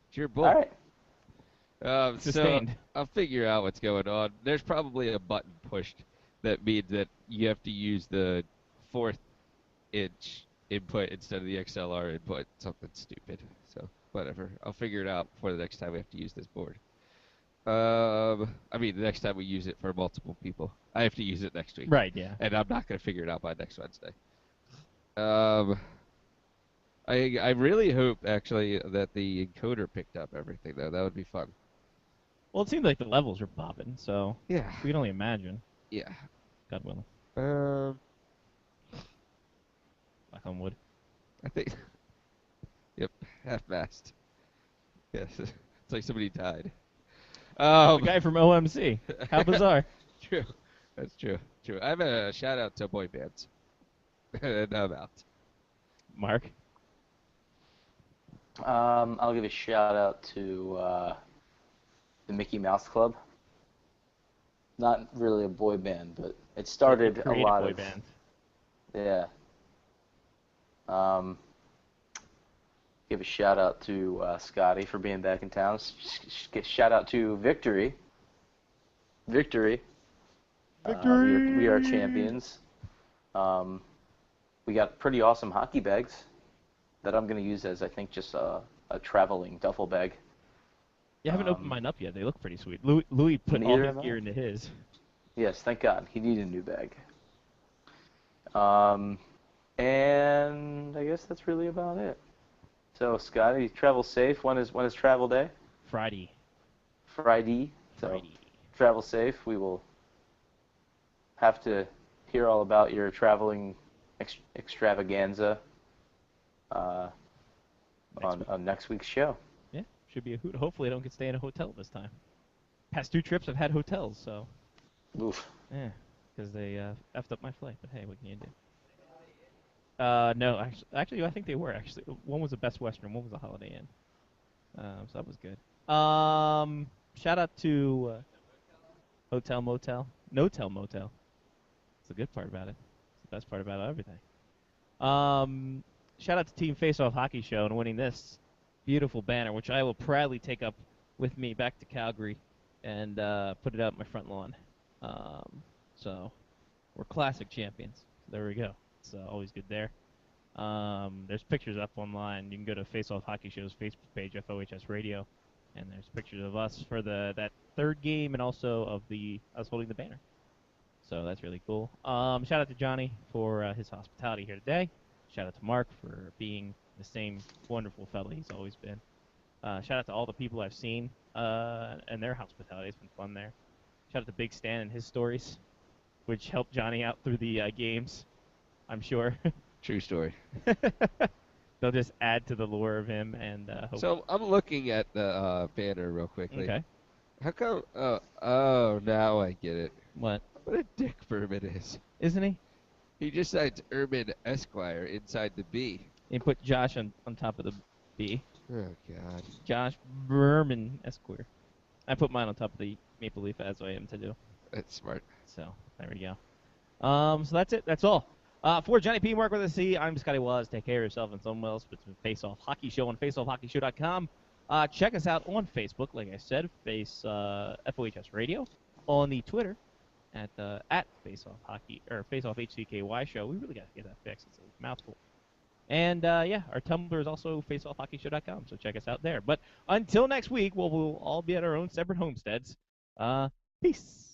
It's your book. All right. So Sustained. I'll figure out what's going on. There's probably a button pushed that means that you have to use the 4th inch input instead of the XLR input. Something stupid. So whatever. I'll figure it out before the next time we have to use this board. I mean, the next time we use it for multiple people. I have to use it next week. Right. Yeah. And I'm not going to figure it out by next Wednesday. I really hope, actually, that the encoder picked up everything, though. That would be fun. Well, it seemed like the levels were popping, so Yeah. we can only imagine. Yeah. God willing. Knock on wood. I think. Yep, half-mast. Yes, it's like somebody died. The guy from OMC. How bizarre. True. That's true. True. I have a shout-out to boy bands. And I'm out. Mark. I'll give a shout out to the Mickey Mouse Club. Not really a boy band, but it started a Creative lot boy of band. yeah. Give a shout out to Scotty for being back in town. Shout out to Victory. Victory. We are champions. We got pretty awesome hockey bags that I'm going to use as, I think, just a traveling duffel bag. You haven't opened mine up yet. They look pretty sweet. Louis put all Neither his have gear I. into his. Yes, thank God. He needed a new bag. And I guess that's really about it. So, Scotty, travel safe. When is travel day? Friday. Friday. So, Friday. travel safe. We will have to hear all about your traveling extravaganza on next week's show. Yeah, should be a hoot. Hopefully I don't get to stay in a hotel this time. Past 2 trips I've had hotels, so Oof. yeah, because they effed up my flight. But hey, what can you do? No, actually, I think they were actually. One was a Best Western, one was a Holiday Inn. So that was good. Shout out to Hotel Motel, No-Tel Motel. That's the good part about it. It's the best part about everything. Shout out to Team Face Off Hockey Show and winning this beautiful banner, which I will proudly take up with me back to Calgary and put it out in my front lawn. So we're classic champions. There we go. It's always good there. There's pictures up online. You can go to Face Off Hockey Show's Facebook page, FOHS Radio, and there's pictures of us for that 3rd game and also of us holding the banner. So that's really cool. Shout out to Johnny for his hospitality here today. Shout out to Mark for being the same wonderful fella he's always been. Shout out to all the people I've seen and their hospitality. It's been fun there. Shout out to Big Stan and his stories, which helped Johnny out through the games, I'm sure. True story. They'll just add to the lore of him and hope. So I'm looking at the banner real quickly. Okay. How come? Oh, now I get it. What? What a dick Berman is. Isn't he? He just signs Urban Esquire inside the B. He put Josh on top of the B. Oh God. Josh Berman Esquire. I put mine on top of the Maple Leaf as I am to do. That's smart. So there we go. So that's it. That's all. For Johnny P. Mark with a C, I'm Scotty Waz. Take care of yourself and someone else. It's Face Off Hockey Show on faceoffhockeyshow.com. Check us out on Facebook, like I said, FOHS Radio. On the Twitter at Face Off Hockey or Face Off HCKY Show. We really got to get that fixed. It's a mouthful. And yeah, our Tumblr is also faceoffhockeyshow.com. So check us out there. But until next week, we'll all be at our own separate homesteads. Peace.